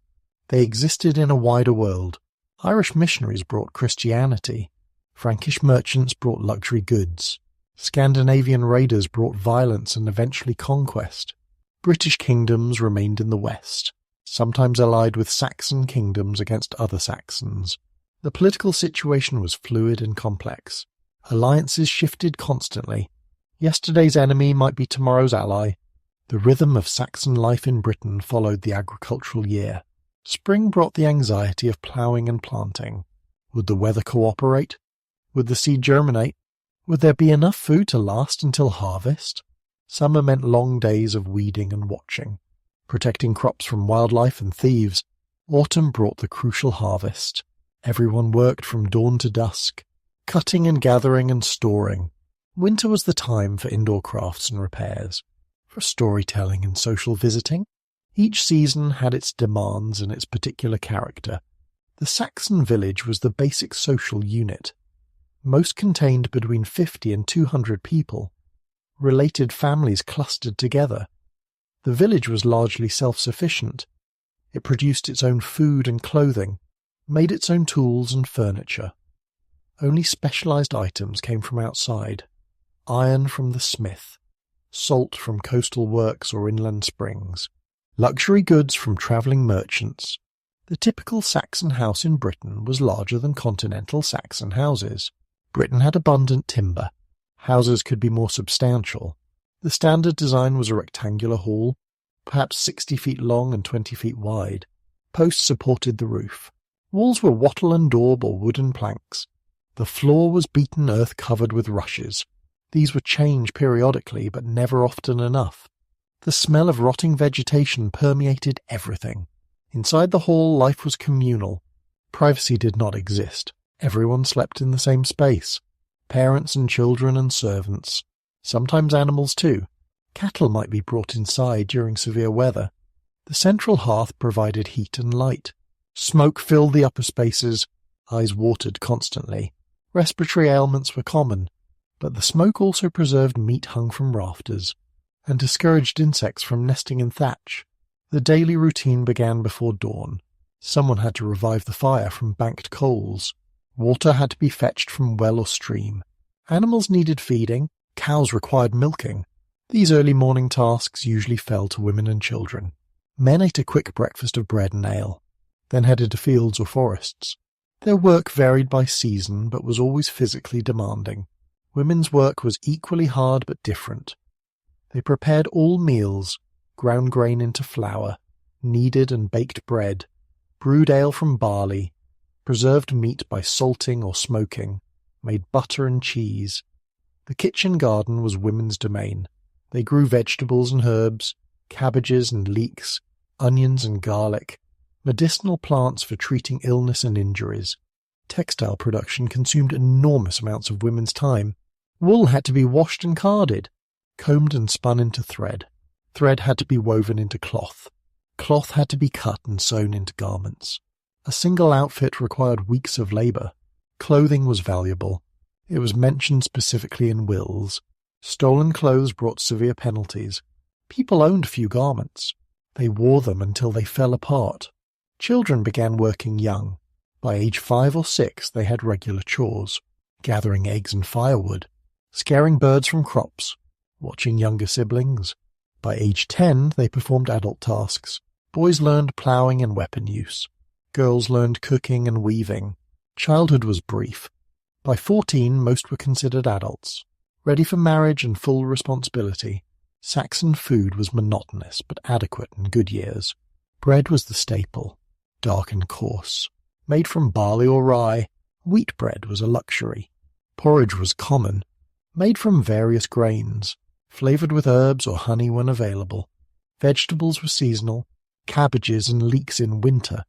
They existed in a wider world. Irish missionaries brought Christianity. Frankish merchants brought luxury goods. Scandinavian raiders brought violence and eventually conquest. British kingdoms remained in the west, sometimes allied with Saxon kingdoms against other Saxons. The political situation was fluid and complex. Alliances shifted constantly. Yesterday's enemy might be tomorrow's ally. The rhythm of Saxon life in Britain followed the agricultural year. Spring brought the anxiety of ploughing and planting. Would the weather cooperate? Would the seed germinate? Would there be enough food to last until harvest? Summer meant long days of weeding and watching, protecting crops from wildlife and thieves. Autumn brought the crucial harvest. Everyone worked from dawn to dusk, cutting and gathering and storing. Winter was the time for indoor crafts and repairs, for storytelling and social visiting. Each season had its demands and its particular character. The Saxon village was the basic social unit. Most contained between 50 and 200 people. Related families clustered together. The village was largely self-sufficient. It produced its own food and clothing, made its own tools and furniture. Only specialized items came from outside. Iron from the smith, salt from coastal works or inland springs, luxury goods from travelling merchants. The typical Saxon house in Britain was larger than continental Saxon houses. Britain had abundant timber. Houses could be more substantial. The standard design was a rectangular hall, perhaps 60 feet long and 20 feet wide. Posts supported the roof. Walls were wattle and daub or wooden planks. The floor was beaten earth covered with rushes. These would change periodically, but never often enough. The smell of rotting vegetation permeated everything. Inside the hall, life was communal. Privacy did not exist. Everyone slept in the same space. Parents and children and servants. Sometimes animals too. Cattle might be brought inside during severe weather. The central hearth provided heat and light. Smoke filled the upper spaces. Eyes watered constantly. Respiratory ailments were common, but the smoke also preserved meat hung from rafters and discouraged insects from nesting in thatch. The daily routine began before dawn. Someone had to revive the fire from banked coals. Water had to be fetched from well or stream. Animals needed feeding. Cows required milking. These early morning tasks usually fell to women and children. Men ate a quick breakfast of bread and ale, then headed to fields or forests. Their work varied by season, but was always physically demanding. Women's work was equally hard but different. They prepared all meals, ground grain into flour, kneaded and baked bread, brewed ale from barley, preserved meat by salting or smoking, made butter and cheese. The kitchen garden was women's domain. They grew vegetables and herbs, cabbages and leeks, onions and garlic, medicinal plants for treating illness and injuries. Textile production consumed enormous amounts of women's time. Wool had to be washed and carded, combed and spun into thread. Thread had to be woven into cloth. Cloth had to be cut and sewn into garments. A single outfit required weeks of labour. Clothing was valuable. It was mentioned specifically in wills. Stolen clothes brought severe penalties. People owned few garments. They wore them until they fell apart. Children began working young. By age 5 or 6 they had regular chores, gathering eggs and firewood, scaring birds from crops, watching younger siblings. By age 10 they performed adult tasks. Boys learned ploughing and weapon use. Girls learned cooking and weaving. Childhood was brief. By 14 most were considered adults, ready for marriage and full responsibility. Saxon food was monotonous but adequate in good years. Bread was the staple, dark and coarse. Made from barley or rye, wheat bread was a luxury. Porridge was common, made from various grains, flavoured with herbs or honey when available. Vegetables were seasonal, cabbages and leeks in winter,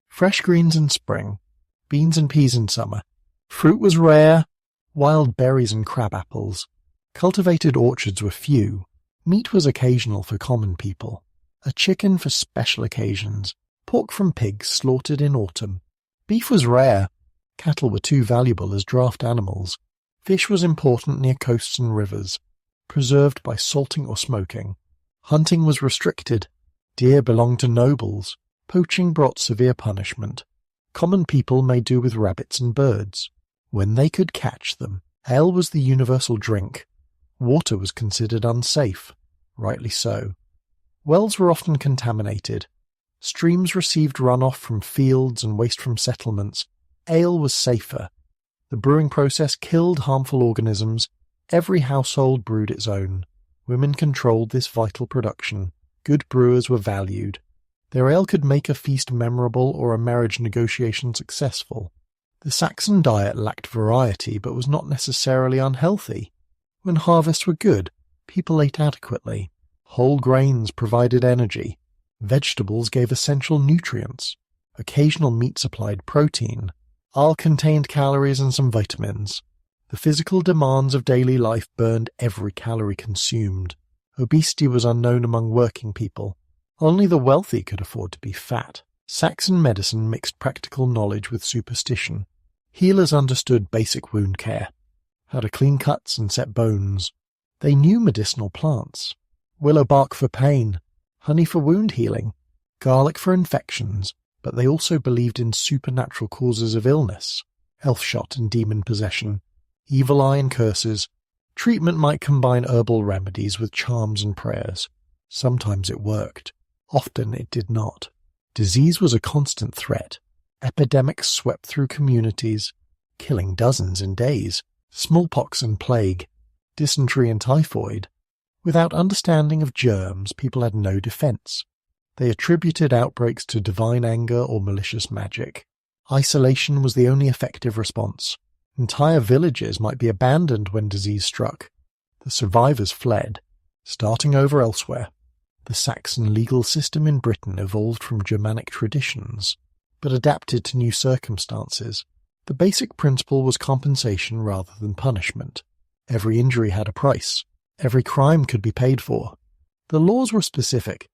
fresh greens in spring, beans and peas in summer. Fruit was rare, wild berries and crab apples. Cultivated orchards were few. Meat was occasional for common people. A chicken for special occasions. Pork from pigs slaughtered in autumn. Beef was rare. Cattle were too valuable as draft animals. Fish was important near coasts and rivers, preserved by salting or smoking. Hunting was restricted. Deer belonged to nobles. Poaching brought severe punishment. Common people made do with rabbits and birds, when they could catch them. Ale was the universal drink. Water was considered unsafe, rightly so. Wells were often contaminated. Streams received runoff from fields and waste from settlements. Ale was safer. The brewing process killed harmful organisms. Every household brewed its own. Women controlled this vital production. Good brewers were valued. Their ale could make a feast memorable or a marriage negotiation successful. The Saxon diet lacked variety but was not necessarily unhealthy. When harvests were good, people ate adequately. Whole grains provided energy. Vegetables gave essential nutrients. Occasional meat supplied protein. Ale contained calories and some vitamins. The physical demands of daily life burned every calorie consumed. Obesity was unknown among working people. Only the wealthy could afford to be fat. Saxon medicine mixed practical knowledge with superstition. Healers understood basic wound care, how to clean cuts and set bones. They knew medicinal plants. Willow bark for pain, honey for wound healing, garlic for infections, but they also believed in supernatural causes of illness, elf shot and demon possession, evil eye and curses. Treatment might combine herbal remedies with charms and prayers. Sometimes it worked. Often it did not. Disease was a constant threat. Epidemics swept through communities, killing dozens in days. Smallpox and plague, dysentery and typhoid. Without understanding of germs, people had no defense. They attributed outbreaks to divine anger or malicious magic. Isolation was the only effective response. Entire villages might be abandoned when disease struck. The survivors fled, starting over elsewhere. The Saxon legal system in Britain evolved from Germanic traditions, but adapted to new circumstances. The basic principle was compensation rather than punishment. Every injury had a price. Every crime could be paid for. The laws were specific.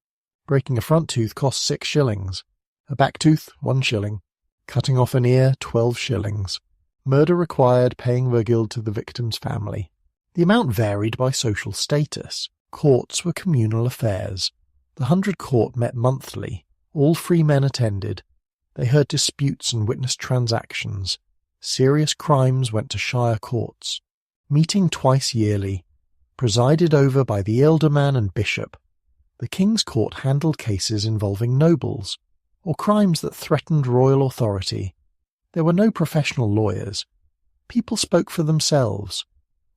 Breaking a front tooth cost 6 shillings. A back tooth, 1 shilling. Cutting off an ear, 12 shillings. Murder required paying the guild to the victim's family. The amount varied by social status. Courts were communal affairs. The 100 Court met monthly. All free men attended. They heard disputes and witnessed transactions. Serious crimes went to shire courts. Meeting twice yearly. Presided over by the ealdorman and bishop. The King's Court handled cases involving nobles, or crimes that threatened royal authority. There were no professional lawyers. People spoke for themselves,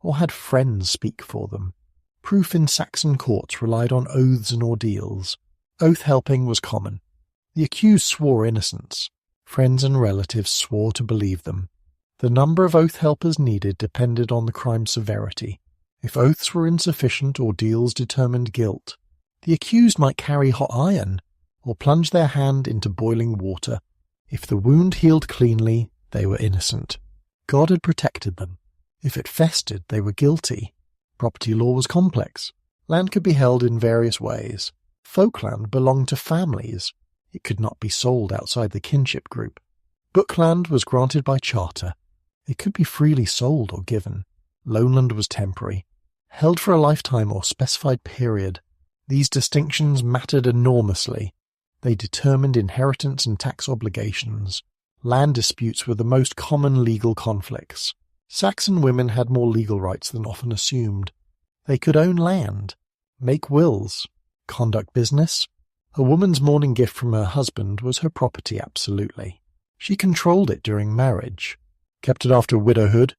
or had friends speak for them. Proof in Saxon courts relied on oaths and ordeals. Oath-helping was common. The accused swore innocence. Friends and relatives swore to believe them. The number of oath-helpers needed depended on the crime's severity. If oaths were insufficient, ordeals determined guilt. The accused might carry hot iron, or plunge their hand into boiling water. If the wound healed cleanly, they were innocent. God had protected them. If it festered, they were guilty. Property law was complex. Land could be held in various ways. Folkland belonged to families. It could not be sold outside the kinship group. Bookland was granted by charter. It could be freely sold or given. Loanland was temporary, held for a lifetime or specified period. These distinctions mattered enormously. They determined inheritance and tax obligations. Land disputes were the most common legal conflicts. Saxon women had more legal rights than often assumed. They could own land, make wills, conduct business. A woman's morning gift from her husband was her property absolutely. She controlled it during marriage, kept it after widowhood.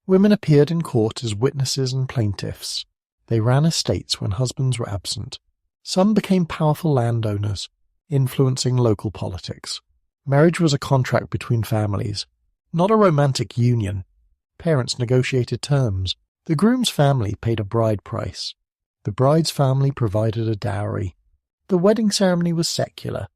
Women appeared in court as witnesses and plaintiffs. They ran estates when husbands were absent. Some became powerful landowners, influencing local politics. Marriage was a contract between families, not a romantic union. Parents negotiated terms. The groom's family paid a bride price. The bride's family provided a dowry. The wedding ceremony was secular.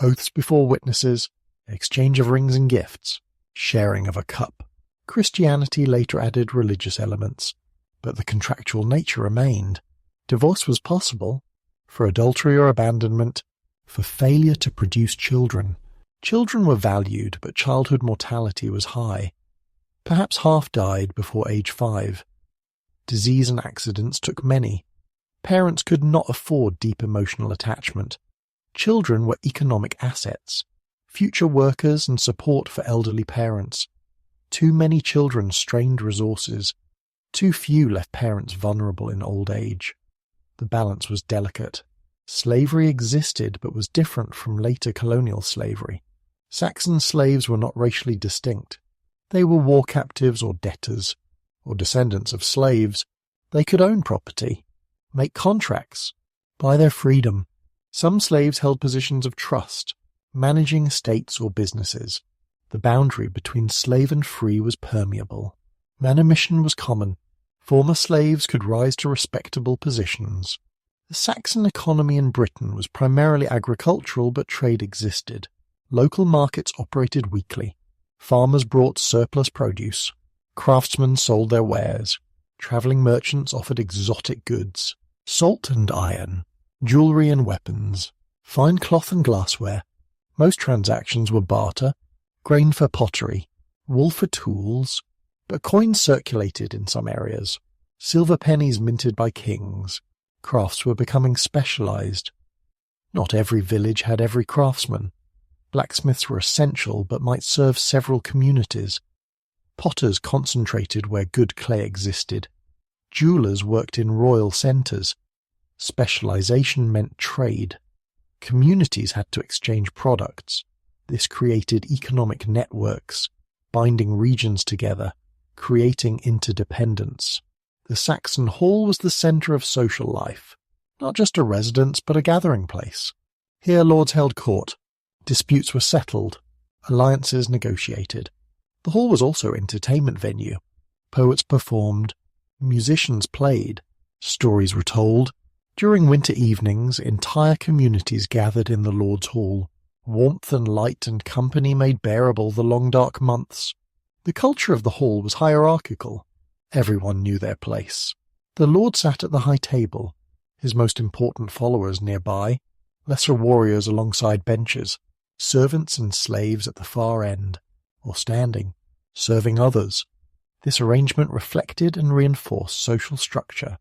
Oaths before witnesses, exchange of rings and gifts, sharing of a cup. Christianity later added religious elements, but the contractual nature remained. Divorce was possible, for adultery or abandonment, for failure to produce children. Children were valued, but childhood mortality was high. Perhaps half died before age 5. Disease and accidents took many. Parents could not afford deep emotional attachment. Children were economic assets, future workers and support for elderly parents. Too many children strained resources. Too few left parents vulnerable in old age. The balance was delicate. Slavery existed but was different from later colonial slavery. Saxon slaves were not racially distinct. They were war captives or debtors, or descendants of slaves. They could own property, make contracts, buy their freedom. Some slaves held positions of trust, managing estates or businesses. The boundary between slave and free was permeable. Manumission was common. Former slaves could rise to respectable positions. The Saxon economy in Britain was primarily agricultural, but trade existed. Local markets operated weekly. Farmers brought surplus produce. Craftsmen sold their wares. Travelling merchants offered exotic goods. Salt and iron, jewellery and weapons, fine cloth and glassware. Most transactions were barter, grain for pottery, wool for tools, but coins circulated in some areas. Silver pennies minted by kings. Crafts were becoming specialised. Not every village had every craftsman. Blacksmiths were essential but might serve several communities. Potters concentrated where good clay existed. Jewellers worked in royal centres. Specialisation meant trade. Communities had to exchange products. This created economic networks, binding regions together, creating interdependence. The Saxon hall was the centre of social life, not just a residence but a gathering place. Here lords held court. Disputes were settled. Alliances negotiated. The hall was also an entertainment venue. Poets performed. Musicians played. Stories were told. During winter evenings, entire communities gathered in the Lord's Hall. Warmth and light and company made bearable the long dark months. The culture of the hall was hierarchical. Everyone knew their place. The Lord sat at the high table, his most important followers nearby, lesser warriors alongside benches, servants and slaves at the far end, or standing, serving others. This arrangement reflected and reinforced social structure.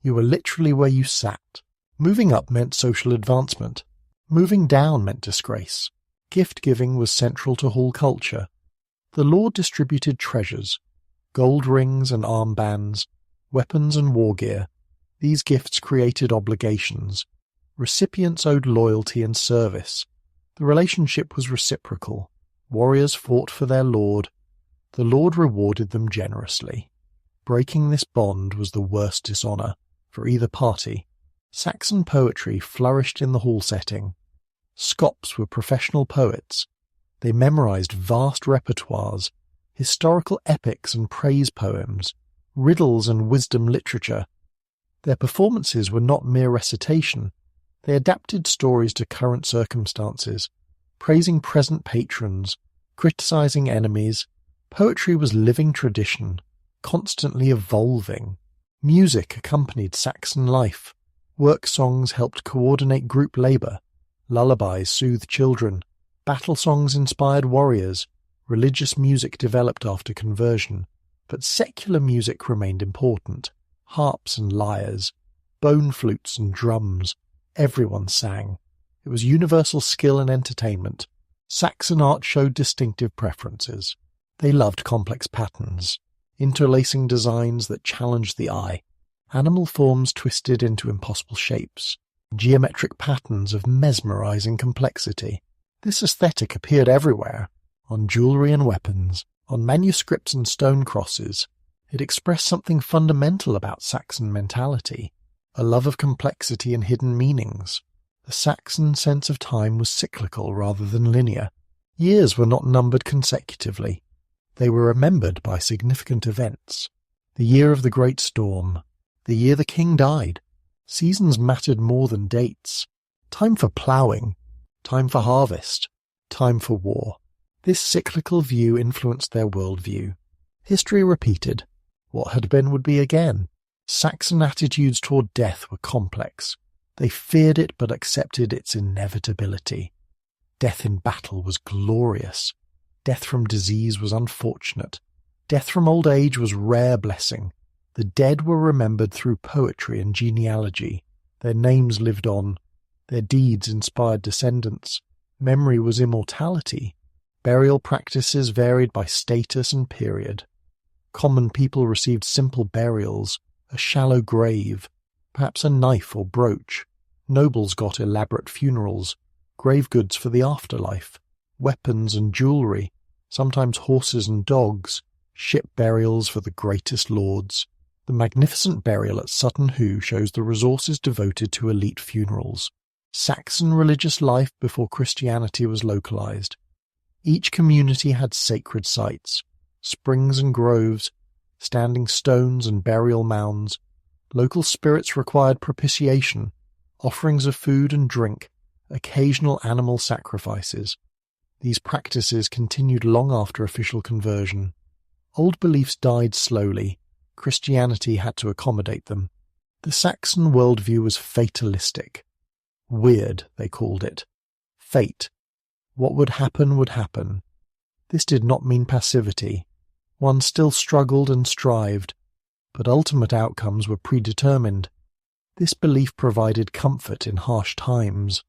You were literally where you sat. Moving up meant social advancement. Moving down meant disgrace. Gift-giving was central to hall culture. The Lord distributed treasures, gold rings and armbands, weapons and war gear. These gifts created obligations. Recipients owed loyalty and service. The relationship was reciprocal. Warriors fought for their lord. The Lord rewarded them generously. Breaking this bond was the worst dishonor for either party. Saxon poetry flourished in the hall setting. Scops were professional poets. They memorized vast repertoires, historical epics and praise poems, riddles and wisdom literature. Their performances were not mere recitation. They adapted stories to current circumstances, praising present patrons, criticizing enemies. Poetry was living tradition, constantly evolving. Music accompanied Saxon life. Work songs helped coordinate group labor. Lullabies soothed children. Battle songs inspired warriors. Religious music developed after conversion. But secular music remained important. Harps and lyres, bone flutes and drums. Everyone sang. It was universal skill and entertainment. Saxon art showed distinctive preferences. They loved complex patterns, interlacing designs that challenged the eye, animal forms twisted into impossible shapes, geometric patterns of mesmerizing complexity. This aesthetic appeared everywhere, on jewelry and weapons, on manuscripts and stone crosses. It expressed something fundamental about Saxon mentality, a love of complexity and hidden meanings. The Saxon sense of time was cyclical rather than linear. Years were not numbered consecutively. They were remembered by significant events. The year of the great storm, the year the king died. Seasons mattered more than dates. Time for ploughing, time for harvest, time for war. This cyclical view influenced their worldview. History repeated. What had been would be again. Saxon attitudes toward death were complex. They feared it but accepted its inevitability. Death in battle was glorious. Death from disease was unfortunate. Death from old age was rare blessing. The dead were remembered through poetry and genealogy. Their names lived on. Their deeds inspired descendants. Memory was immortality. Burial practices varied by status and period. Common people received simple burials, a shallow grave, perhaps a knife or brooch. Nobles got elaborate funerals, grave goods for the afterlife, weapons and jewelry, sometimes horses and dogs, ship burials for the greatest lords. The magnificent burial at Sutton Hoo shows the resources devoted to elite funerals. Saxon religious life before Christianity was localized. Each community had sacred sites, springs and groves, standing stones and burial mounds. Local spirits required propitiation, offerings of food and drink, occasional animal sacrifices. These practices continued long after official conversion. Old beliefs died slowly. Christianity had to accommodate them. The Saxon worldview was fatalistic. Weird, they called it. Fate. What would happen would happen. This did not mean passivity. One still struggled and strived, but ultimate outcomes were predetermined. This belief provided comfort in harsh times.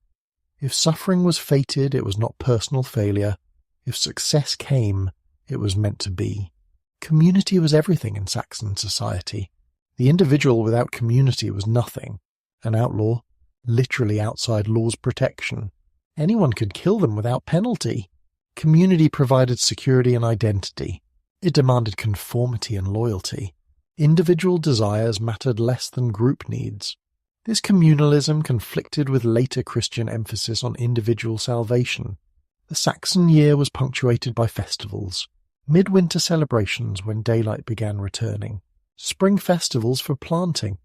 If suffering was fated, it was not personal failure. If success came, it was meant to be. Community was everything in Saxon society. The individual without community was nothing. An outlaw, literally outside law's protection. Anyone could kill them without penalty. Community provided security and identity. It demanded conformity and loyalty. Individual desires mattered less than group needs. This communalism conflicted with later Christian emphasis on individual salvation. The Saxon year was punctuated by festivals, midwinter celebrations when daylight began returning. spring festivals for planting,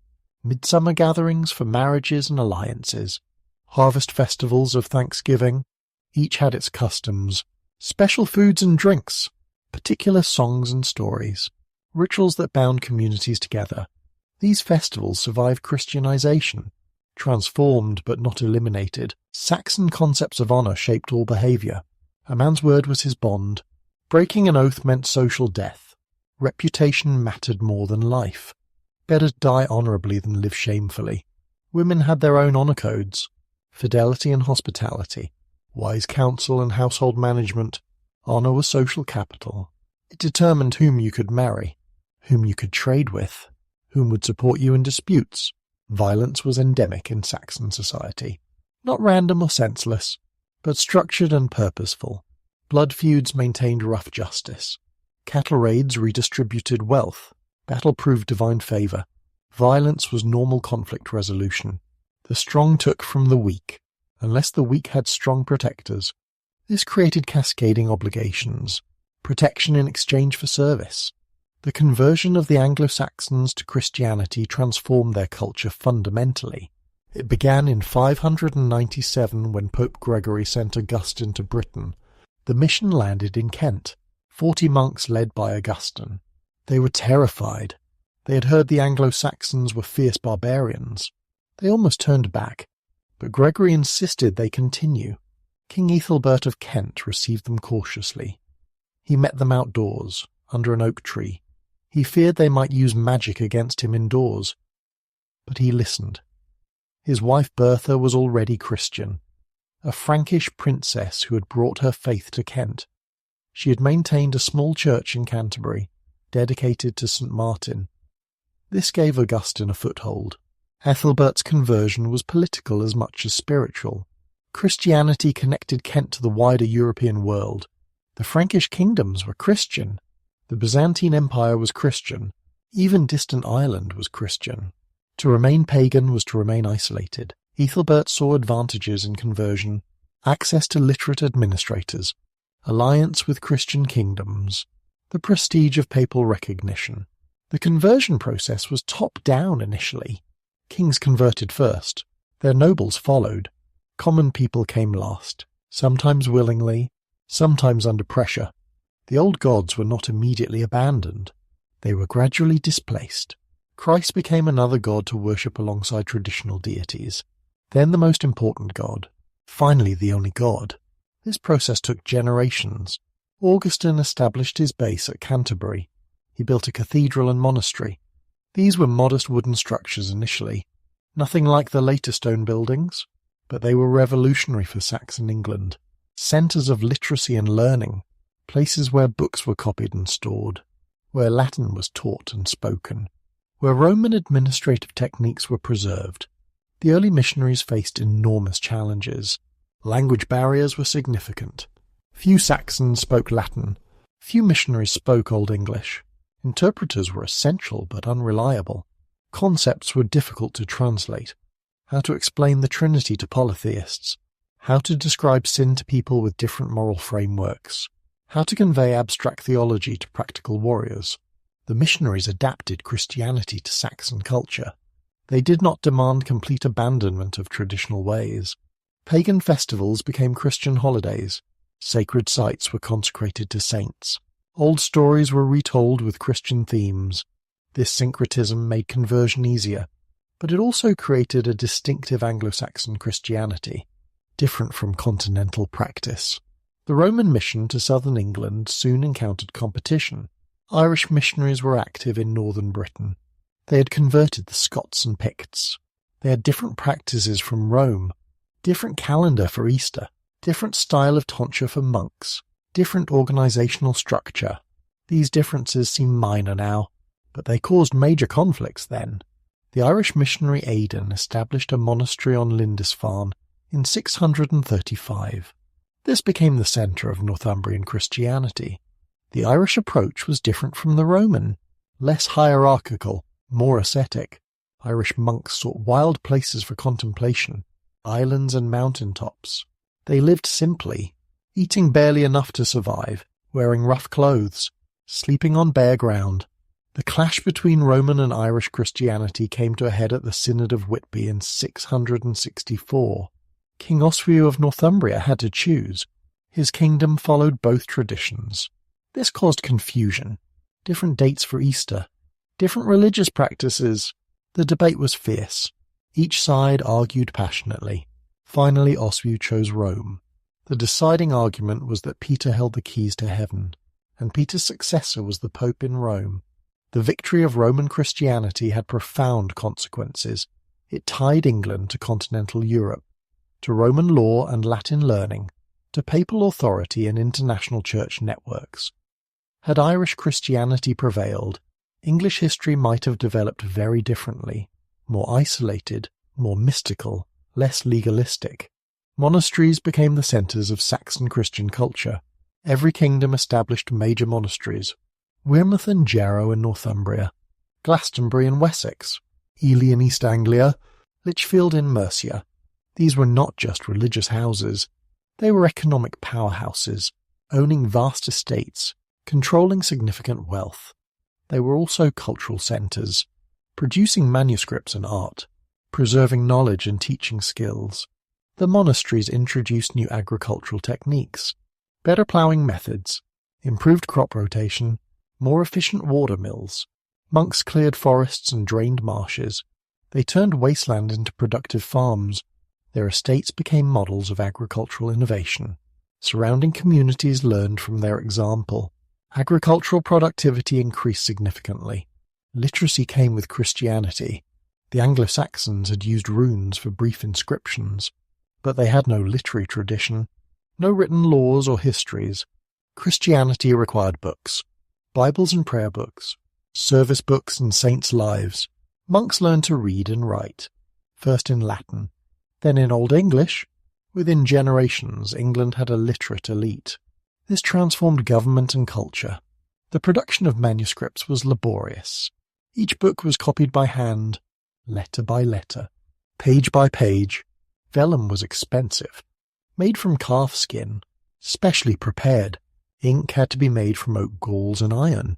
midsummer gatherings for marriages and alliances, harvest festivals of Thanksgiving. Each had its customs, special foods and drinks, particular songs and stories, rituals that bound communities together. These festivals survived Christianization. Transformed but not eliminated, Saxon concepts of honour shaped all behaviour. A man's word was his bond. Breaking an oath meant social death. Reputation mattered more than life. Better die honourably than live shamefully. Women had their own honour codes. Fidelity and hospitality, wise counsel and household management. Honour was social capital. It determined whom you could marry, whom you could trade with, whom would support you in disputes. Violence was endemic in Saxon society. Not random or senseless, but structured and purposeful. Blood feuds maintained rough justice. Cattle raids redistributed wealth. Battle proved divine favour. Violence was normal conflict resolution. The strong took from the weak, unless the weak had strong protectors. This created cascading obligations, protection in exchange for service. The conversion of the Anglo-Saxons to Christianity transformed their culture fundamentally. It began in 597 when Pope Gregory sent Augustine to Britain. The mission landed in Kent, 40 monks led by Augustine. They were terrified. They had heard the Anglo-Saxons were fierce barbarians. They almost turned back, but Gregory insisted they continue. King Ethelbert of Kent received them cautiously. He met them outdoors, under an oak tree. He feared they might use magic against him indoors. But he listened. His wife Bertha was already Christian, a Frankish princess who had brought her faith to Kent. She had maintained a small church in Canterbury, dedicated to St. Martin. This gave Augustine a foothold. Ethelbert's conversion was political as much as spiritual. Christianity connected Kent to the wider European world. The Frankish kingdoms were Christian. The Byzantine Empire was Christian. Even distant Ireland was Christian. To remain pagan was to remain isolated. Ethelbert saw advantages in conversion: access to literate administrators, alliance with Christian kingdoms, the prestige of papal recognition. The conversion process was top-down initially. Kings converted first. Their nobles followed. Common people came last, sometimes willingly, sometimes under pressure. The old gods were not immediately abandoned. They were gradually displaced. Christ became another god to worship alongside traditional deities. Then the most important god. Finally the only god. This process took generations. Augustine established his base at Canterbury. He built a cathedral and monastery. These were modest wooden structures initially, nothing like the later stone buildings, but they were revolutionary for Saxon England, centres of literacy and learning, places where books were copied and stored, where Latin was taught and spoken, where Roman administrative techniques were preserved. The early missionaries faced enormous challenges. Language barriers were significant. Few Saxons spoke Latin. Few missionaries spoke Old English. Interpreters were essential but unreliable. Concepts were difficult to translate. How to explain the Trinity to polytheists. How to describe sin to people with different moral frameworks. How to convey abstract theology to practical warriors. The missionaries adapted Christianity to Saxon culture. They did not demand complete abandonment of traditional ways. Pagan festivals became Christian holidays. Sacred sites were consecrated to saints. Old stories were retold with Christian themes. This syncretism made conversion easier, but it also created a distinctive Anglo-Saxon Christianity, different from continental practice. The Roman mission to southern England soon encountered competition. Irish missionaries were active in northern Britain. They had converted the Scots and Picts. They had different practices from Rome, different calendar for Easter, different style of tonsure for monks, different organisational structure. These differences seem minor now, but they caused major conflicts then. The Irish missionary Aidan established a monastery on Lindisfarne in 635. This became the centre of Northumbrian Christianity. The Irish approach was different from the Roman, less hierarchical, more ascetic. Irish monks sought wild places for contemplation, islands and mountain tops. They lived simply, eating barely enough to survive, wearing rough clothes, sleeping on bare ground. The clash between Roman and Irish Christianity came to a head at the Synod of Whitby in 664. King Oswiu of Northumbria had to choose. His kingdom followed both traditions. This caused confusion. Different dates for Easter. Different religious practices. The debate was fierce. Each side argued passionately. Finally, Oswiu chose Rome. The deciding argument was that Peter held the keys to heaven, and Peter's successor was the Pope in Rome. The victory of Roman Christianity had profound consequences. It tied England to continental Europe, to Roman law and Latin learning, to papal authority and international church networks. Had Irish Christianity prevailed, English history might have developed very differently, more isolated, more mystical, less legalistic. Monasteries became the centres of Saxon Christian culture. Every kingdom established major monasteries. Wearmouth and Jarrow in Northumbria, Glastonbury in Wessex, Ely in East Anglia, Lichfield in Mercia. These were not just religious houses. They were economic powerhouses, owning vast estates, controlling significant wealth. They were also cultural centres, producing manuscripts and art, preserving knowledge and teaching skills. The monasteries introduced new agricultural techniques, better ploughing methods, improved crop rotation, more efficient water mills. Monks cleared forests and drained marshes. They turned wasteland into productive farms. Their estates became models of agricultural innovation. Surrounding communities learned from their example. Agricultural productivity increased significantly. Literacy came with Christianity. The Anglo-Saxons had used runes for brief inscriptions, but they had no literary tradition, no written laws or histories. Christianity required books. Bibles and prayer books, service books and saints' lives. Monks learned to read and write, first in Latin, then in Old English. Within generations, England had a literate elite. This transformed government and culture. The production of manuscripts was laborious. Each book was copied by hand, letter by letter, page by page. Vellum was expensive, made from calf skin, specially prepared. Ink had to be made from oak galls and iron,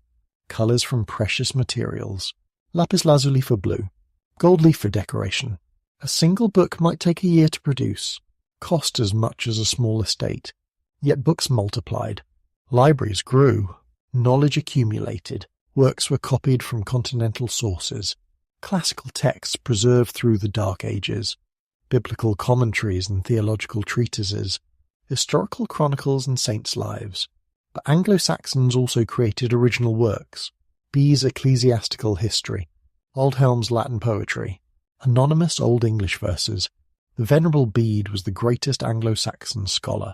colours from precious materials, lapis lazuli for blue, gold leaf for decoration. A single book might take a year to produce, cost as much as a small estate, yet books multiplied. Libraries grew, knowledge accumulated, works were copied from continental sources, classical texts preserved through the Dark Ages, biblical commentaries and theological treatises, historical chronicles and saints' lives. But Anglo-Saxons also created original works, Bee's ecclesiastical history, Aldhelm's Latin poetry, anonymous Old English verses. The Venerable Bede was the greatest Anglo-Saxon scholar,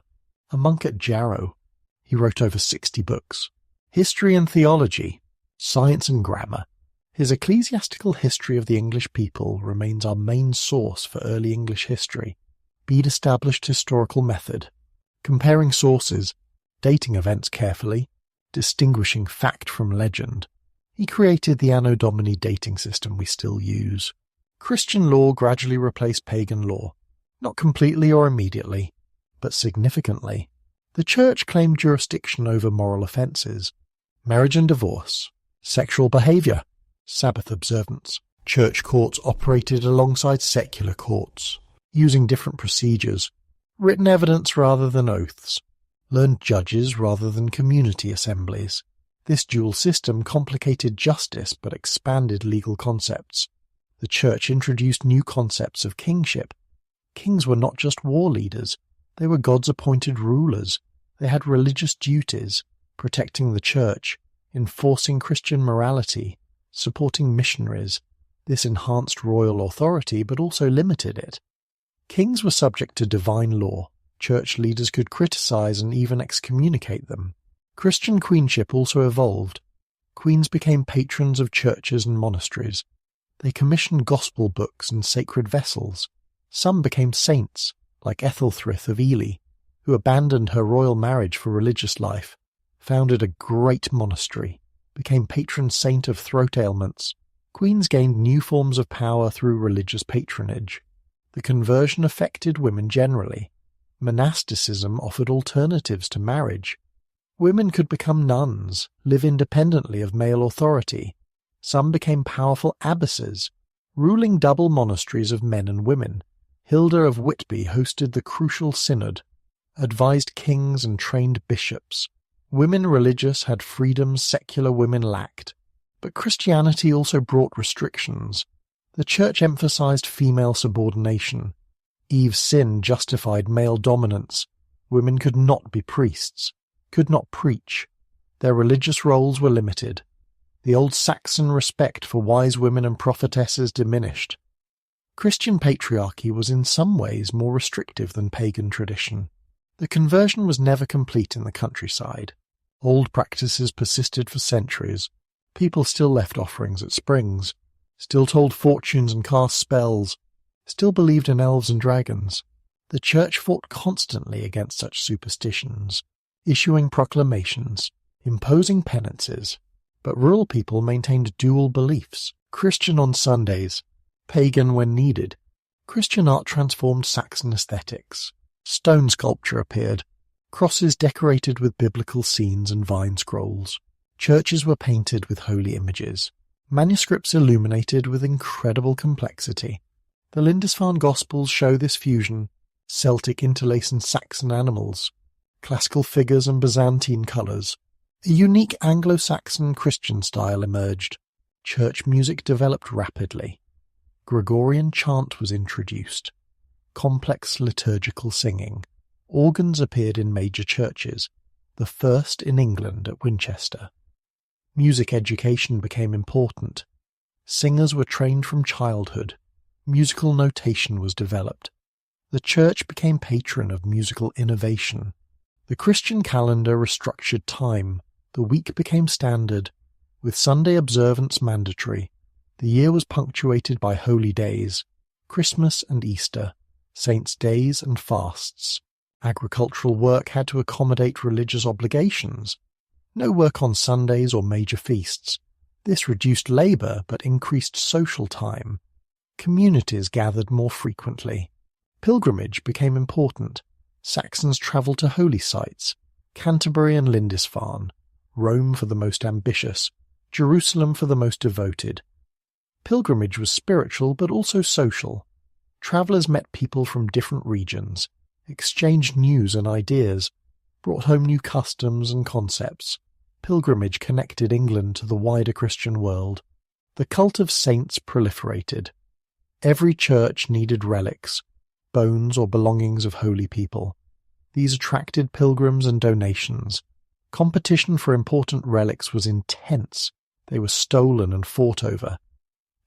a monk at Jarrow. He wrote over 60 books. History and theology, science and grammar. His ecclesiastical history of the English people remains our main source for early English history. Bede established historical method, comparing sources, dating events carefully, distinguishing fact from legend. He created the Anno Domini dating system we still use. Christian law gradually replaced pagan law, not completely or immediately, but significantly. The Church claimed jurisdiction over moral offences, marriage and divorce, sexual behaviour, Sabbath observance. Church courts operated alongside secular courts, using different procedures, written evidence rather than oaths, learned judges rather than community assemblies. This dual system complicated justice but expanded legal concepts. The Church introduced new concepts of kingship. Kings were not just war leaders, they were God's appointed rulers. They had religious duties, protecting the Church, enforcing Christian morality, supporting missionaries. This enhanced royal authority but also limited it. Kings were subject to divine law. Church leaders could criticize and even excommunicate them. Christian queenship also evolved. Queens became patrons of churches and monasteries. They commissioned gospel books and sacred vessels. Some became saints, like Ethelthryth of Ely, who abandoned her royal marriage for religious life, founded a great monastery, became patron saint of throat ailments. Queens gained new forms of power through religious patronage. The conversion affected women generally. Monasticism offered alternatives to marriage. Women could become nuns, live independently of male authority. Some became powerful abbesses, ruling double monasteries of men and women. Hilda of Whitby hosted the crucial synod, advised kings and trained bishops. Women religious had freedoms secular women lacked. But Christianity also brought restrictions. The Church emphasized female subordination. Eve's sin justified male dominance. Women could not be priests, could not preach. Their religious roles were limited. The old Saxon respect for wise women and prophetesses diminished. Christian patriarchy was in some ways more restrictive than pagan tradition. The conversion was never complete in the countryside. Old practices persisted for centuries. People still left offerings at springs, still told fortunes and cast spells, still believed in elves and dragons. The Church fought constantly against such superstitions, issuing proclamations, imposing penances, but rural people maintained dual beliefs, Christian on Sundays, pagan when needed. Christian art transformed Saxon aesthetics. Stone sculpture appeared, crosses decorated with biblical scenes and vine scrolls. Churches were painted with holy images, manuscripts illuminated with incredible complexity. The Lindisfarne Gospels show this fusion, Celtic interlace and Saxon animals, classical figures and Byzantine colours. A unique anglo-saxon Christian style emerged. Church music developed rapidly. Gregorian chant was introduced. Complex liturgical singing. Organs appeared in major churches, the first in England at Winchester. Music education became important. Singers were trained from childhood. Musical notation was developed. The Church became patron of musical innovation. The Christian calendar restructured time. The week became standard, with Sunday observance mandatory. The year was punctuated by holy days, Christmas and Easter, saints' days and fasts. Agricultural work had to accommodate religious obligations. No work on Sundays or major feasts. This reduced labour but increased social time. Communities gathered more frequently. Pilgrimage became important. Saxons travelled to holy sites, Canterbury and Lindisfarne, Rome for the most ambitious, Jerusalem for the most devoted. Pilgrimage was spiritual but also social. Travellers met people from different regions, exchanged news and ideas, brought home new customs and concepts. Pilgrimage connected England to the wider Christian world. The cult of saints proliferated. Every church needed relics, bones or belongings of holy people. These attracted pilgrims and donations. Competition for important relics was intense. They were stolen and fought over.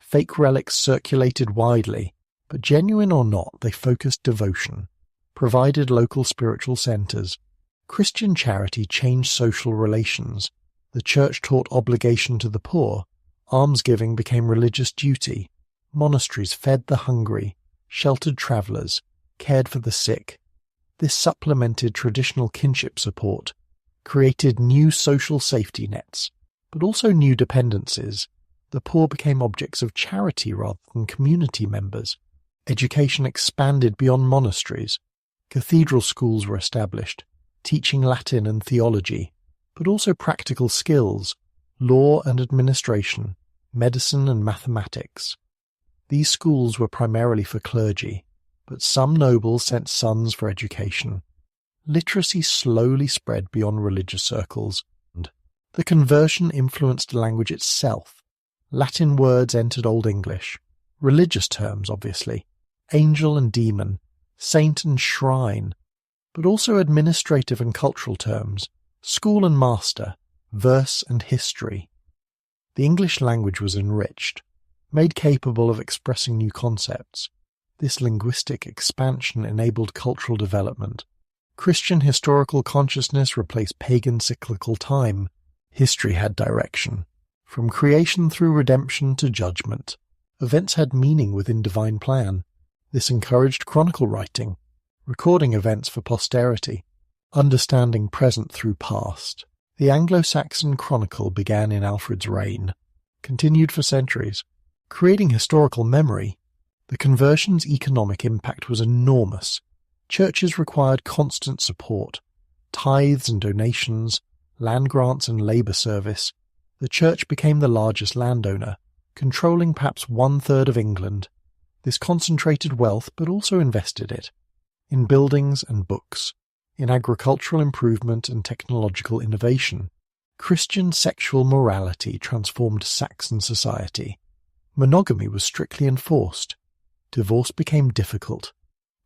Fake relics circulated widely, but genuine or not, they focused devotion, provided local spiritual centres. Christian charity changed social relations. The Church taught obligation to the poor. Almsgiving became religious duty. Monasteries fed the hungry, sheltered travellers, cared for the sick. This supplemented traditional kinship support, created new social safety nets, but also new dependencies. The poor became objects of charity rather than community members. Education expanded beyond monasteries. Cathedral schools were established, teaching Latin and theology, but also practical skills, law and administration, medicine and mathematics. These schools were primarily for clergy, but some nobles sent sons for education. Literacy slowly spread beyond religious circles. The conversion influenced language itself. Latin words entered Old English. Religious terms, obviously. Angel and demon, saint and shrine, but also administrative and cultural terms, school and master, verse and history. The English language was enriched, made capable of expressing new concepts. This linguistic expansion enabled cultural development. Christian historical consciousness replaced pagan cyclical time. History had direction. From creation through redemption to judgment, events had meaning within divine plan. This encouraged chronicle writing, recording events for posterity, understanding present through past. The Anglo-Saxon chronicle began in Alfred's reign, continued for centuries, creating historical memory. The conversion's economic impact was enormous. Churches required constant support, tithes and donations, land grants and labour service. The church became the largest landowner, controlling perhaps 1/3 of England. This concentrated wealth but also invested it in buildings and books, in agricultural improvement and technological innovation. Christian sexual morality transformed Saxon society. Monogamy was strictly enforced. Divorce became difficult.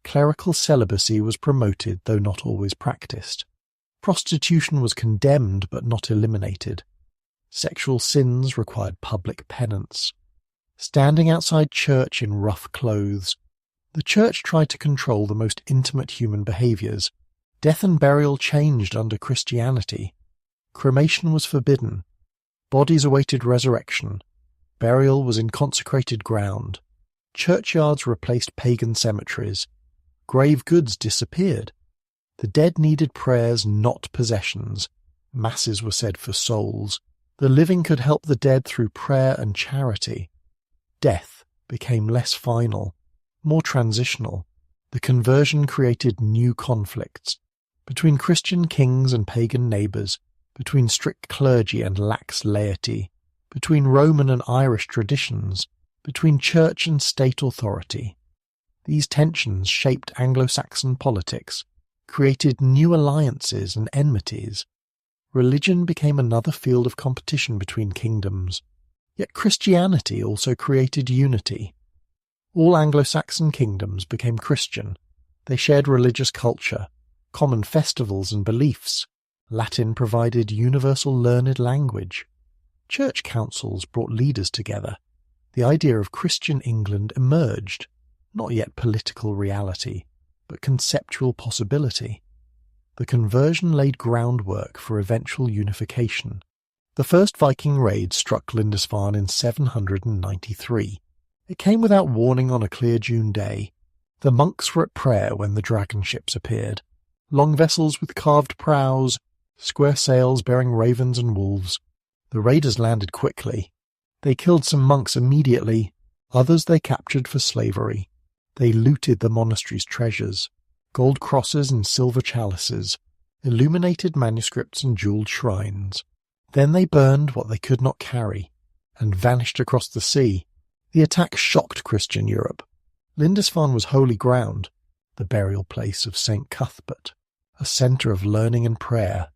Clerical celibacy was promoted, though not always practiced. Prostitution was condemned but not eliminated. Sexual sins required public penance. Standing outside church in rough clothes, the church tried to control the most intimate human behaviours. Death and burial changed under Christianity. Cremation was forbidden. Bodies awaited resurrection. Burial was in consecrated ground. Churchyards replaced pagan cemeteries. Grave goods disappeared. The dead needed prayers, not possessions. Masses were said for souls. The living could help the dead through prayer and charity. Death became less final, more transitional. The conversion created new conflicts between Christian kings and pagan neighbours, between strict clergy and lax laity, between Roman and Irish traditions, between church and state authority. These tensions shaped Anglo-Saxon politics, created new alliances and enmities. Religion became another field of competition between kingdoms. Yet Christianity also created unity. All Anglo-Saxon kingdoms became Christian. They shared religious culture, common festivals and beliefs. Latin provided universal learned language. Church councils brought leaders together. The idea of Christian England emerged, not yet political reality, but conceptual possibility. The conversion laid groundwork for eventual unification. The first Viking raid struck Lindisfarne in 793. It came without warning on a clear June day. The monks were at prayer when the dragon ships appeared. Long vessels with carved prows, square sails bearing ravens and wolves. The raiders landed quickly. They killed some monks immediately. Others they captured for slavery. They looted the monastery's treasures. Gold crosses and silver chalices, illuminated manuscripts and jewelled shrines. Then they burned what they could not carry, and vanished across the sea. The attack shocked Christian Europe. Lindisfarne was holy ground, the burial place of St. Cuthbert, a centre of learning and prayer.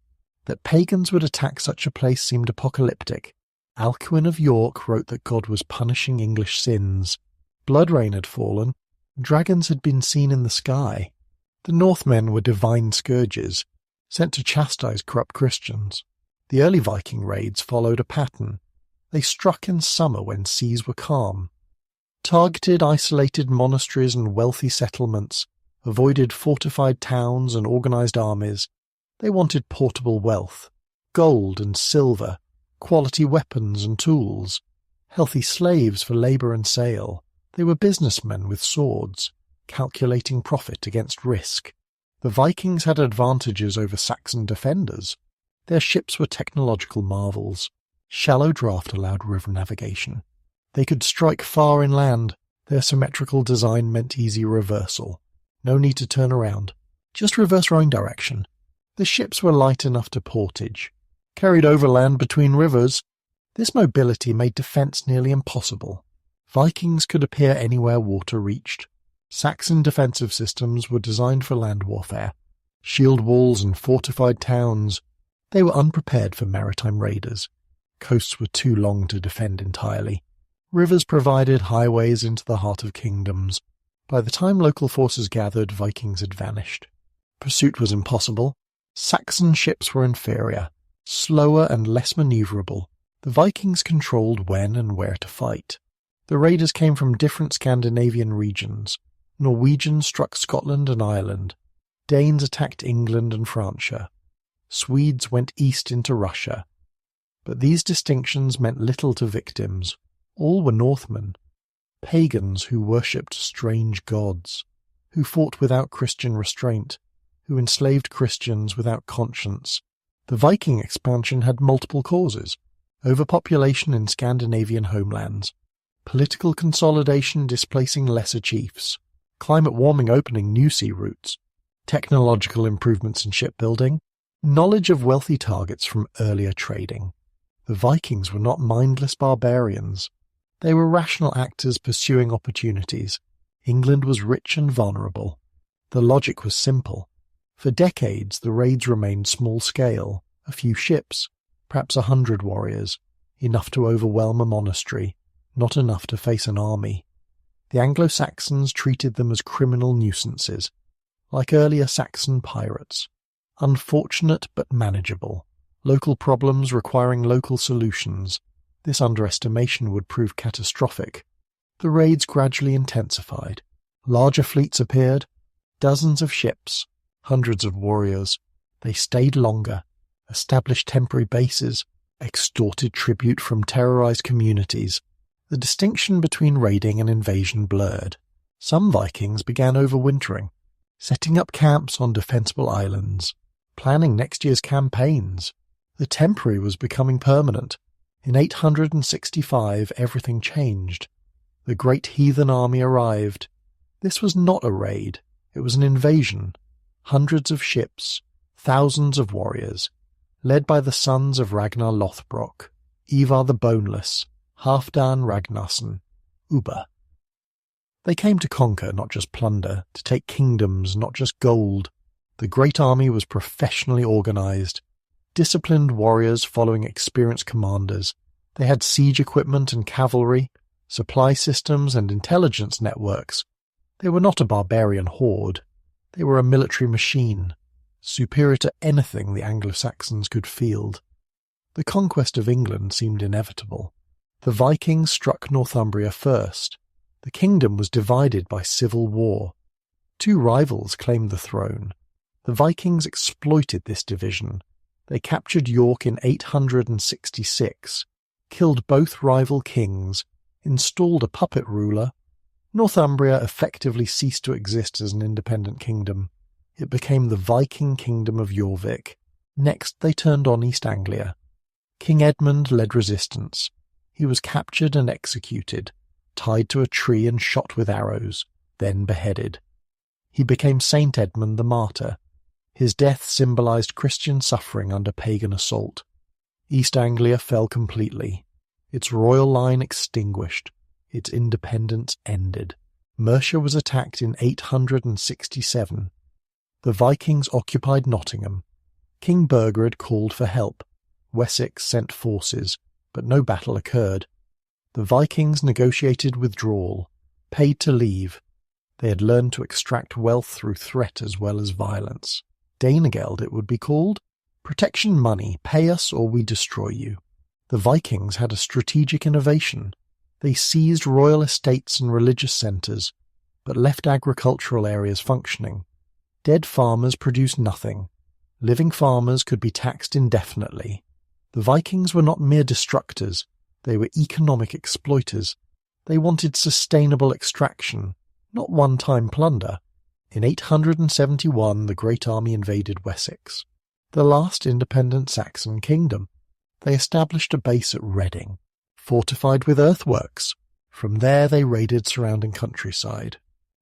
That pagans would attack such a place seemed apocalyptic. Alcuin of York wrote that God was punishing English sins. Blood rain had fallen. Dragons had been seen in the sky. The Northmen were divine scourges, sent to chastise corrupt Christians. The early Viking raids followed a pattern. They struck in summer when seas were calm. Targeted isolated monasteries and wealthy settlements, avoided fortified towns and organised armies. They wanted portable wealth, gold and silver, quality weapons and tools, healthy slaves for labour and sale. They were businessmen with swords, calculating profit against risk. The Vikings had advantages over Saxon defenders. Their ships were technological marvels. Shallow draft allowed river navigation. They could strike far inland. Their symmetrical design meant easy reversal. No need to turn around. Just reverse rowing direction. The ships were light enough to portage. Carried overland between rivers, this mobility made defence nearly impossible. Vikings could appear anywhere water reached. Saxon defensive systems were designed for land warfare. Shield walls and fortified towns. They were unprepared for maritime raiders. Coasts were too long to defend entirely. Rivers provided highways into the heart of kingdoms. By the time local forces gathered, Vikings had vanished. Pursuit was impossible. Saxon ships were inferior, slower and less manoeuvrable. The Vikings controlled when and where to fight. The raiders came from different Scandinavian regions. Norwegians struck Scotland and Ireland. Danes attacked England and Francia. Swedes went east into Russia. But these distinctions meant little to victims. All were Northmen, pagans who worshipped strange gods, who fought without Christian restraint, who enslaved Christians without conscience. The Viking expansion had multiple causes: overpopulation in Scandinavian homelands, political consolidation displacing lesser chiefs, climate warming opening new sea routes, technological improvements in shipbuilding, knowledge of wealthy targets from earlier trading. The Vikings were not mindless barbarians. They were rational actors pursuing opportunities. England was rich and vulnerable. The logic was simple. For decades, the raids remained small-scale, a few ships, perhaps 100 warriors, enough to overwhelm a monastery, not enough to face an army. The Anglo-Saxons treated them as criminal nuisances, like earlier Saxon pirates, unfortunate but manageable, local problems requiring local solutions. This underestimation would prove catastrophic. The raids gradually intensified. Larger fleets appeared, dozens of ships, hundreds of warriors. They stayed longer, established temporary bases, extorted tribute from terrorized communities. The distinction between raiding and invasion blurred. Some Vikings began overwintering, setting up camps on defensible islands, planning next year's campaigns. The temporary was becoming permanent. In 865, everything changed. The great heathen army arrived. This was not a raid. It was an invasion. Hundreds of ships, thousands of warriors, led by the sons of Ragnar Lothbrok, Ivar the Boneless, Halfdan Ragnarsson, Ubba. They came to conquer, not just plunder, to take kingdoms, not just gold. The great army was professionally organized, disciplined warriors following experienced commanders. They had siege equipment and cavalry, supply systems and intelligence networks. They were not a barbarian horde. They were a military machine, superior to anything the Anglo-Saxons could field. The conquest of England seemed inevitable. The Vikings struck Northumbria first. The kingdom was divided by civil war. Two rivals claimed the throne. The Vikings exploited this division. They captured York in 866, killed both rival kings, installed a puppet ruler. Northumbria effectively ceased to exist as an independent kingdom. It became the Viking kingdom of Jorvik. Next they turned on East Anglia. King Edmund led resistance. He was captured and executed, tied to a tree and shot with arrows, then beheaded. He became Saint Edmund the Martyr. His death symbolized Christian suffering under pagan assault. East Anglia fell completely, its royal line extinguished, its independence ended. Mercia was attacked in 867. The Vikings occupied Nottingham. King Burgred called for help. Wessex sent forces, but no battle occurred. The Vikings negotiated withdrawal, paid to leave. They had learned to extract wealth through threat as well as violence. Danegeld, it would be called. Protection money, pay us or we destroy you. The Vikings had a strategic innovation. They seized royal estates and religious centres, but left agricultural areas functioning. Dead farmers produced nothing. Living farmers could be taxed indefinitely. The Vikings were not mere destructors. They were economic exploiters. They wanted sustainable extraction, not one-time plunder. In 871, the Great Army invaded Wessex, the last independent Saxon kingdom. They established a base at Reading, fortified with earthworks. From there they raided surrounding countryside.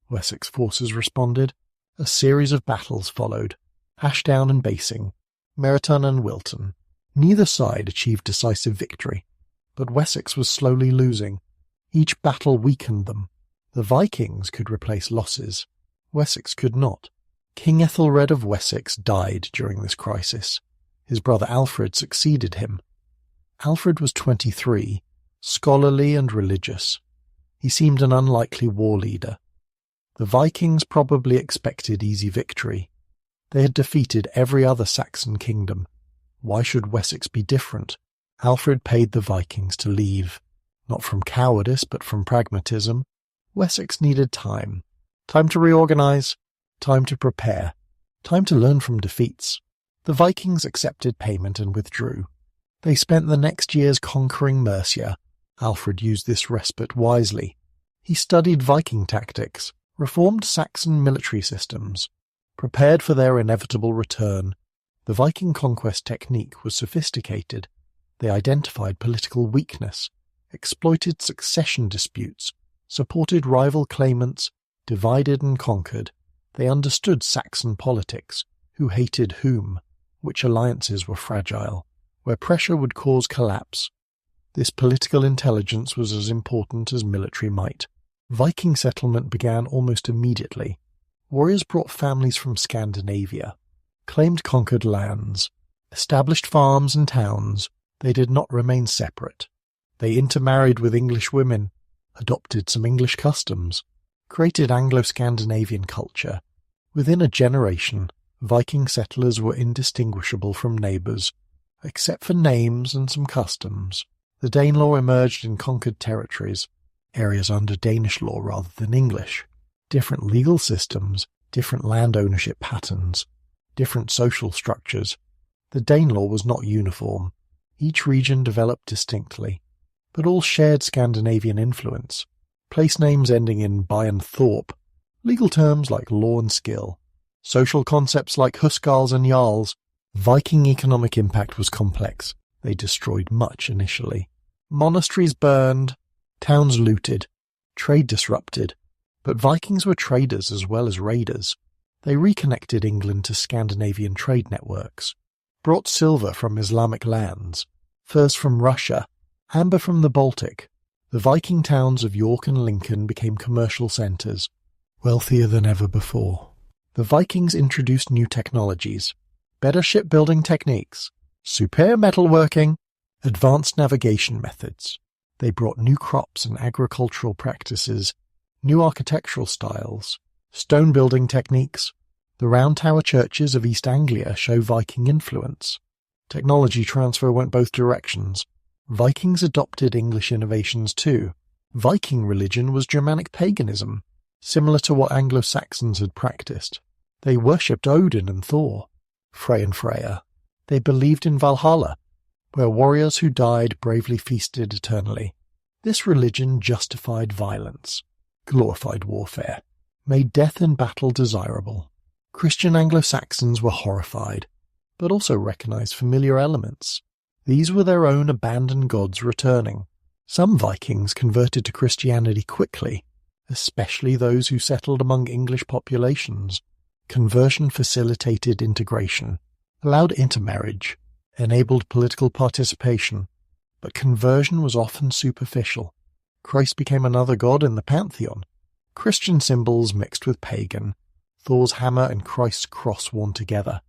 Wessex forces responded. A series of battles followed, Ashdown and Basing, Meriton and Wilton. Neither side achieved decisive victory, but Wessex was slowly losing. Each battle weakened them. The Vikings could replace losses. Wessex could not. King Ethelred of Wessex died during this crisis. His brother Alfred succeeded him. Alfred was 23, scholarly and religious. He seemed an unlikely war leader. The Vikings probably expected easy victory. They had defeated every other Saxon kingdom. Why should Wessex be different? Alfred paid the Vikings to leave, not from cowardice but from pragmatism. Wessex needed time. Time to reorganize, time to prepare, time to learn from defeats. The Vikings accepted payment and withdrew. They spent the next years conquering Mercia. Alfred used this respite wisely. He studied Viking tactics, reformed Saxon military systems, prepared for their inevitable return. The Viking conquest technique was sophisticated. They identified political weakness, exploited succession disputes, supported rival claimants, divided and conquered. They understood Saxon politics, who hated whom, which alliances were fragile. where pressure would cause collapse. This political intelligence was as important as military might. Viking settlement began almost immediately. Warriors brought families from Scandinavia, claimed conquered lands, established farms and towns. They did not remain separate. They intermarried with English women, adopted some English customs, created Anglo-Scandinavian culture. Within a generation, Viking settlers were indistinguishable from neighbours, except for names and some customs. The Danelaw emerged in conquered territories, areas under Danish law rather than English. Different legal systems, different land ownership patterns, different social structures. The Danelaw was not uniform. Each region developed distinctly, but all shared Scandinavian influence. Place names ending in by and thorp, legal terms like law and skill, social concepts like huskarls and jarls. Viking economic impact was complex. They destroyed much initially. Monasteries burned, towns looted, trade disrupted. But Vikings were traders as well as raiders. They reconnected England to Scandinavian trade networks, brought silver from Islamic lands, furs from Russia, amber from the Baltic. The Viking towns of York and Lincoln became commercial centres, wealthier than ever before. The Vikings introduced new technologies, better shipbuilding techniques, superior metalworking, advanced navigation methods. They brought new crops and agricultural practices, new architectural styles, stone building techniques. The round tower churches of East Anglia show Viking influence. Technology transfer went both directions. Vikings adopted English innovations too. Viking religion was Germanic paganism, similar to what Anglo-Saxons had practiced. They worshipped Odin and Thor, Frey and Freya. They believed in Valhalla, where warriors who died bravely feasted eternally. This religion justified violence, glorified warfare, made death in battle desirable. Christian Anglo-Saxons were horrified, but also recognized familiar elements. These were their own abandoned gods returning. Some Vikings converted to Christianity quickly, especially those who settled among English populations. Conversion facilitated integration, allowed intermarriage, enabled political participation, but conversion was often superficial. Christ became another god in the pantheon. Christian symbols mixed with pagan, Thor's hammer and Christ's cross worn together.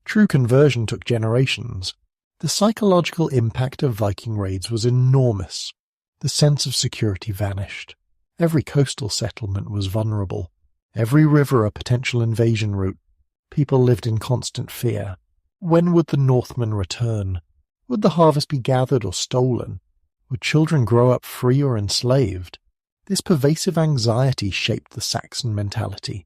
True conversion took generations. The psychological impact of Viking raids was enormous. The sense of security vanished. Every coastal settlement was vulnerable. Every river a potential invasion route. People lived in constant fear. When would the Northmen return? Would the harvest be gathered or stolen? Would children grow up free or enslaved? This pervasive anxiety shaped the Saxon mentality,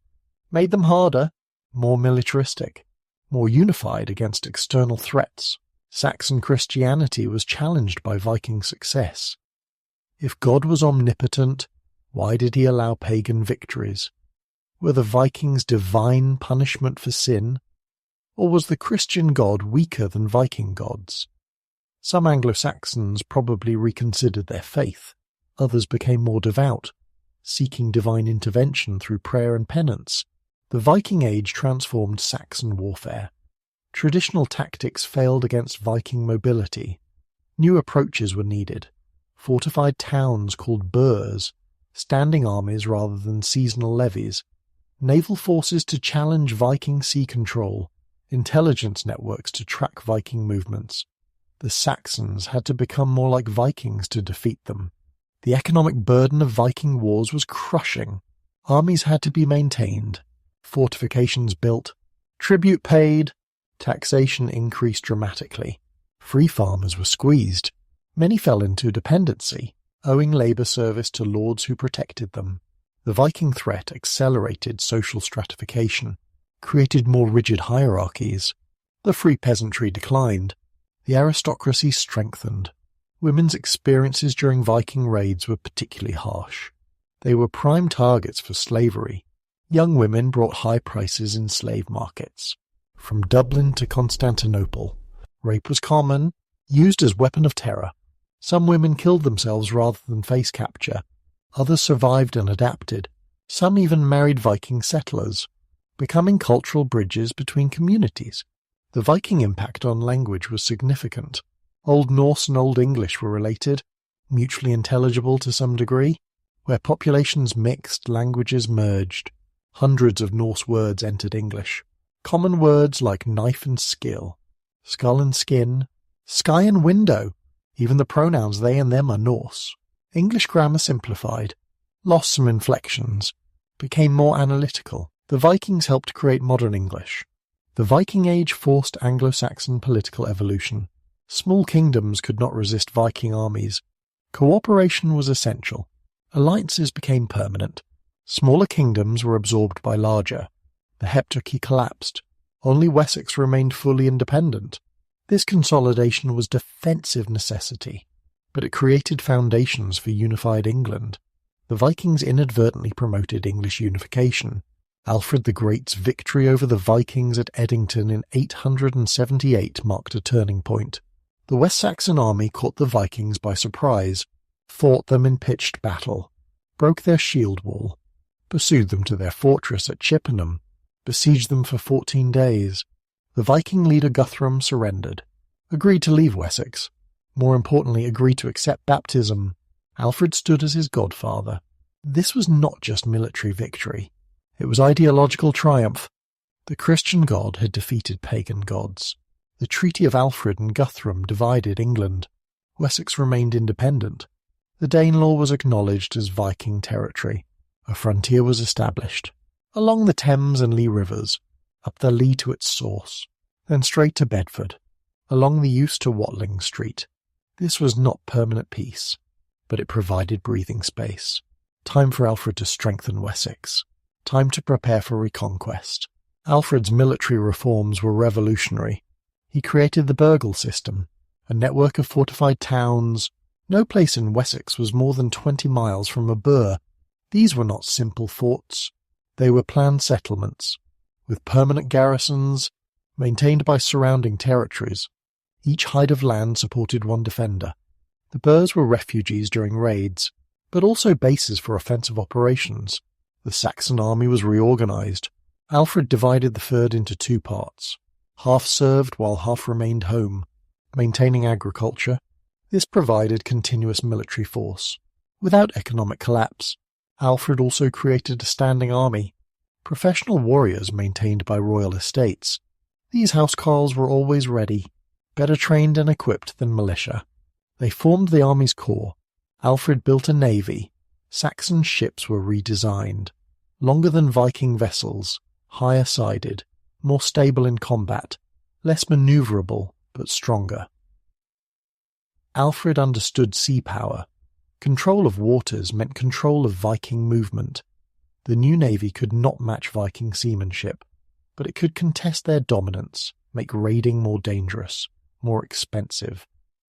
made them harder, more militaristic, more unified against external threats. Saxon Christianity was challenged by Viking success. If God was omnipotent, why did he allow pagan victories? Were the Vikings' divine punishment for sin? Or was the Christian God weaker than Viking gods? Some Anglo-Saxons probably reconsidered their faith. Others became more devout, seeking divine intervention through prayer and penance. The Viking Age transformed Saxon warfare. Traditional tactics failed against Viking mobility. New approaches were needed. Fortified towns called burhs, standing armies rather than seasonal levies, naval forces to challenge Viking sea control, intelligence networks to track Viking movements. The Saxons had to become more like Vikings to defeat them. The economic burden of Viking wars was crushing. Armies had to be maintained, fortifications built, tribute paid, taxation increased dramatically. Free farmers were squeezed. Many fell into dependency, owing labour service to lords who protected them. The Viking threat accelerated social stratification, created more rigid hierarchies. The free peasantry declined. The aristocracy strengthened. Women's experiences during Viking raids were particularly harsh. They were prime targets for slavery. Young women brought high prices in slave markets. From Dublin to Constantinople, rape was common, used as weapon of terror. Some women killed themselves rather than face capture. Others survived and adapted. Some even married Viking settlers, becoming cultural bridges between communities. The Viking impact on language was significant. Old Norse and Old English were related, mutually intelligible to some degree. Where populations mixed, languages merged. Hundreds of Norse words entered English. Common words like knife and skill, skull and skin, sky and window. Even the pronouns they and them are Norse. English grammar simplified, lost some inflections, became more analytical. The Vikings helped create modern English. The Viking Age forced Anglo-Saxon political evolution. Small kingdoms could not resist Viking armies. Cooperation was essential. Alliances became permanent. Smaller kingdoms were absorbed by larger. The heptarchy collapsed. Only Wessex remained fully independent. This consolidation was defensive necessity, but it created foundations for unified England. The Vikings inadvertently promoted English unification. Alfred the Great's victory over the Vikings at Edington in 878 marked a turning point. The West Saxon army caught the Vikings by surprise, fought them in pitched battle, broke their shield wall, pursued them to their fortress at Chippenham, besieged them for 14 days. The Viking leader Guthrum surrendered, agreed to leave Wessex, more importantly agreed to accept baptism. Alfred stood as his godfather. This was not just military victory. It was ideological triumph. The Christian God had defeated pagan gods. The Treaty of Alfred and Guthrum divided England. Wessex remained independent. The Danelaw was acknowledged as Viking territory. A frontier was established. Along the Thames and Lee rivers, up the Lee to its source, then straight to Bedford, along the Euse to Watling Street. This was not permanent peace, but it provided breathing space. Time for Alfred to strengthen Wessex. Time to prepare for reconquest. Alfred's military reforms were revolutionary. He created the burgle system, a network of fortified towns. No place in Wessex was more than 20 miles from a burh. These were not simple forts. They were planned settlements, with permanent garrisons, maintained by surrounding territories. Each hide of land supported one defender. The burhs were refuges during raids, but also bases for offensive operations. The Saxon army was reorganized. Alfred divided the fyrd into two parts. Half served while half remained home, maintaining agriculture. This provided continuous military force. Without economic collapse, Alfred also created a standing army, professional warriors maintained by royal estates. These housecarls were always ready, better trained and equipped than militia. They formed the army's core. Alfred built a navy. Saxon ships were redesigned, longer than Viking vessels, higher-sided, more stable in combat, less maneuverable but stronger. Alfred understood sea power. Control of waters meant control of Viking movement. The new navy could not match Viking seamanship, but it could contest their dominance, make raiding more dangerous, more expensive.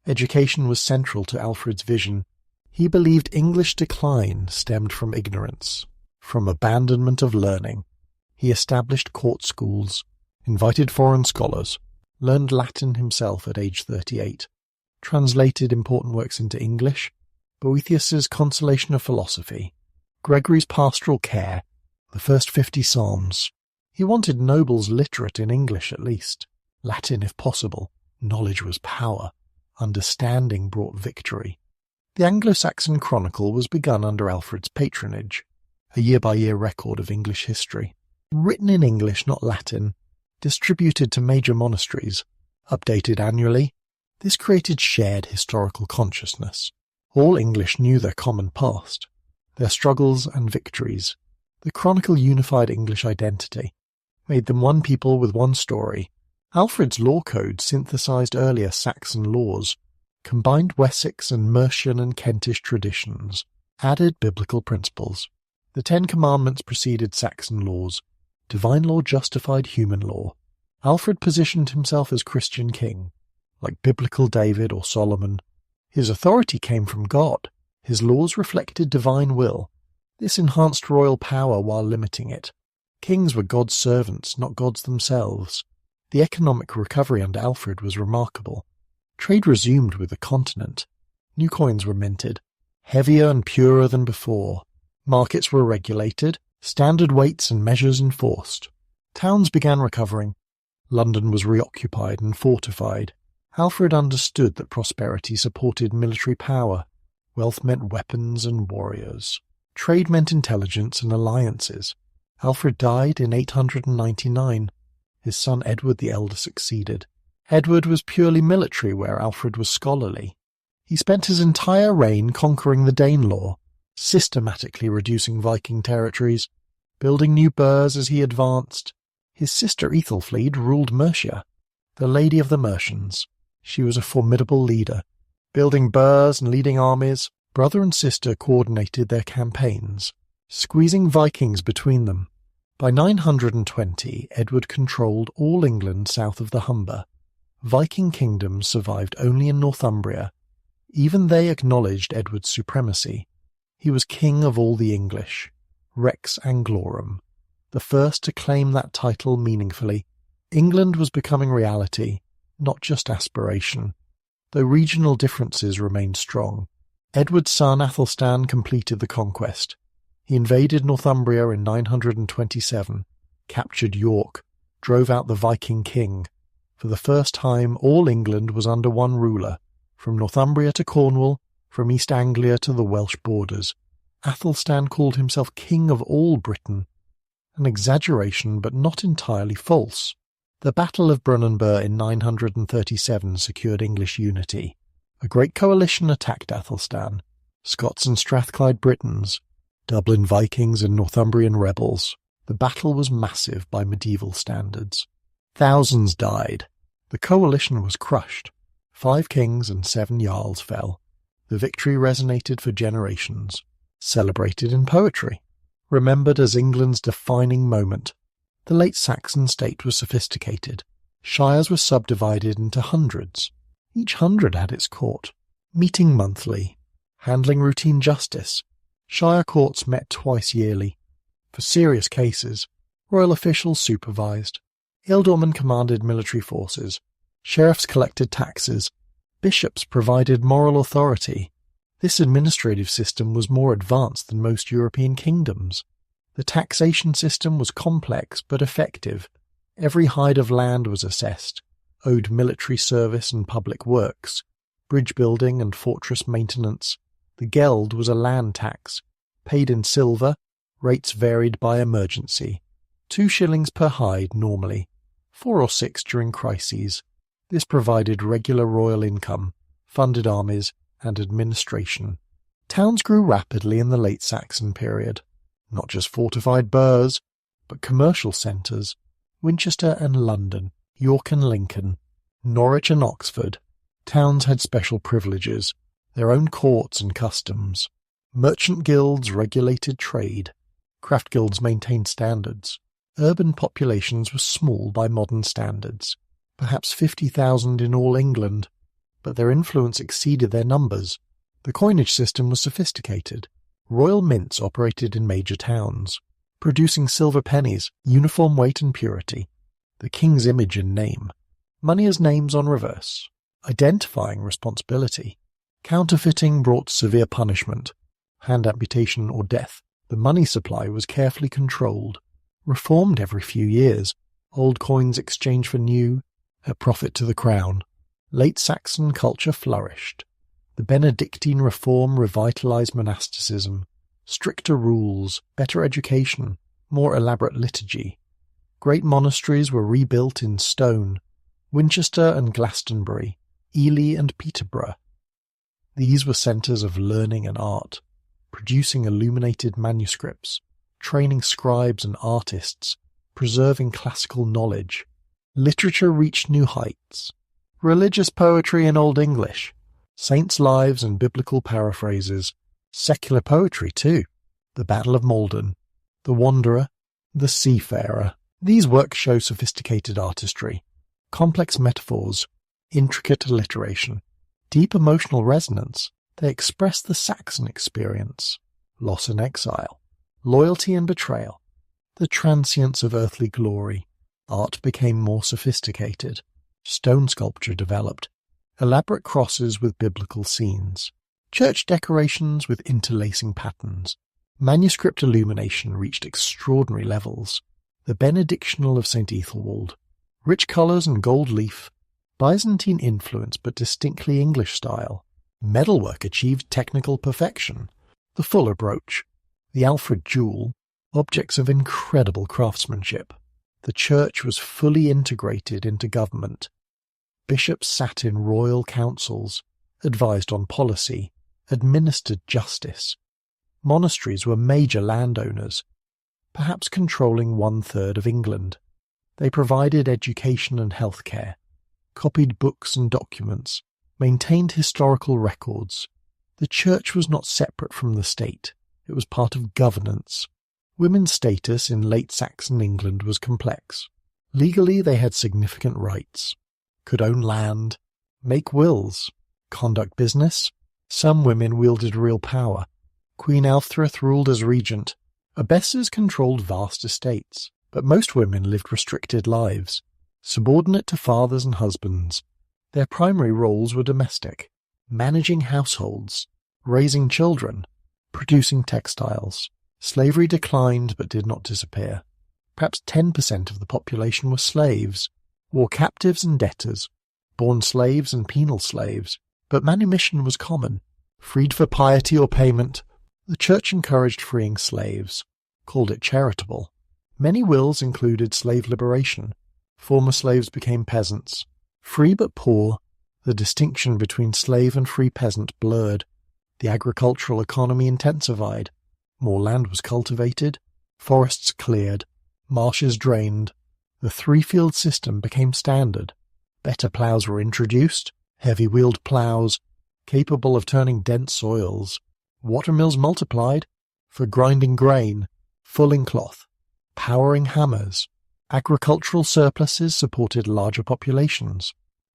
Education was central to Alfred's vision. He believed English decline stemmed from ignorance, from abandonment of learning. He established court schools, invited foreign scholars, learned Latin himself at age 38, translated important works into English, Boethius's Consolation of Philosophy, Gregory's Pastoral Care, the first 50 Psalms. He wanted nobles literate in English at least, Latin if possible. Knowledge was power. Understanding brought victory. The Anglo-Saxon Chronicle was begun under Alfred's patronage, a year-by-year record of English history. Written in English, not Latin, distributed to major monasteries, updated annually. This created shared historical consciousness. All English knew their common past, their struggles and victories. The Chronicle unified English identity, made them one people with one story. Alfred's law code synthesized earlier Saxon laws, combined Wessex and Mercian and Kentish traditions, added biblical principles. The Ten Commandments preceded Saxon laws. Divine law justified human law. Alfred positioned himself as Christian king, like biblical David or Solomon. His authority came from God. His laws reflected divine will. This enhanced royal power while limiting it. Kings were God's servants, not gods themselves. The economic recovery under Alfred was remarkable. Trade resumed with the continent. New coins were minted, heavier and purer than before. Markets were regulated, standard weights and measures enforced. Towns began recovering. London was reoccupied and fortified. Alfred understood that prosperity supported military power. Wealth meant weapons and warriors. Trade meant intelligence and alliances. Alfred died in 899. His son Edward the Elder succeeded. Edward was purely military where Alfred was scholarly. He spent his entire reign conquering the Danelaw, systematically reducing Viking territories, building new burhs as he advanced. His sister Ethelfled ruled Mercia, the Lady of the Mercians. She was a formidable leader, building burhs and leading armies. Brother and sister coordinated their campaigns, squeezing Vikings between them. By 920, Edward controlled all England south of the Humber. Viking kingdoms survived only in Northumbria. Even they acknowledged Edward's supremacy. He was king of all the English, Rex Anglorum, the first to claim that title meaningfully. England was becoming reality, not just aspiration, though regional differences remained strong. Edward's son Athelstan completed the conquest. He invaded Northumbria in 927, captured York, drove out the Viking king. For the first time, all England was under one ruler, from Northumbria to Cornwall, from East Anglia to the Welsh borders. Athelstan called himself king of all Britain, an exaggeration but not entirely false. The Battle of Brunanburh in 937 secured English unity. A great coalition attacked Athelstan, Scots and Strathclyde Britons, Dublin Vikings and Northumbrian rebels. The battle was massive by medieval standards. Thousands died. The coalition was crushed. 5 kings and 7 jarls fell. The victory resonated for generations, celebrated in poetry, remembered as England's defining moment. The late Saxon state was sophisticated. Shires were subdivided into hundreds. Each hundred had its court, meeting monthly, handling routine justice. Shire courts met twice yearly. For serious cases, royal officials supervised. Ealdormen commanded military forces. Sheriffs collected taxes. Bishops provided moral authority. This administrative system was more advanced than most European kingdoms. The taxation system was complex but effective. Every hide of land was assessed, owed military service and public works, bridge building and fortress maintenance. The geld was a land tax, paid in silver, rates varied by emergency. 2 shillings per hide normally, 4 or 6 during crises. This provided regular royal income, funded armies, and administration. Towns grew rapidly in the late Saxon period. Not just fortified burhs, but commercial centres. Winchester and London, York and Lincoln, Norwich and Oxford. Towns had special privileges, their own courts and customs. Merchant guilds regulated trade. Craft guilds maintained standards. Urban populations were small by modern standards, perhaps 50,000 in all England, but their influence exceeded their numbers. The coinage system was sophisticated. Royal mints operated in major towns, producing silver pennies, uniform weight and purity, the king's image and name, money as names on reverse, identifying responsibility. Counterfeiting brought severe punishment, hand amputation or death. The money supply was carefully controlled, reformed every few years, old coins exchanged for new, a profit to the crown. Late Saxon culture flourished. The Benedictine reform revitalized monasticism, stricter rules, better education, more elaborate liturgy. Great monasteries were rebuilt in stone, Winchester and Glastonbury, Ely and Peterborough. These were centres of learning and art, producing illuminated manuscripts, training scribes and artists, preserving classical knowledge. Literature reached new heights. Religious poetry in Old English, saints' lives and biblical paraphrases, secular poetry too. The Battle of Maldon, The Wanderer, The Seafarer. These works show sophisticated artistry, complex metaphors, intricate alliteration, deep emotional resonance. They express the Saxon experience, loss and exile, loyalty and betrayal, the transience of earthly glory. Art became more sophisticated. Stone sculpture developed, elaborate crosses with biblical scenes, church decorations with interlacing patterns. Manuscript illumination reached extraordinary levels. The Benedictional of St. Ethelwald, rich colours and gold leaf, Byzantine influence but distinctly English style. Metalwork achieved technical perfection. The Fuller brooch, the Alfred jewel, objects of incredible craftsmanship. The church was fully integrated into government. Bishops sat in royal councils, advised on policy, administered justice. Monasteries were major landowners, perhaps controlling 1/3 of England. They provided education and healthcare, copied books and documents, maintained historical records. The church was not separate from the state. It was part of governance. Women's status in late Saxon England was complex. Legally, they had significant rights. Could own land, make wills, conduct business. Some women wielded real power. Queen Alfthryth ruled as regent. Abbesses controlled vast estates, but most women lived restricted lives, subordinate to fathers and husbands. Their primary roles were domestic, managing households, raising children, producing textiles. Slavery declined but did not disappear. Perhaps 10% of the population were slaves, war captives and debtors, born slaves and penal slaves, but manumission was common. Freed for piety or payment, the church encouraged freeing slaves, called it charitable. Many wills included slave liberation. Former slaves became peasants. Free but poor, the distinction between slave and free peasant blurred. The agricultural economy intensified. More land was cultivated, forests cleared, marshes drained. The three-field system became standard. Better ploughs were introduced, heavy-wheeled ploughs, capable of turning dense soils. Watermills multiplied, for grinding grain, fulling cloth, powering hammers. Agricultural surpluses supported larger populations,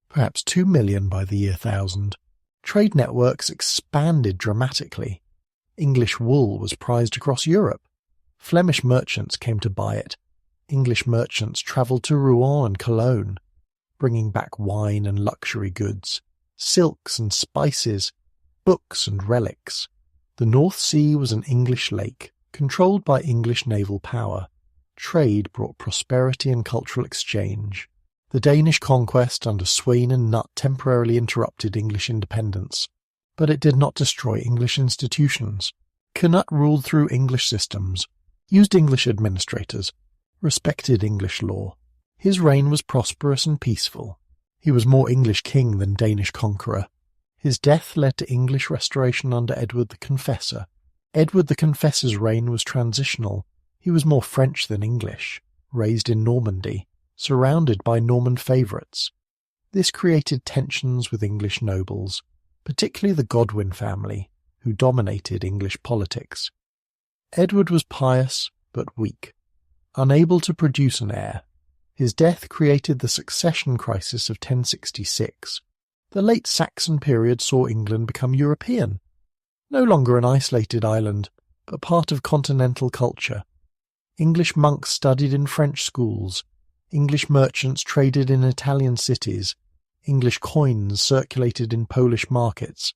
perhaps 2 million by the year 1000. Trade networks expanded dramatically. English wool was prized across Europe. Flemish merchants came to buy it. English merchants travelled to Rouen and Cologne, bringing back wine and luxury goods, silks and spices, books and relics. The North Sea was an English lake, controlled by English naval power. Trade brought prosperity and cultural exchange. The Danish conquest under Sweyn and Nut temporarily interrupted English independence, but it did not destroy English institutions. Canute ruled through English systems, used English administrators, respected English law. His reign was prosperous and peaceful. He was more English king than Danish conqueror. His death led to English restoration under Edward the Confessor. Edward the Confessor's reign was transitional. He was more French than English, raised in Normandy, surrounded by Norman favourites. This created tensions with English nobles, particularly the Godwin family, who dominated English politics. Edward was pious but weak, unable to produce an heir. His death created the succession crisis of 1066. The late Saxon period saw England become European, no longer an isolated island, but part of continental culture. English monks studied in French schools, English merchants traded in Italian cities, English coins circulated in Polish markets,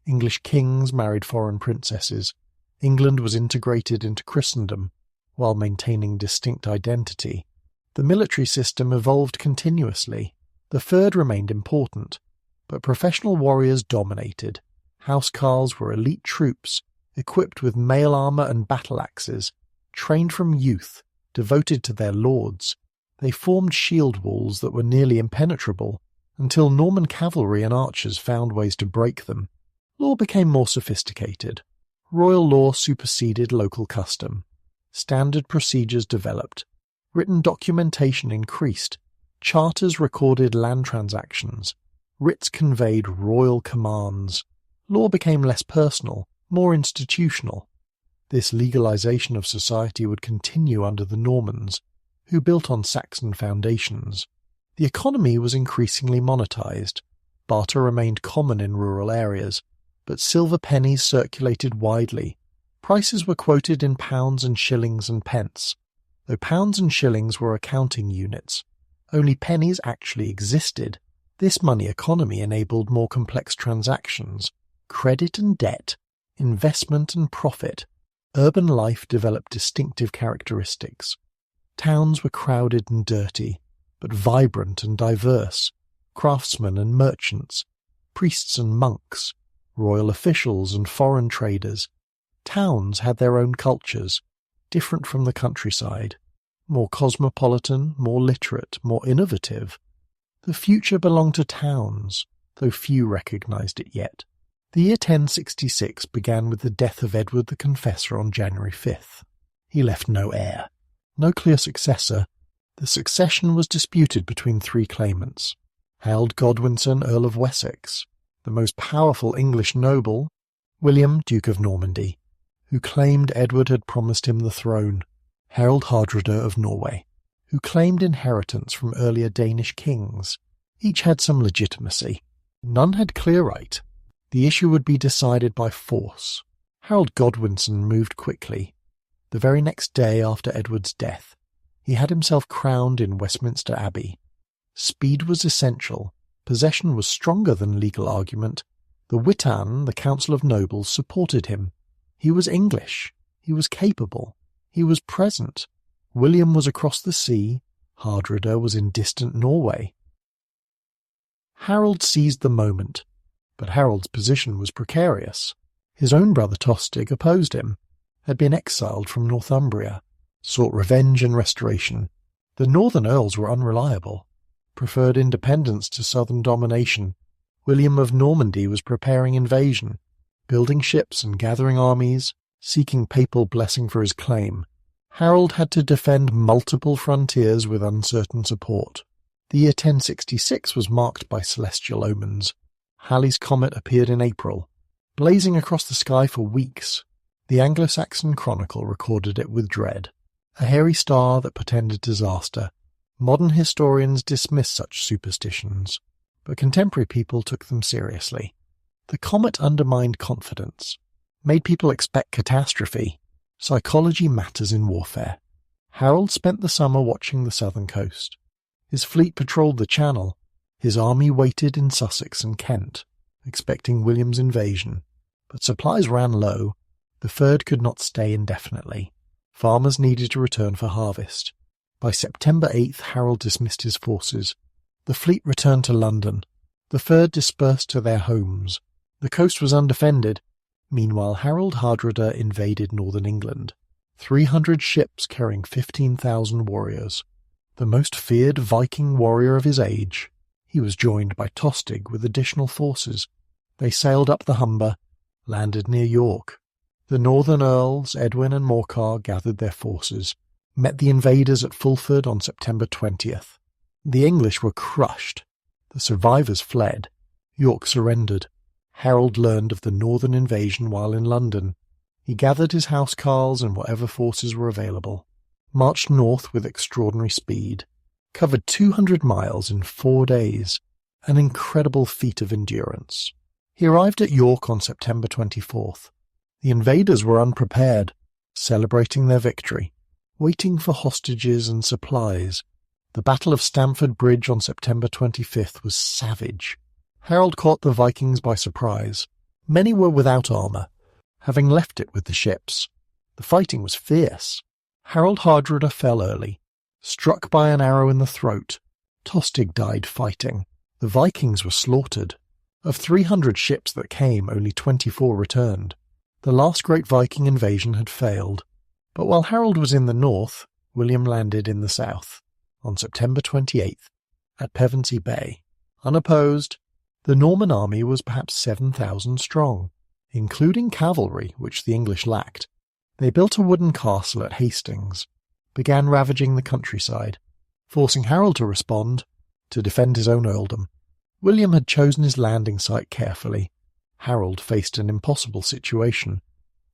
English kings married foreign princesses. England was integrated into Christendom, while maintaining distinct identity. The military system evolved continuously. The Fyrd remained important, but professional warriors dominated. Housecarls were elite troops, equipped with mail armour and battle axes, trained from youth, devoted to their lords. They formed shield walls that were nearly impenetrable, until Norman cavalry and archers found ways to break them. Law became more sophisticated. Royal law superseded local custom. Standard procedures developed. Written documentation increased. Charters recorded land transactions. Writs conveyed royal commands. Law became less personal, more institutional. This legalization of society would continue under the Normans, who built on Saxon foundations. The economy was increasingly monetized. Barter remained common in rural areas, but silver pennies circulated widely. Prices were quoted in pounds and shillings and pence. Though pounds and shillings were accounting units, only pennies actually existed. This money economy enabled more complex transactions, credit and debt, investment and profit. Urban life developed distinctive characteristics. Towns were crowded and dirty, but vibrant and diverse. craftsmen and merchants, priests and monks, royal officials and foreign traders. Towns had their own cultures, different from the countryside, more cosmopolitan, more literate, more innovative. The future belonged to towns, though few recognised it yet. The year 1066 began with the death of Edward the Confessor on January 5th. He left no heir, no clear successor. The succession was disputed between three claimants: Harold Godwinson, Earl of Wessex, the most powerful English noble; William, Duke of Normandy, who claimed Edward had promised him the throne; Harold Hardrada of Norway, who claimed inheritance from earlier Danish kings. Each had some legitimacy. None had clear right. The issue would be decided by force. Harold Godwinson moved quickly. The very next day after Edward's death, he had himself crowned in Westminster Abbey. Speed was essential. Possession was stronger than legal argument. The Witan, the Council of Nobles, supported him. He was English. He was capable. He was present. William was across the sea. Hardrada was in distant Norway. Harold seized the moment, but Harold's position was precarious. His own brother Tostig opposed him, had been exiled from Northumbria, sought revenge and restoration. The northern earls were unreliable, preferred independence to southern domination. William of Normandy was preparing invasion, building ships and gathering armies, seeking papal blessing for his claim. Harold had to defend multiple frontiers with uncertain support. The year 1066 was marked by celestial omens. Halley's comet appeared in April, blazing across the sky for weeks. The Anglo-Saxon Chronicle recorded it with dread, a hairy star that portended disaster. Modern historians dismiss such superstitions, but contemporary people took them seriously. The comet undermined confidence, made people expect catastrophe. Psychology matters in warfare. Harold spent the summer watching the southern coast. His fleet patrolled the Channel. His army waited in Sussex and Kent, expecting William's invasion. But supplies ran low. The ferd could not stay indefinitely. Farmers needed to return for harvest. By September 8th, Harold dismissed his forces. The fleet returned to London. The ferd dispersed to their homes. The coast was undefended. Meanwhile, Harold Hardrada invaded northern England. 300 ships carrying 15,000 warriors. The most feared Viking warrior of his age. He was joined by Tostig with additional forces. They sailed up the Humber, landed near York. The northern earls, Edwin and Morcar, gathered their forces, met the invaders at Fulford on September 20th. The English were crushed. The survivors fled. York surrendered. Harold learned of the northern invasion while in London. He gathered his housecarls and whatever forces were available, marched north with extraordinary speed, covered 200 miles in 4 days, an incredible feat of endurance. He arrived at York on September 24th. The invaders were unprepared, celebrating their victory, waiting for hostages and supplies. The Battle of Stamford Bridge on September 25th was savage. Harold caught the Vikings by surprise. Many were without armour, having left it with the ships. The fighting was fierce. Harold Hardrada fell early, struck by an arrow in the throat. Tostig died fighting. The Vikings were slaughtered. Of 300 ships that came, only 24 returned. The last great Viking invasion had failed. But while Harold was in the north, William landed in the south, on September 28th, at Pevensey Bay. Unopposed, the Norman army was perhaps 7,000 strong, including cavalry, which the English lacked. They built a wooden castle at Hastings, began ravaging the countryside, forcing Harold to respond, to defend his own earldom. William had chosen his landing site carefully. Harold faced an impossible situation.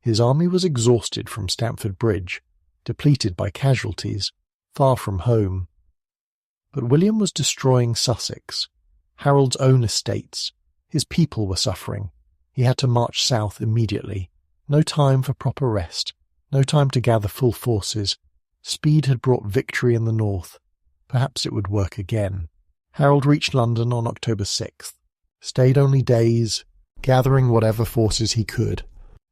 His army was exhausted from Stamford Bridge, depleted by casualties, far from home. But William was destroying Sussex, Harold's own estates. His people were suffering. He had to march south immediately. No time for proper rest, no time to gather full forces. Speed had brought victory in the north. Perhaps it would work again. Harold reached London on October 6th, stayed only days, gathering whatever forces he could.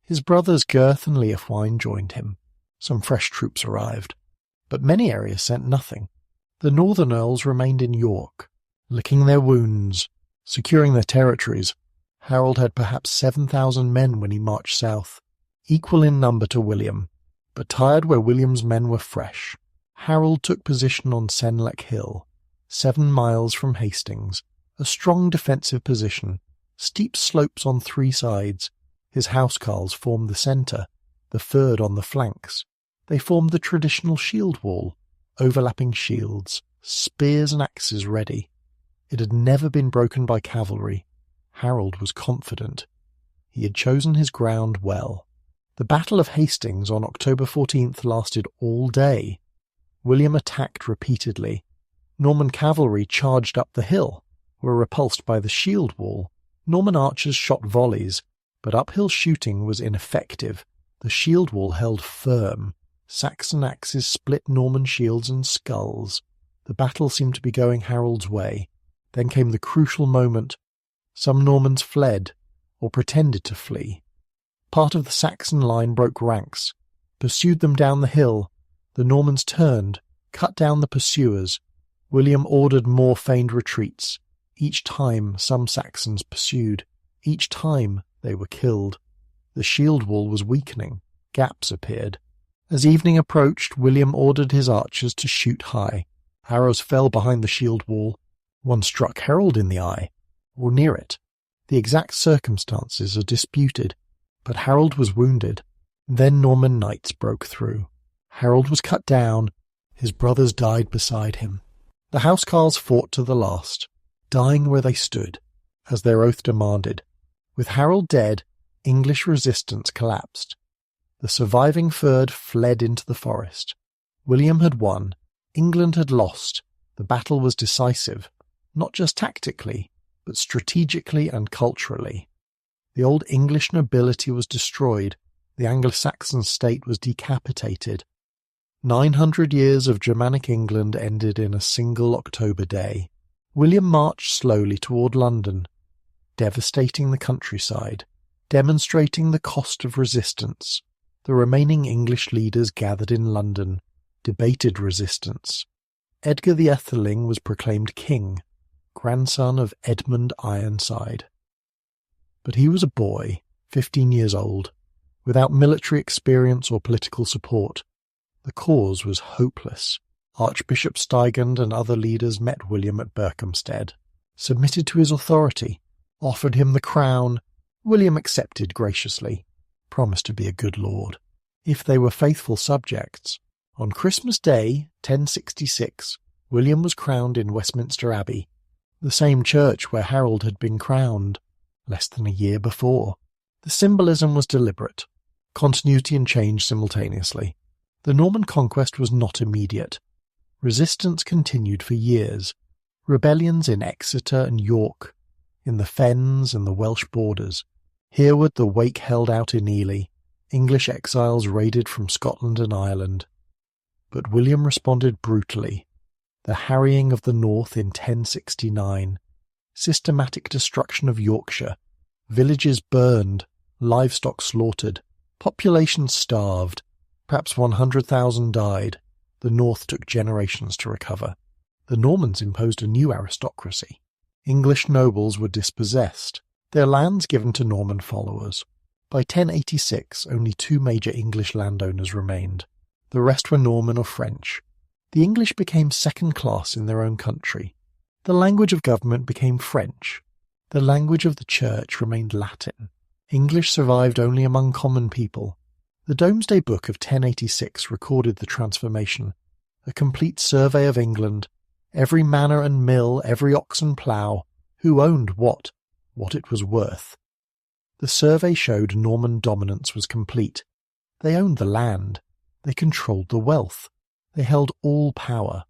His brothers Gurth and Leofwine joined him. Some fresh troops arrived, but many areas sent nothing. The northern earls remained in York. licking their wounds, securing their territories. Harold had perhaps 7,000 men when he marched south, equal in number to William, but tired where William's men were fresh. Harold took position on Senlac Hill, 7 miles from Hastings, a strong defensive position, steep slopes on 3 sides. His housecarls formed the centre, the fyrd on the flanks. They formed the traditional shield wall, overlapping shields, spears and axes ready. It had never been broken by cavalry. Harold was confident. He had chosen his ground well. The Battle of Hastings on October 14th lasted all day. William attacked repeatedly. Norman cavalry charged up the hill, were repulsed by the shield wall. Norman archers shot volleys, but uphill shooting was ineffective. The shield wall held firm. Saxon axes split Norman shields and skulls. The battle seemed to be going Harold's way. Then came the crucial moment. Some Normans fled, or pretended to flee. Part of the Saxon line broke ranks, pursued them down the hill. The Normans turned, cut down the pursuers. William ordered more feigned retreats. Each time some Saxons pursued. Each time they were killed. The shield wall was weakening. Gaps appeared. As evening approached, William ordered his archers to shoot high. Arrows fell behind the shield wall. One struck Harold in the eye, or near it. The exact circumstances are disputed, but Harold was wounded. Then Norman knights broke through. Harold was cut down. His brothers died beside him. The housecarls fought to the last, dying where they stood, as their oath demanded. With Harold dead, English resistance collapsed. The surviving fyrd fled into the forest. William had won. England had lost. The battle was decisive, not just tactically, but strategically and culturally. The old English nobility was destroyed. The Anglo-Saxon state was decapitated. 900 years of Germanic England ended in a single October day. William marched slowly toward London, devastating the countryside, demonstrating the cost of resistance. The remaining English leaders gathered in London, debated resistance. Edgar the Etheling was proclaimed king, grandson of Edmund Ironside. But he was a boy, 15 years old, without military experience or political support. The cause was hopeless. Archbishop Stigand and other leaders met William at Berkhamsted, submitted to his authority, offered him the crown. William accepted graciously, promised to be a good lord, if they were faithful subjects. On Christmas Day, 1066, William was crowned in Westminster Abbey, the same church where Harold had been crowned, less than a year before. The symbolism was deliberate, continuity and change simultaneously. The Norman conquest was not immediate. Resistance continued for years. Rebellions in Exeter and York, in the Fens and the Welsh borders. Hereward the Wake held out in Ely. English exiles raided from Scotland and Ireland. But William responded brutally. The harrying of the north in 1069. Systematic destruction of Yorkshire. Villages burned, livestock slaughtered, population starved. Perhaps 100,000 died. The north took generations to recover. The Normans imposed a new aristocracy. English nobles were dispossessed, their lands given to Norman followers. By 1086, only 2 major English landowners remained. The rest were Norman or French. The English became second class in their own country. The language of government became French. The language of the church remained Latin. English survived only among common people. The Domesday Book of 1086 recorded the transformation, a complete survey of England, every manor and mill, every ox and plough, who owned what it was worth. The survey showed Norman dominance was complete. They owned the land. They controlled the wealth. They held all power.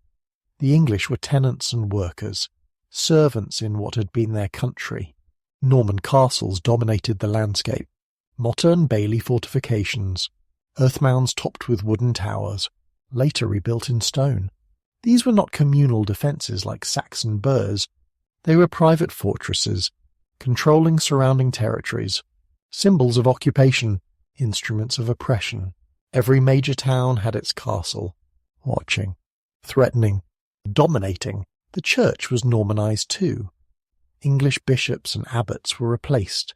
The English were tenants and workers, servants in what had been their country. Norman castles dominated the landscape. Motte and Bailey fortifications, earth mounds topped with wooden towers, later rebuilt in stone. These were not communal defences like Saxon burhs. They were private fortresses, controlling surrounding territories, symbols of occupation, instruments of oppression. Every major town had its castle, watching, threatening, dominating. The church was Normanized too. English bishops and abbots were replaced.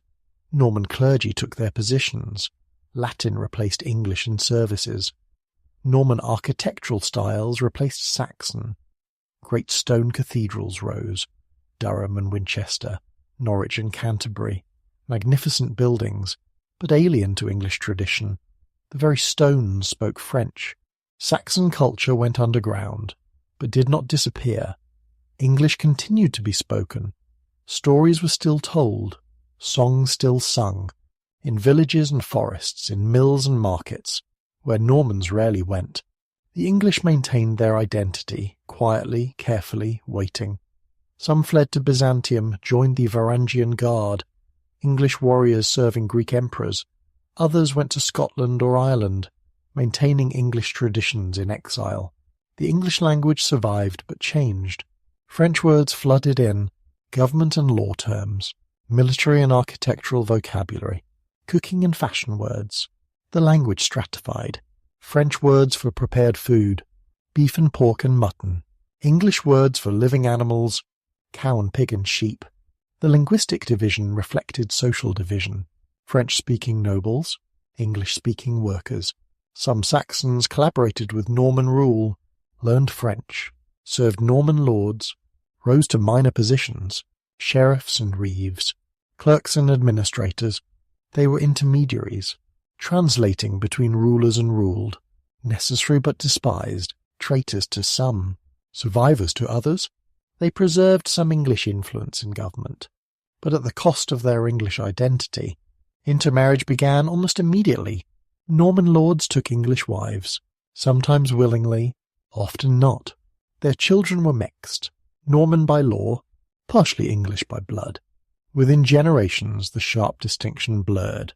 Norman clergy took their positions. Latin replaced English in services. Norman architectural styles replaced Saxon. Great stone cathedrals rose, Durham and Winchester, Norwich and Canterbury, magnificent buildings, but alien to English tradition. The very stones spoke French. Saxon culture went underground, but did not disappear. English continued to be spoken. Stories were still told, songs still sung, in villages and forests, in mills and markets, where Normans rarely went. The English maintained their identity, quietly, carefully, waiting. Some fled to Byzantium, joined the Varangian Guard, English warriors serving Greek emperors. Others went to Scotland or Ireland, maintaining English traditions in exile. The English language survived but changed. French words flooded in, government and law terms, military and architectural vocabulary, cooking and fashion words. The language stratified. French words for prepared food, beef and pork and mutton. English words for living animals, cow and pig and sheep. The linguistic division reflected social division. French-speaking nobles, English-speaking workers. Some Saxons collaborated with Norman rule, learned French, served Norman lords, rose to minor positions, sheriffs and reeves, clerks and administrators. They were intermediaries, translating between rulers and ruled, necessary but despised, traitors to some, survivors to others. They preserved some English influence in government, but at the cost of their English identity. Intermarriage began almost immediately. Norman lords took English wives, sometimes willingly, often not. Their children were mixed, Norman by law, partially English by blood. Within generations the sharp distinction blurred.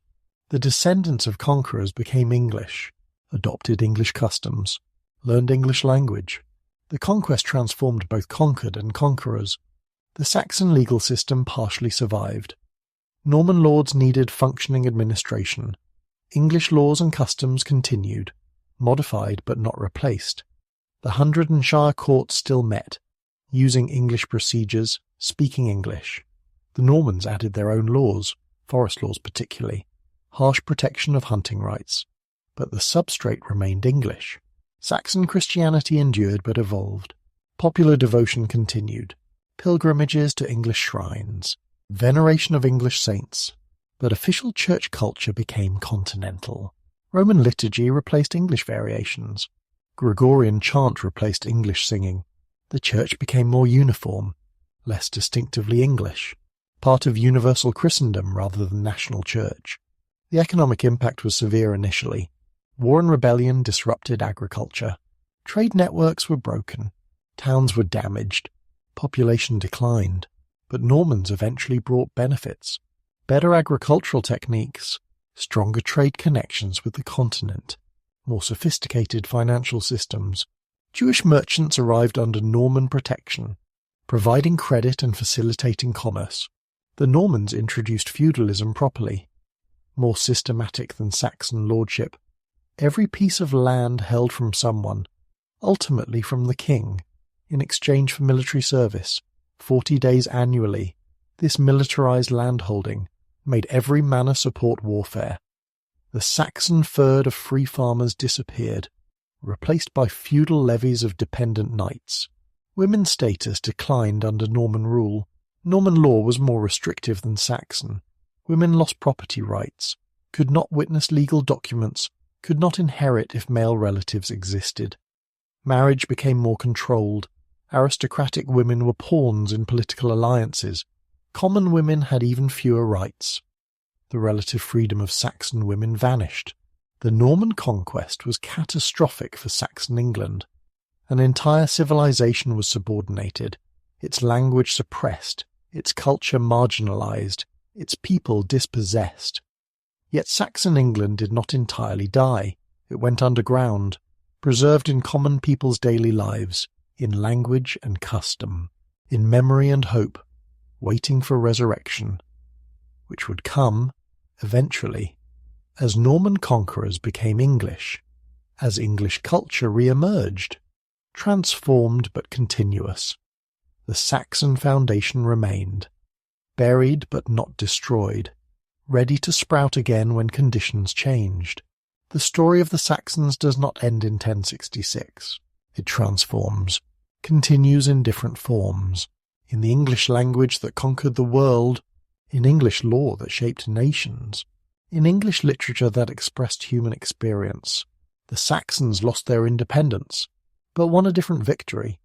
The descendants of conquerors became English, adopted English customs, learned English language. The conquest transformed both conquered and conquerors. The Saxon legal system partially survived. Norman lords needed functioning administration. English laws and customs continued, modified but not replaced. The hundred and shire courts still met, using English procedures, speaking English. The Normans added their own laws, forest laws particularly, harsh protection of hunting rights, but the substrate remained English. Saxon Christianity endured but evolved. Popular devotion continued, pilgrimages to English shrines, veneration of English saints, but official church culture became continental. Roman liturgy replaced English variations. Gregorian chant replaced English singing. The church became more uniform, less distinctively English, part of universal Christendom rather than national church. The economic impact was severe initially. War and rebellion disrupted agriculture. Trade networks were broken. Towns were damaged. Population declined. But Normans eventually brought benefits. Better agricultural techniques, stronger trade connections with the continent, more sophisticated financial systems. Jewish merchants arrived under Norman protection, providing credit and facilitating commerce. The Normans introduced feudalism properly, more systematic than Saxon lordship. Every piece of land held from someone, ultimately from the king, in exchange for military service, 40 days annually. This militarized landholding made every manor support warfare. The Saxon fyrd of free farmers disappeared, replaced by feudal levies of dependent knights. Women's status declined under Norman rule. Norman law was more restrictive than Saxon. Women lost property rights, could not witness legal documents, could not inherit if male relatives existed. Marriage became more controlled. Aristocratic women were pawns in political alliances. Common women had even fewer rights. The relative freedom of Saxon women vanished. The Norman conquest was catastrophic for Saxon England. An entire civilization was subordinated, its language suppressed, its culture marginalized, its people dispossessed. Yet Saxon England did not entirely die. It went underground, preserved in common people's daily lives, in language and custom, in memory and hope, waiting for resurrection, which would come, eventually, as Norman conquerors became English, as English culture re-emerged, transformed but continuous. the Saxon foundation remained, buried but not destroyed, ready to sprout again when conditions changed. The story of the Saxons does not end in 1066. It transforms, continues in different forms, in the English language that conquered the world, in English law that shaped nations, in English literature that expressed human experience. The Saxons lost their independence, but won a different victory.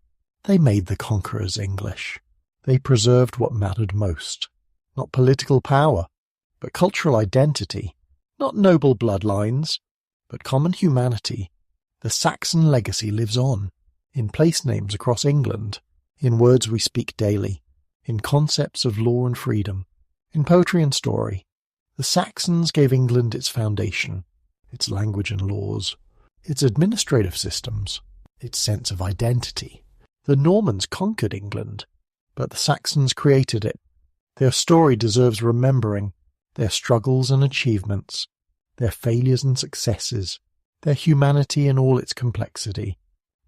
They made the conquerors English. They preserved what mattered most, not political power, but cultural identity, not noble bloodlines, but common humanity. The Saxon legacy lives on, in place names across England, in words we speak daily, in concepts of law and freedom, in poetry and story. The Saxons gave England its foundation, its language and laws, its administrative systems, its sense of identity. The Normans conquered England, but the Saxons created it. Their story deserves remembering, their struggles and achievements, their failures and successes, their humanity in all its complexity.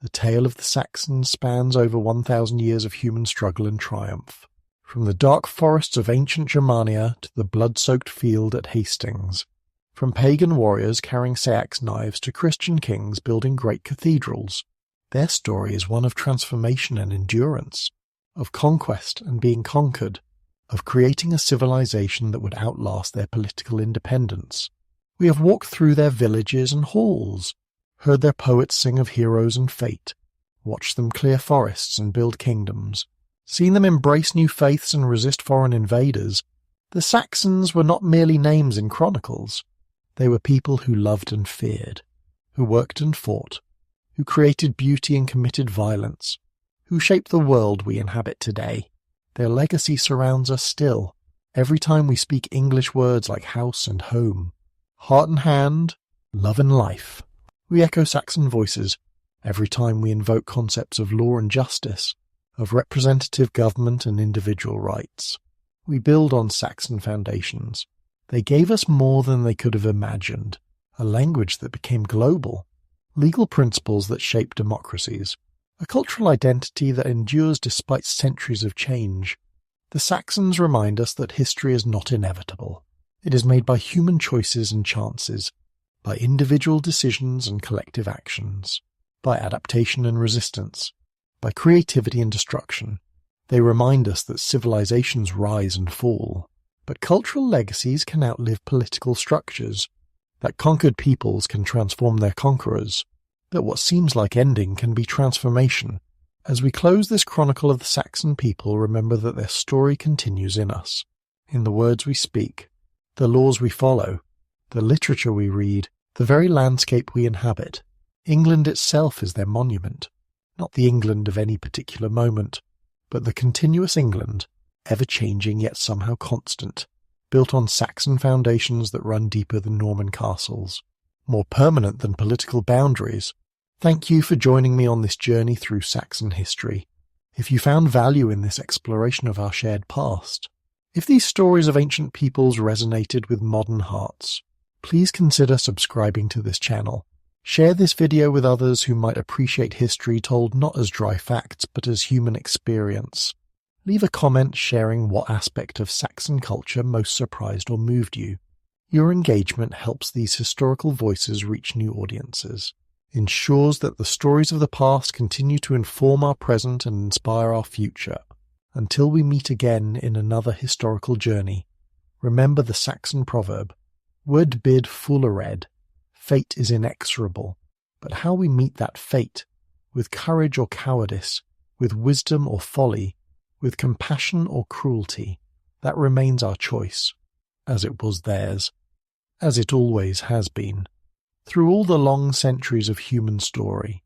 The tale of the Saxons spans over 1,000 years of human struggle and triumph, from the dark forests of ancient Germania to the blood-soaked field at Hastings, from pagan warriors carrying Sax knives to Christian kings building great cathedrals. Their story is one of transformation and endurance, of conquest and being conquered, of creating a civilization that would outlast their political independence. We have walked through their villages and halls, heard their poets sing of heroes and fate, watched them clear forests and build kingdoms, seen them embrace new faiths and resist foreign invaders. The Saxons were not merely names in chronicles. They were people who loved and feared, who worked and fought, who created beauty and committed violence, who shaped the world we inhabit today. Their legacy surrounds us still, every time we speak English words like house and home, heart and hand, love and life. We echo Saxon voices every time we invoke concepts of law and justice, of representative government and individual rights. We build on Saxon foundations. They gave us more than they could have imagined, a language that became global, legal principles that shape democracies, a cultural identity that endures despite centuries of change. The Saxons remind us that history is not inevitable. It is made by human choices and chances, by individual decisions and collective actions, by adaptation and resistance, by creativity and destruction. They remind us that civilizations rise and fall, but cultural legacies can outlive political structures, that conquered peoples can transform their conquerors, that what seems like ending can be transformation. As we close this chronicle of the Saxon people, remember that their story continues in us, in the words we speak, the laws we follow, the literature we read, the very landscape we inhabit. England itself is their monument, not the England of any particular moment, but the continuous England, ever-changing yet somehow constant, built on Saxon foundations that run deeper than Norman castles, more permanent than political boundaries. Thank you for joining me on this journey through Saxon history. If you found value in this exploration of our shared past, if these stories of ancient peoples resonated with modern hearts, please consider subscribing to this channel. Share this video with others who might appreciate history told not as dry facts but as human experience. Leave a comment sharing what aspect of Saxon culture most surprised or moved you. Your engagement helps these historical voices reach new audiences, ensures that the stories of the past continue to inform our present and inspire our future. Until we meet again in another historical journey, remember the Saxon proverb, "Word bid full red, fate is inexorable," but how we meet that fate, with courage or cowardice, with wisdom or folly, with compassion or cruelty, that remains our choice, as it was theirs, as it always has been. Through all the long centuries of human story,